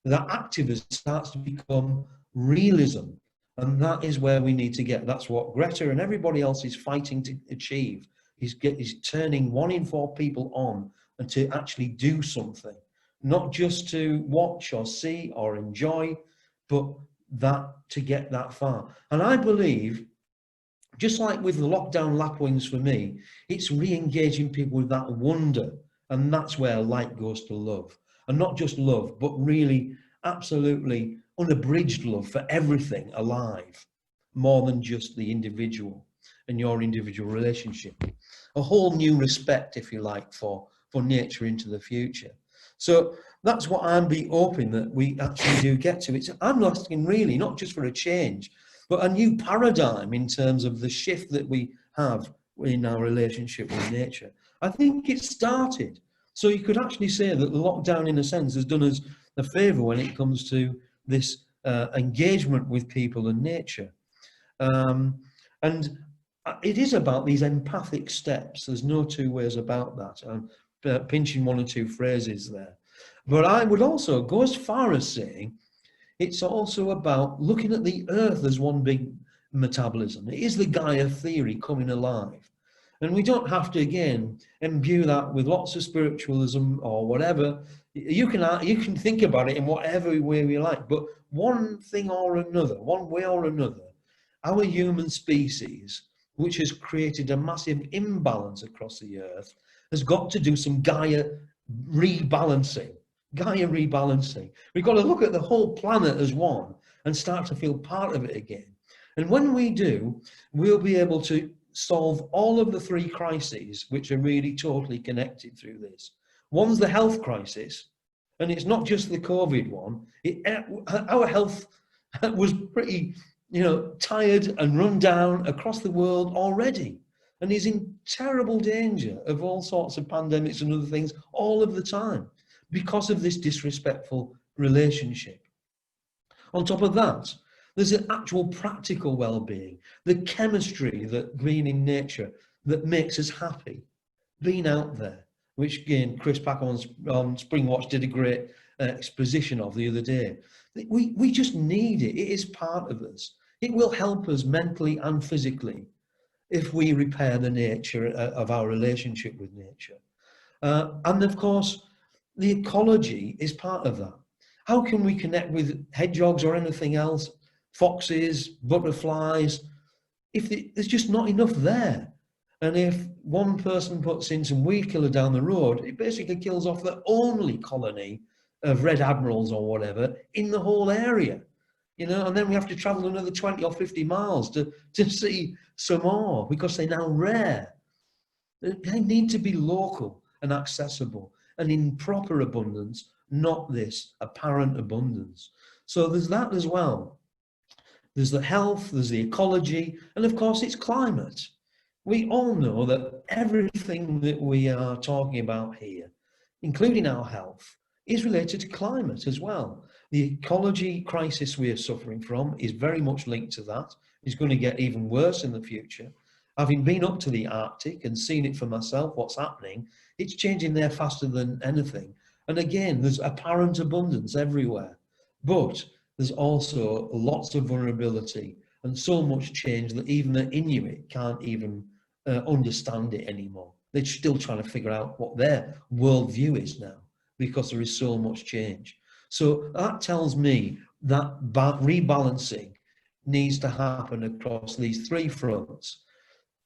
That activism starts to become realism, and that is where we need to get. That's what Greta and everybody else is fighting to achieve, is turning 1 in 4 people on and to actually do something, not just to watch or see or enjoy, but that to get that far. And I believe, just like with the lockdown lapwings for me, it's re-engaging people with that wonder, and that's where light goes to love. And not just love, but really absolutely unabridged love for everything alive, more than just the individual and your individual relationship. A whole new respect, if you like, for nature into the future. So that's what I'm hoping that we actually do get to. I'm asking really not just for a change, but a new paradigm in terms of the shift that we have in our relationship with nature. I think it started. So you could actually say that the lockdown, in a sense, has done us a favour when it comes to this engagement with people and nature. And it is about these empathic steps. There's no two ways about that. I'm pinching one or two phrases there. But I would also go as far as saying it's also about looking at the earth as one big metabolism. It is the Gaia theory coming alive. And we don't have to, again, imbue that with lots of spiritualism or whatever. You can think about it in whatever way you like, but one thing or another, one way or another, our human species, which has created a massive imbalance across the earth, has got to do some Gaia rebalancing. Gaia rebalancing. We've got to look at the whole planet as one and start to feel part of it again. And when we do, we'll be able to solve all of the three crises which are really totally connected through this. One's the health crisis, and it's not just the COVID one. Our health was pretty, tired and run down across the world already, and is in terrible danger of all sorts of pandemics and other things all of the time because of this disrespectful relationship. On top of that, there's an actual practical well-being, the chemistry that being in nature that makes us happy, being out there, which again, Chris Packer on Springwatch did a great exposition of the other day. We just need it. It is part of us. It will help us mentally and physically if we repair the nature of our relationship with nature. And of course, the ecology is part of that. How can we connect with hedgehogs or anything else, foxes, butterflies, if there's just not enough there? And if one person puts in some weed killer down the road, it basically kills off the only colony of red admirals or whatever in the whole area, and then we have to travel another 20 or 50 miles to see some more because they're now rare. They need to be local and accessible and in proper abundance, not this apparent abundance. So there's that as well. There's the health, there's the ecology, and of course it's climate. We all know that everything that we are talking about here, including our health, is related to climate as well. The ecology crisis we are suffering from is very much linked to that. It's going to get even worse in the future. Having been up to the Arctic and seen it for myself, what's happening, it's changing there faster than anything. And again, there's apparent abundance everywhere, but there's also lots of vulnerability and so much change that even the Inuit can't even understand it anymore. They're still trying to figure out what their worldview is now because there is so much change. So that tells me that rebalancing needs to happen across these three fronts.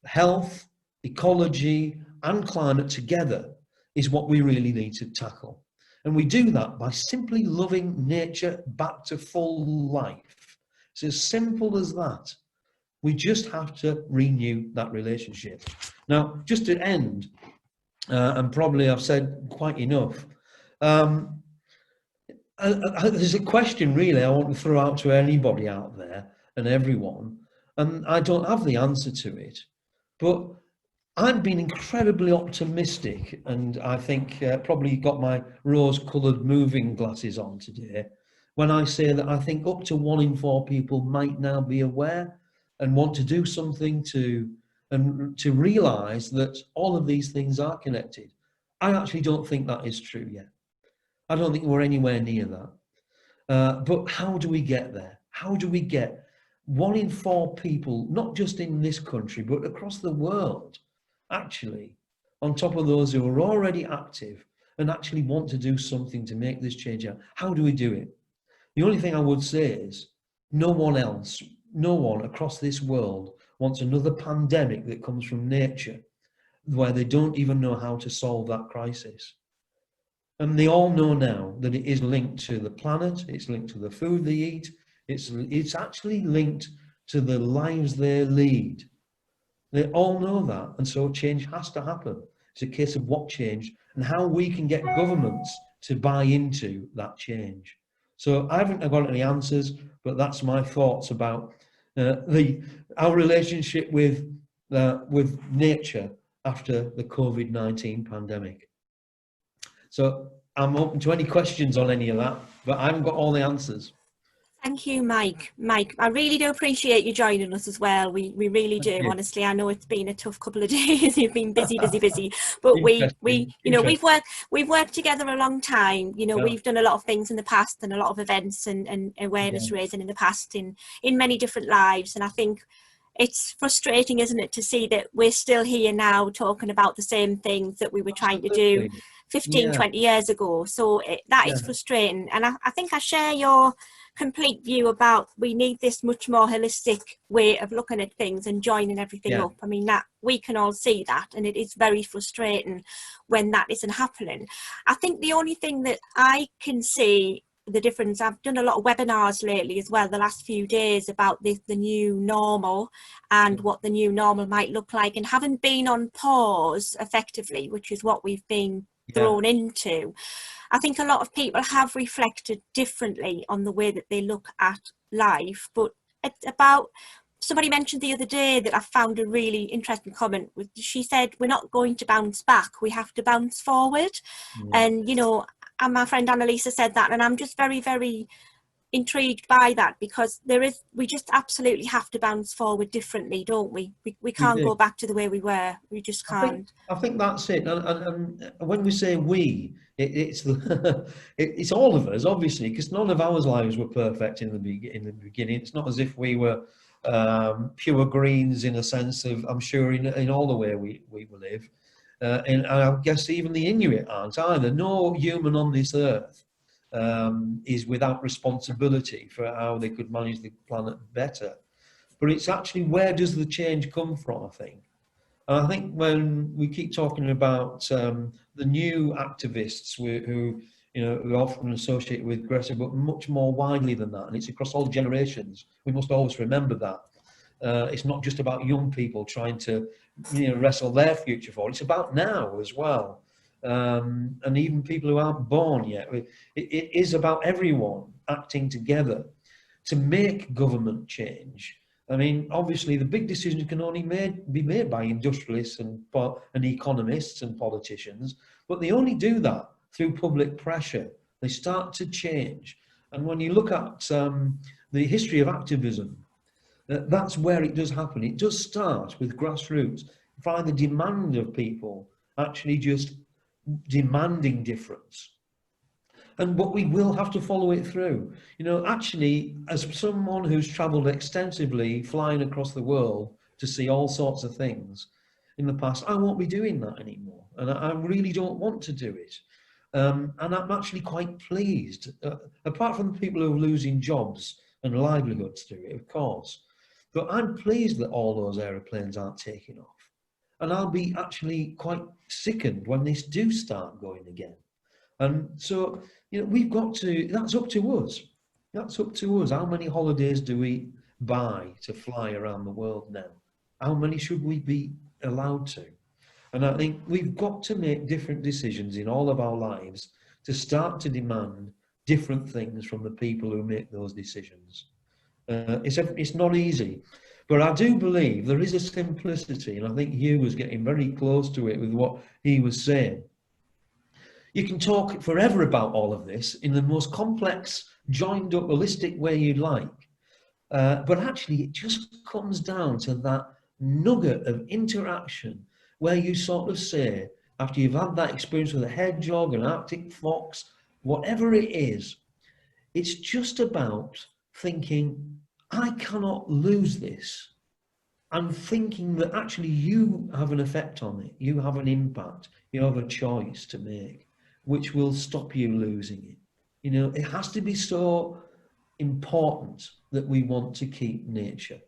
Health, ecology, and climate together is what we really need to tackle. And we do that by simply loving nature back to full life. It's as simple as that. We just have to renew that relationship. Now, just to end, and probably I've said quite enough, there's a question really I want to throw out to anybody out there and everyone, and I don't have the answer to it, but I've been incredibly optimistic, and I think probably got my rose-coloured moving glasses on today when I say that I think up to 1 in 4 people might now be aware and want to do something to realise that all of these things are connected. I actually don't think that is true yet. I don't think we're anywhere near that. But how do we get there? How do we get 1 in 4 people, not just in this country, but across the world, actually, on top of those who are already active and actually want to do something to make this change out? How do we do it? The only thing I would say is no one across this world wants another pandemic that comes from nature where they don't even know how to solve that crisis. And they all know now that it is linked to the planet, it's linked to the food they eat, it's actually linked to the lives they lead. They all know that, and so change has to happen. It's a case of what change and how we can get governments to buy into that change. So I haven't got any answers, but that's my thoughts about our relationship with with nature after the COVID-19 pandemic. So I'm open to any questions on any of that, but I haven't got all the answers. Thank you, Mike. Mike, I really do appreciate you joining us as well. We really do. Thank you. Honestly, I know it's been a tough couple of days. You've been busy, but we you know, we've worked together a long time. You know, we've done a lot of things in the past and a lot of events and awareness raising in the past in many different lives. And I think it's frustrating, isn't it, to see that we're still here now talking about the same things that we were trying to do 15, 20 years ago. So that is frustrating. And I think I share your complete view about we need this much more holistic way of looking at things and joining everything up. I mean, that we can all see that, and it is very frustrating when that isn't happening. I think the only thing that I can see the difference, I've done a lot of webinars lately as well the last few days about the new normal and what the new normal might look like, and having been on pause effectively, which is what we've been thrown into, I think a lot of people have reflected differently on the way that they look at life. But it's about, somebody mentioned the other day that I found a really interesting comment. She said, we're not going to bounce back, we have to bounce forward. And, you know, and my friend Annalisa said that, and I'm just very, very intrigued by that, because we just absolutely have to bounce forward differently, don't we? We can't go back to the way we were. We just can't. I think that's it. And when we say we, it's all of us, obviously, because none of our lives were perfect in the beginning. It's not as if we were pure greens in a sense of, I'm sure, in all the way we live. And I guess even the Inuit aren't either. No human on this earth is without responsibility for how they could manage the planet better. But it's actually, where does the change come from, I think? And I think when we keep talking about the new activists who are often associated with Greta, but much more widely than that, and it's across all generations, we must always remember that. It's not just about young people trying to wrestle their future forward. It's about now as well. And even people who aren't born yet. It is about everyone acting together to make government change. I mean, obviously, the big decisions can only be made by industrialists and economists and politicians, but they only do that through public pressure. They start to change. And when you look at the history of activism, that's where it does happen. It does start with grassroots, by the demand of people actually just demanding difference. But we will have to follow it through. Actually, as someone who's travelled extensively, flying across the world to see all sorts of things in the past, I won't be doing that anymore. And I really don't want to do it. And I'm actually quite pleased, apart from the people who are losing jobs and livelihoods through it, of course. But I'm pleased that all those aeroplanes aren't taking off. And I'll be actually quite sickened when they do start going again. And so, we've got to, that's up to us. That's up to us. How many holidays do we buy to fly around the world now? How many should we be allowed to? And I think we've got to make different decisions in all of our lives to start to demand different things from the people who make those decisions. It's not easy, but I do believe there is a simplicity, and I think Hugh was getting very close to it with what he was saying. You can talk forever about all of this in the most complex, joined up, holistic way you'd like, but actually it just comes down to that nugget of interaction where you sort of say, after you've had that experience with a hedgehog, an Arctic fox, whatever it is, it's just about thinking, I cannot lose this. And thinking that actually you have an effect on it. You have an impact. You have a choice to make, which will stop you losing it. It has to be so important that we want to keep nature.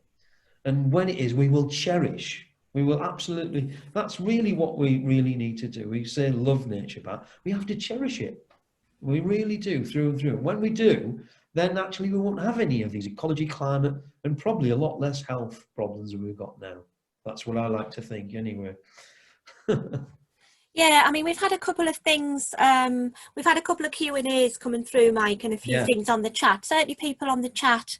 And when it is, we will cherish. We will absolutely, that's really what we really need to do. We say love nature, but we have to cherish it. We really do, through and through. When we do, then actually we won't have any of these ecology, climate, and probably a lot less health problems than we've got now. That's what I like to think anyway. Yeah, I mean, we've had a couple of things, we've had a couple of Q&As coming through, Mike, and a few things on the chat. Certainly people on the chat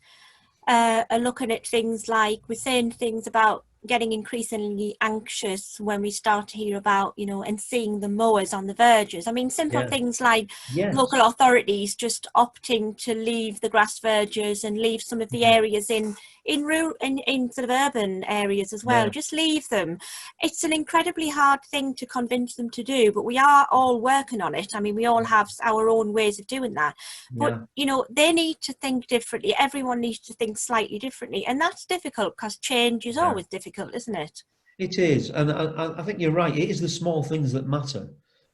are looking at things like, we're saying things about getting increasingly anxious when we start to hear about, you know, and seeing the mowers on the verges. I mean, simple Yeah. things like Yes. local authorities just opting to leave the grass verges and leave some of the areas in sort of urban areas as well. Yeah. Just leave them. It's an incredibly hard thing to convince them to do, but we are all working on it. I mean, we all have our own ways of doing that. But, Yeah. you know, they need to think differently. Everyone needs to think slightly differently. And that's difficult because change is always difficult, isn't it? It is, and I think you're right. It is the small things that matter.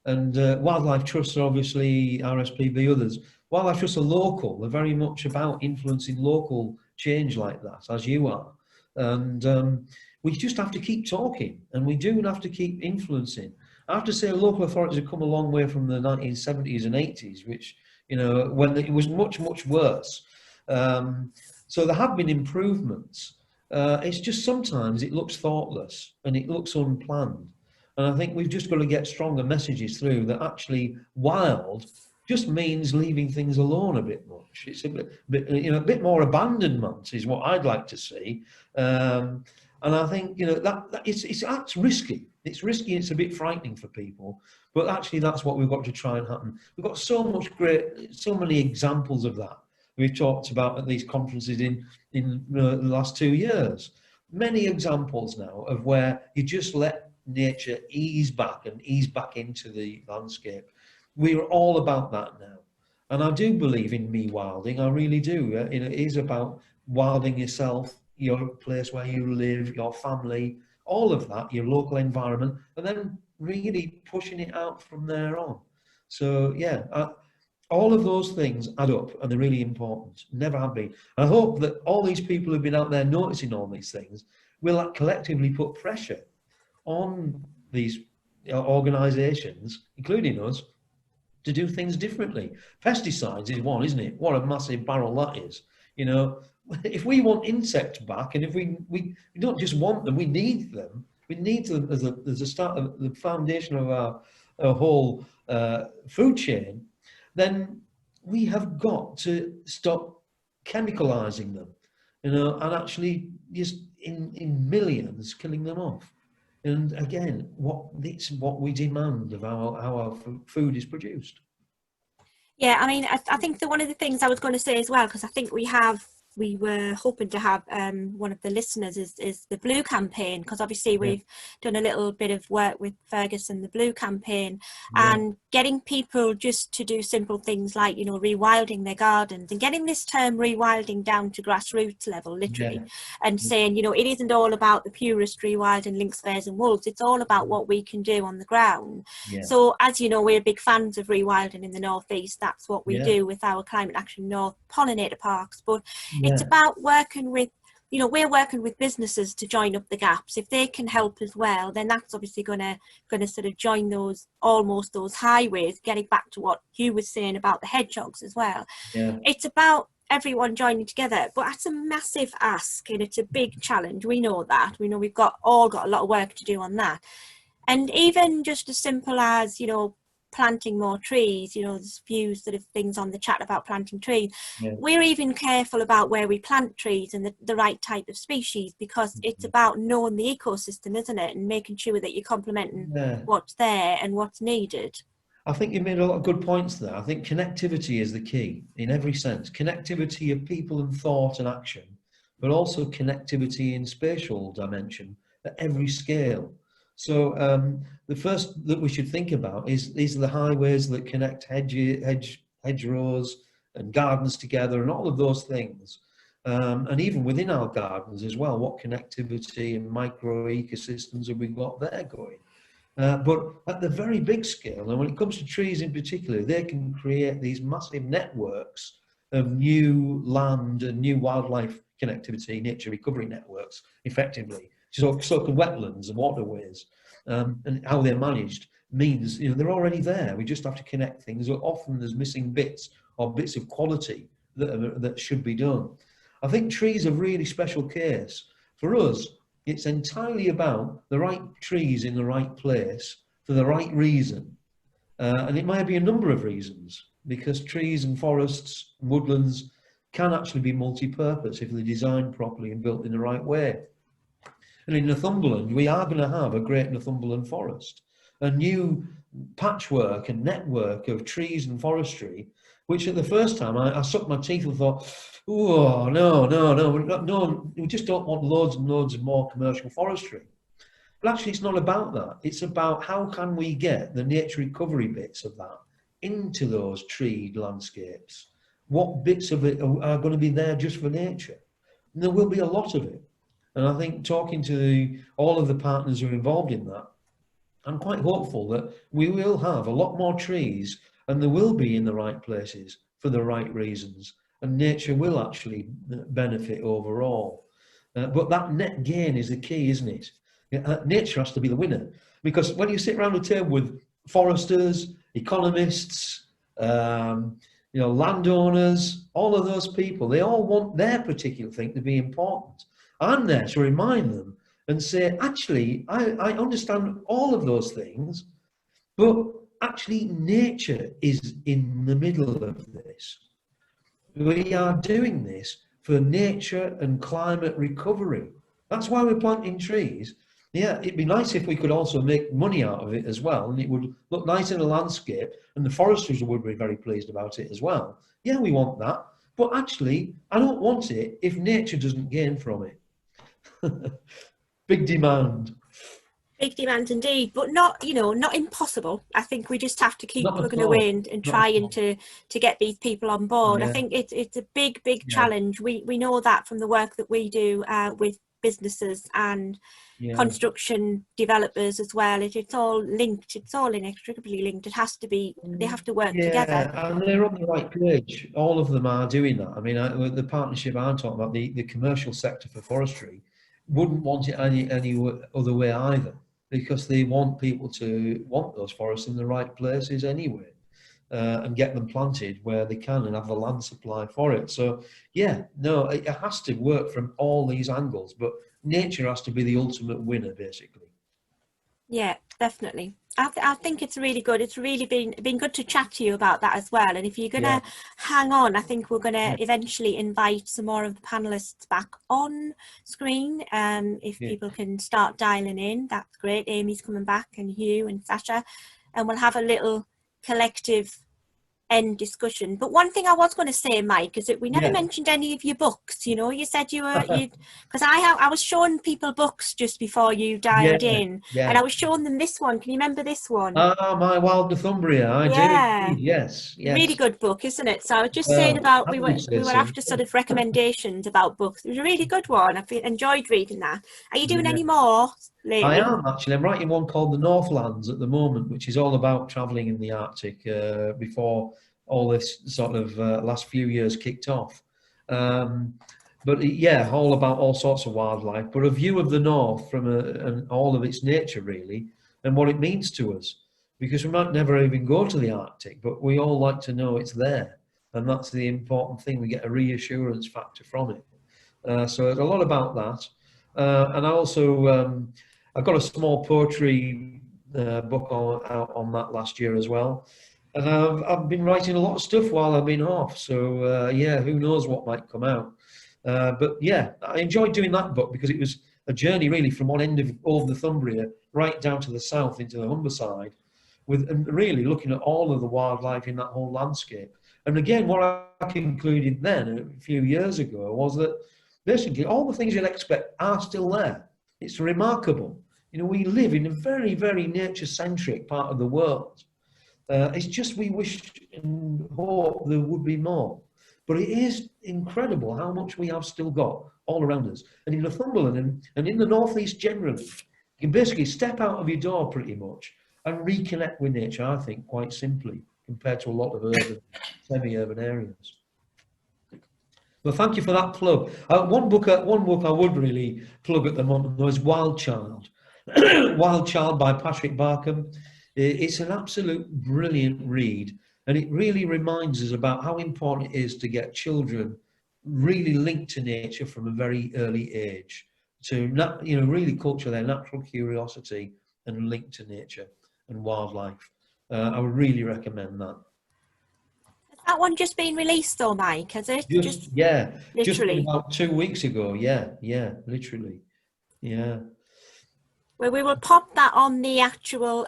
And wildlife trusts are obviously RSPB, others. Wildlife trusts are local. They're very much about influencing local change like that, as you are. And we just have to keep talking, and we do have to keep influencing. I have to say, local authorities have come a long way from the 1970s and 80s, which, you know, when it was much, much worse. So there have been improvements. It's just sometimes it looks thoughtless and it looks unplanned. And I think we've just got to get stronger messages through that actually wild just means leaving things alone a bit much. It's a bit you know, a bit more abandonment is what I'd like to see. And I think, you know, that's risky. It's risky. It's a bit frightening for people, but actually that's what we've got to try and happen. We've got so many examples of that. We've talked about at these conferences in the last 2 years. Many examples now of where you just let nature ease back into the landscape. We're all about that now. And I do believe in me wilding, I really do. It is about wilding yourself, your place where you live, your family, all of that, your local environment, and then really pushing it out from there on. So yeah, all of those things add up, and they're really important. Never have been. I hope that all these people who've been out there noticing all these things will collectively put pressure on these organisations, including us, to do things differently. Pesticides is one, isn't it? What a massive barrel that is. You know, if we want insects back, and if we don't just want them, we need them. We need them as a start of the foundation of our whole food chain. Then we have got to stop chemicalizing them, you know, and actually just in millions killing them off. And again, it's what we demand of how our food is produced. Yeah, I mean, I think that one of the things I was going to say as well, because I think we were hoping to have one of the listeners is the Blue campaign, because obviously we've done a little bit of work with Fergus and the Blue campaign, and getting people just to do simple things like, you know, rewilding their gardens, and getting this term rewilding down to grassroots level, literally, and saying, you know, it isn't all about the purest rewilding lynx, bears and wolves, it's all about what we can do on the ground. So as you know, we're big fans of rewilding in the northeast. That's what we do with our Climate Action North pollinator parks, but it's about working with, you know, we're working with businesses to join up the gaps. If they can help as well, then that's obviously going to sort of join those highways, getting back to what Hugh was saying about the hedgehogs as well. It's about everyone joining together, but that's a massive ask, and it's a big challenge. We know that. We know we've all got a lot of work to do on that. And even just as simple as, you know, planting more trees, you know, there's a few sort of things on the chat about planting trees. We're even careful about where we plant trees and the right type of species, because it's about knowing the ecosystem, isn't it, and making sure that you're complementing what's there and what's needed. I think you made a lot of good points there. I think connectivity is the key in every sense. Connectivity of people and thought and action, but also connectivity in spatial dimension at every scale. So the first that we should think about is these are the highways that connect hedgerows and gardens together, and all of those things. And even within our gardens as well, what connectivity and micro ecosystems have we got there going? But at the very big scale, and when it comes to trees in particular, they can create these massive networks of new land and new wildlife connectivity, nature recovery networks, effectively. So can wetlands and waterways, and how they're managed means, you know, they're already there. We just have to connect things. Often there's missing bits or bits of quality that should be done. I think trees are a really special case. For us, it's entirely about the right trees in the right place for the right reason. And it might be a number of reasons, because trees and forests and woodlands can actually be multi-purpose if they're designed properly and built in the right way. And in Northumberland, we are going to have a great Northumberland forest, a new patchwork and network of trees and forestry, which at the first time I sucked my teeth and thought, oh, no, we just don't want loads and loads of more commercial forestry. But actually, it's not about that. It's about how can we get the nature recovery bits of that into those treed landscapes. What bits of it are going to be there just for nature? And there will be a lot of it. And I think talking to all of the partners who are involved in that, I'm quite hopeful that we will have a lot more trees, and they will be in the right places for the right reasons, and nature will actually benefit overall. But that net gain is the key, isn't it? Nature has to be the winner, because when you sit around the table with foresters, economists, landowners, all of those people, they all want their particular thing to be important. I'm there to remind them and say, actually, I understand all of those things, but actually nature is in the middle of this. We are doing this for nature and climate recovery. That's why we're planting trees. Yeah, it'd be nice if we could also make money out of it as well, and it would look nice in the landscape, and the foresters would be very pleased about it as well. Yeah, we want that, but actually, I don't want it if nature doesn't gain from it. Big demand. Big demand indeed, but not impossible. I think we just have to keep plugging away and trying to get these people on board. Yeah. I think it's a big challenge. We know that from the work that we do with businesses and construction developers as well. It's all linked. It's all inextricably linked. It has to be. They have to work together. And they're on the right page. All of them are doing that. I mean, the partnership I'm talking about, the commercial sector for forestry, wouldn't want it any other way either, because they want people to want those forests in the right places anyway, and get them planted where they can and have the land supply for it. So it has to work from all these angles, but nature has to be the ultimate winner, basically. Yeah, definitely. I think it's really good. It's really been good to chat to you about that as well. And if you're going to hang on, I think we're going to eventually invite some more of the panelists back on screen. If people can start dialing in, that's great. Amy's coming back, and Hugh and Sacha, and we'll have a little collective end discussion. But one thing I was going to say, Mike, is that we never mentioned any of your books. You said because I was showing people books just before you dialed in, and I was showing them this one. Can you remember this one? My Wild Northumbria. I do indeed. Yes. Really good book, isn't it? So I was just saying about we were after sort of recommendations about books. It was a really good one. I enjoyed reading that. Are you doing any more lately? I am actually. I'm writing one called The Northlands at the moment, which is all about travelling in the Arctic before all this sort of last few years kicked off. But all about all sorts of wildlife, but a view of the North from and all of its nature, really, and what it means to us. Because we might never even go to the Arctic, but we all like to know it's there. And that's the important thing. We get a reassurance factor from it. So there's a lot about that. And I also, I got a small poetry book out on that last year as well. And I've been writing a lot of stuff while I've been off. So who knows what might come out. But I enjoyed doing that book because it was a journey really from one end of Old Northumbria right down to the south into the Humberside, and really looking at all of the wildlife in that whole landscape. And again, what I concluded then a few years ago was that basically all the things you'd expect are still there. It's remarkable. We live in a very, very nature-centric part of the world. It's just we wish and hope there would be more. But it is incredible how much we have still got all around us. And in Northumberland and in the northeast generally, you can basically step out of your door pretty much and reconnect with nature, I think, quite simply, compared to a lot of urban, semi-urban areas. Well, thank you for that plug. One book I would really plug at the moment was Wild Child. Wild Child by Patrick Barkham. It's an absolute brilliant read. And it really reminds us about how important it is to get children really linked to nature from a very early age, to really culture their natural curiosity and link to nature and wildlife. I would really recommend that. Has that one just been released though, Mike? Has it? Just about 2 weeks ago. Yeah, literally. Yeah. Well, we will pop that on the actual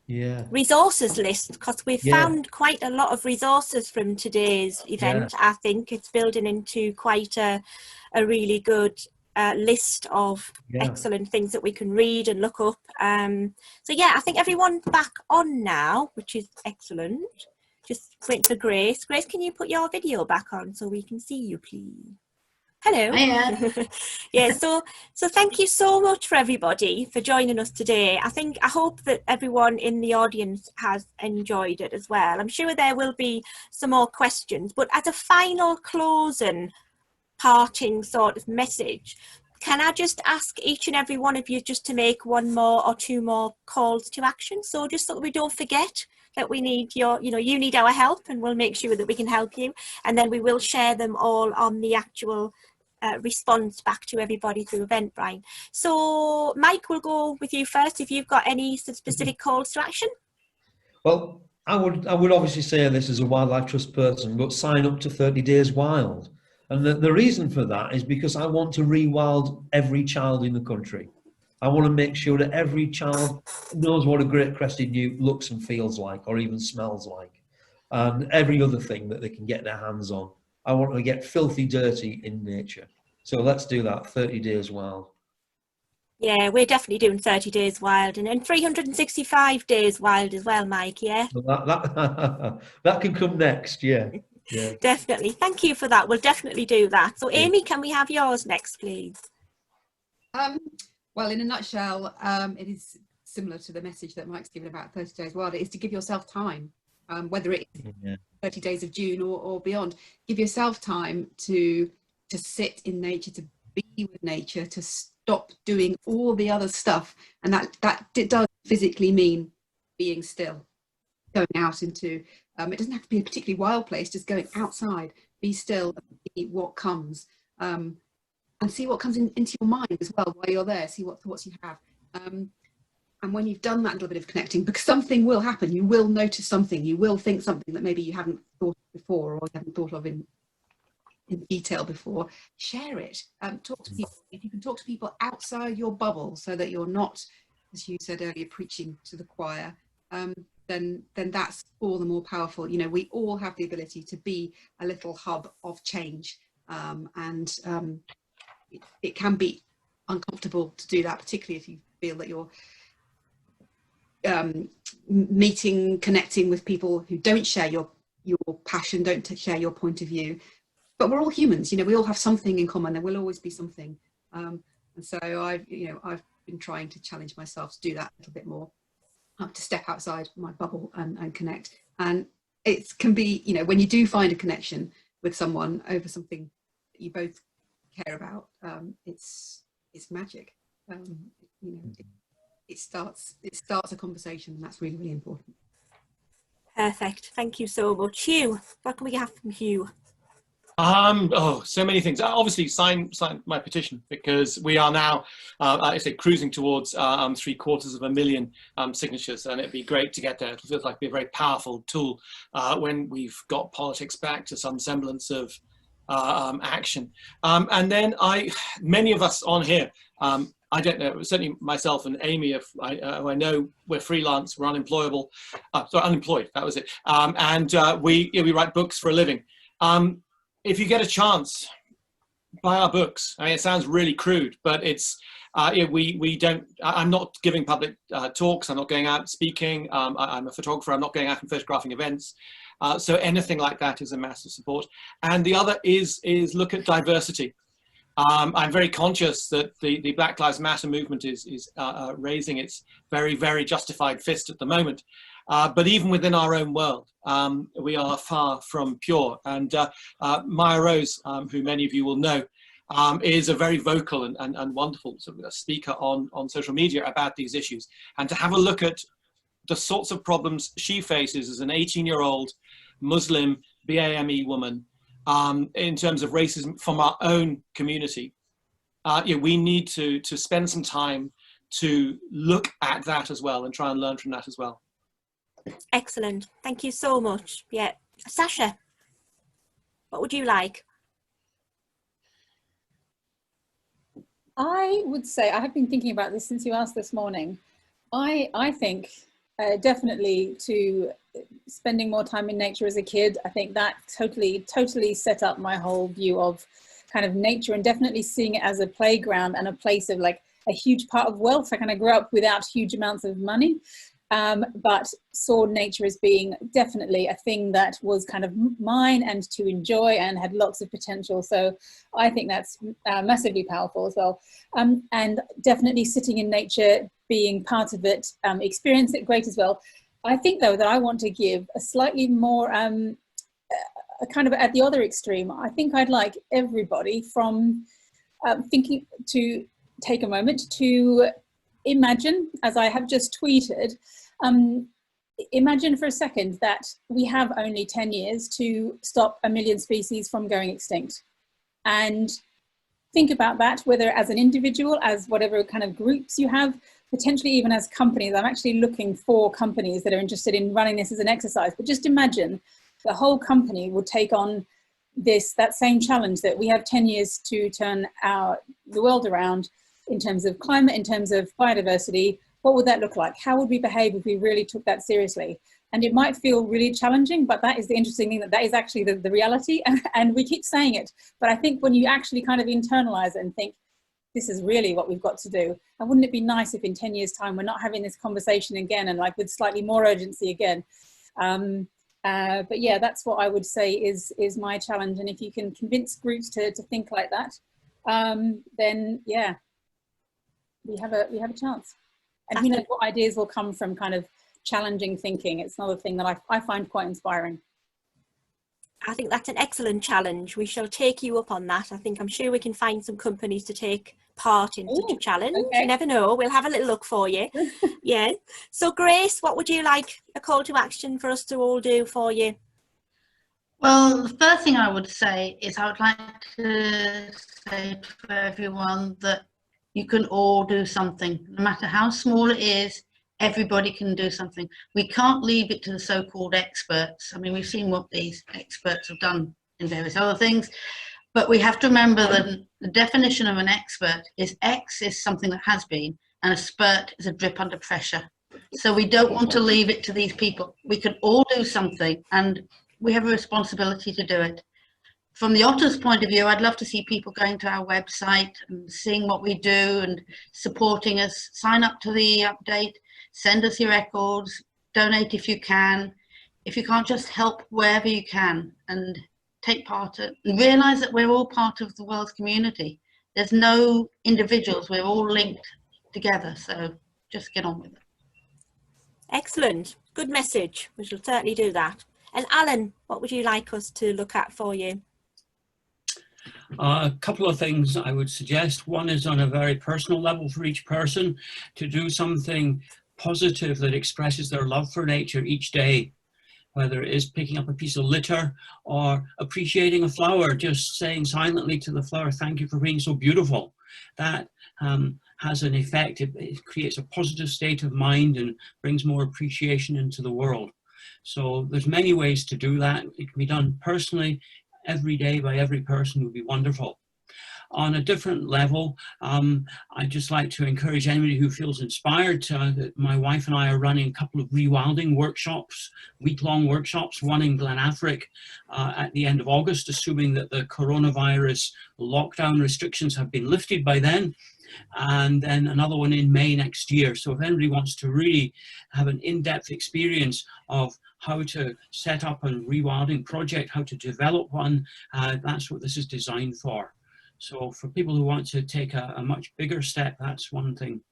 Yeah. resources list, because we've Yeah. found quite a lot of resources from today's event. I think it's building into quite a really good list of excellent things that we can read and look up. So yeah, I think everyone's back on now, which is excellent. Just waiting for Grace. Grace, can you put your video back on so we can see you, please? Hello. Hiya. Yeah, so thank you so much for everybody for joining us today. I hope that everyone in the audience has enjoyed it as well. I'm sure there will be some more questions, but as a final closing, parting sort of message, can I just ask each and every one of you just to make one more or two more calls to action? So just so that we don't forget that we need your, you need our help, and we'll make sure that we can help you. And then we will share them all on the actual response back to everybody through Eventbrite. So Mike, we'll go with you first. If you've got any specific calls to action. Well, I would obviously say this as a Wildlife Trust person, but sign up to 30 Days Wild. And the reason for that is because I want to rewild every child in the country. I want to make sure that every child knows what a great crested newt looks and feels like, or even smells like, and every other thing that they can get their hands on. I want to get filthy dirty in nature. So let's do that, 30 Days Wild. Yeah, we're definitely doing 30 Days Wild, and 365 Days Wild as well, Mike, yeah? So that can come next, yeah. Yeah. Definitely. Thank you for that. We'll definitely do that. So Amy, can we have yours next, please? Well, in a nutshell, it is similar to the message that Mike's given about 30 Days Wild. It is to give yourself time, whether it's 30 days of June or beyond. Give yourself time to sit in nature, to be with nature, to stop doing all the other stuff. And that it does physically mean being still, going out into, it doesn't have to be a particularly wild place, just going outside, be still, and see what comes. And see what comes into your mind as well while you're there, see what thoughts you have. And when you've done that little bit of connecting, because something will happen, you will notice something, you will think something that maybe you haven't thought of before, or you haven't thought of in detail before, share it. Talk to people. If you can talk to people outside your bubble so that you're not, as you said earlier, preaching to the choir, then that's all the more powerful. We all have the ability to be a little hub of change, and it can be uncomfortable to do that, particularly if you feel that you're connecting with people who don't share your passion, don't share your point of view. But we're all humans, we all have something in common. There will always be something, and so I've been trying to challenge myself to do that a little bit more, to step outside my bubble and connect. And it can be, when you do find a connection with someone over something that you both care about, it's magic. It starts a conversation, and that's really, really important. Perfect. Thank you so much. Hugh, what can we have from Hugh? So many things. Obviously, sign my petition, because we are now, I say, cruising towards 750,000 signatures, and it'd be great to get there. It feels like it'd be a very powerful tool when we've got politics back to some semblance of action. And then many of us on here, I don't know, certainly myself and Amy, I know we're freelance, we're unemployable, unemployed, that was it. And we write books for a living. If you get a chance, buy our books. I mean, it sounds really crude, but it's, we don't, I'm not giving public talks, I'm not going out speaking, I'm a photographer, I'm not going out and photographing events. So anything like that is a massive support. And the other is look at diversity. I'm very conscious that the Black Lives Matter movement is raising its very, very justified fist at the moment. But even within our own world, we are far from pure. And Maya Rose, who many of you will know, is a very vocal and wonderful sort of speaker on social media about these issues. And to have a look at the sorts of problems she faces as an 18-year-old Muslim BAME woman in terms of racism from our own community, we need to spend some time to look at that as well and try and learn from that as well. Excellent. Thank you so much. Yeah. Sacha, what would you like? I would say, I have been thinking about this since you asked this morning. I think definitely to spending more time in nature as a kid, I think that totally set up my whole view of kind of nature, and definitely seeing it as a playground and a place of like a huge part of wealth. I kind of grew up without huge amounts of money, but saw nature as being definitely a thing that was kind of mine and to enjoy and had lots of potential. So I think that's massively powerful as well. And definitely sitting in nature, being part of it, experience it great as well. I think though that I want to give a slightly more, a kind of at the other extreme. I think I'd like everybody from thinking to take a moment to imagine, as I have just tweeted, imagine for a second that we have only 10 years to stop 1 million species from going extinct. And think about that, whether as an individual, as whatever kind of groups you have, potentially even as companies. I'm actually looking for companies that are interested in running this as an exercise. But just imagine the whole company would take on that same challenge, that we have 10 years to turn the world around in terms of climate, in terms of biodiversity. What would that look like? How would we behave if we really took that seriously? And it might feel really challenging, but that is the interesting thing, that is actually the reality. And we keep saying it, but I think when you actually kind of internalize it and think, this is really what we've got to do. And wouldn't it be nice if in 10 years time, we're not having this conversation again, and like with slightly more urgency again. But yeah, that's what I would say is my challenge. And if you can convince groups to think like that, then yeah, we have a chance. And who knows what ideas will come from kind of challenging thinking. It's another thing that I find quite inspiring. I think that's an excellent challenge. We shall take you up on that. I'm sure we can find some companies to take part in such a challenge. Okay. You never know. We'll have a little look for you. Yeah. So Grace, what would you like a call to action for us to all do for you? Well, the first thing I would say is I would like to say to everyone that you can all do something, no matter how small it is. Everybody can do something. We can't leave it to the so-called experts. I mean, we've seen what these experts have done in various other things, but we have to remember that the definition of an expert is X is something that has been, and a spurt is a drip under pressure. So we don't want to leave it to these people. We can all do something, and we have a responsibility to do it. From the Otter's point of view, I'd love to see people going to our website and seeing what we do and supporting us. Sign up to the update. Send us your records, donate if you can. If you can't, just help wherever you can and take part and realise that we're all part of the world's community. There's no individuals, we're all linked together, so just get on with it. Excellent, good message. We shall certainly do that. And Alan, what would you like us to look at for you? A couple of things I would suggest. One is on a very personal level for each person, to do something positive that expresses their love for nature each day, whether it is picking up a piece of litter or appreciating a flower, just saying silently to the flower, thank you for being so beautiful. That has an effect. It creates a positive state of mind and brings more appreciation into the world. So there's many ways to do that. It can be done personally, every day by every person would be wonderful. On a different level, I'd just like to encourage anybody who feels inspired to, my wife and I are running a couple of rewilding workshops, week-long workshops, one in Glenafric at the end of August, assuming that the coronavirus lockdown restrictions have been lifted by then, and then another one in May next year. So if anybody wants to really have an in-depth experience of how to set up a rewilding project, how to develop one, that's what this is designed for. So for people who want to take a much bigger step, that's one thing.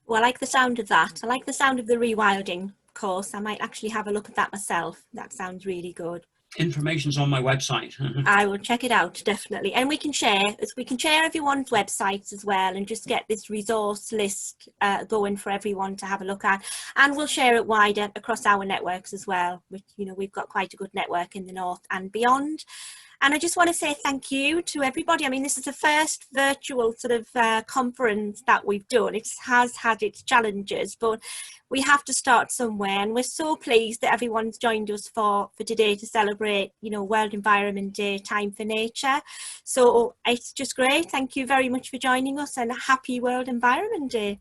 Well, I like the sound of that. I like the sound of the rewilding course. I might actually have a look at that myself. That sounds really good. Information's on my website. I will check it out, definitely. And we can share everyone's websites as well, and just get this resource list going for everyone to have a look at. And we'll share it wider across our networks as well, which, you know, we've got quite a good network in the north and beyond. And I just want to say thank you to everybody. I mean, this is the first virtual sort of conference that we've done. It has had its challenges, but we have to start somewhere. And we're so pleased that everyone's joined us for today to celebrate, you know, World Environment Day, Time for Nature. So it's just great. Thank you very much for joining us, and happy World Environment Day.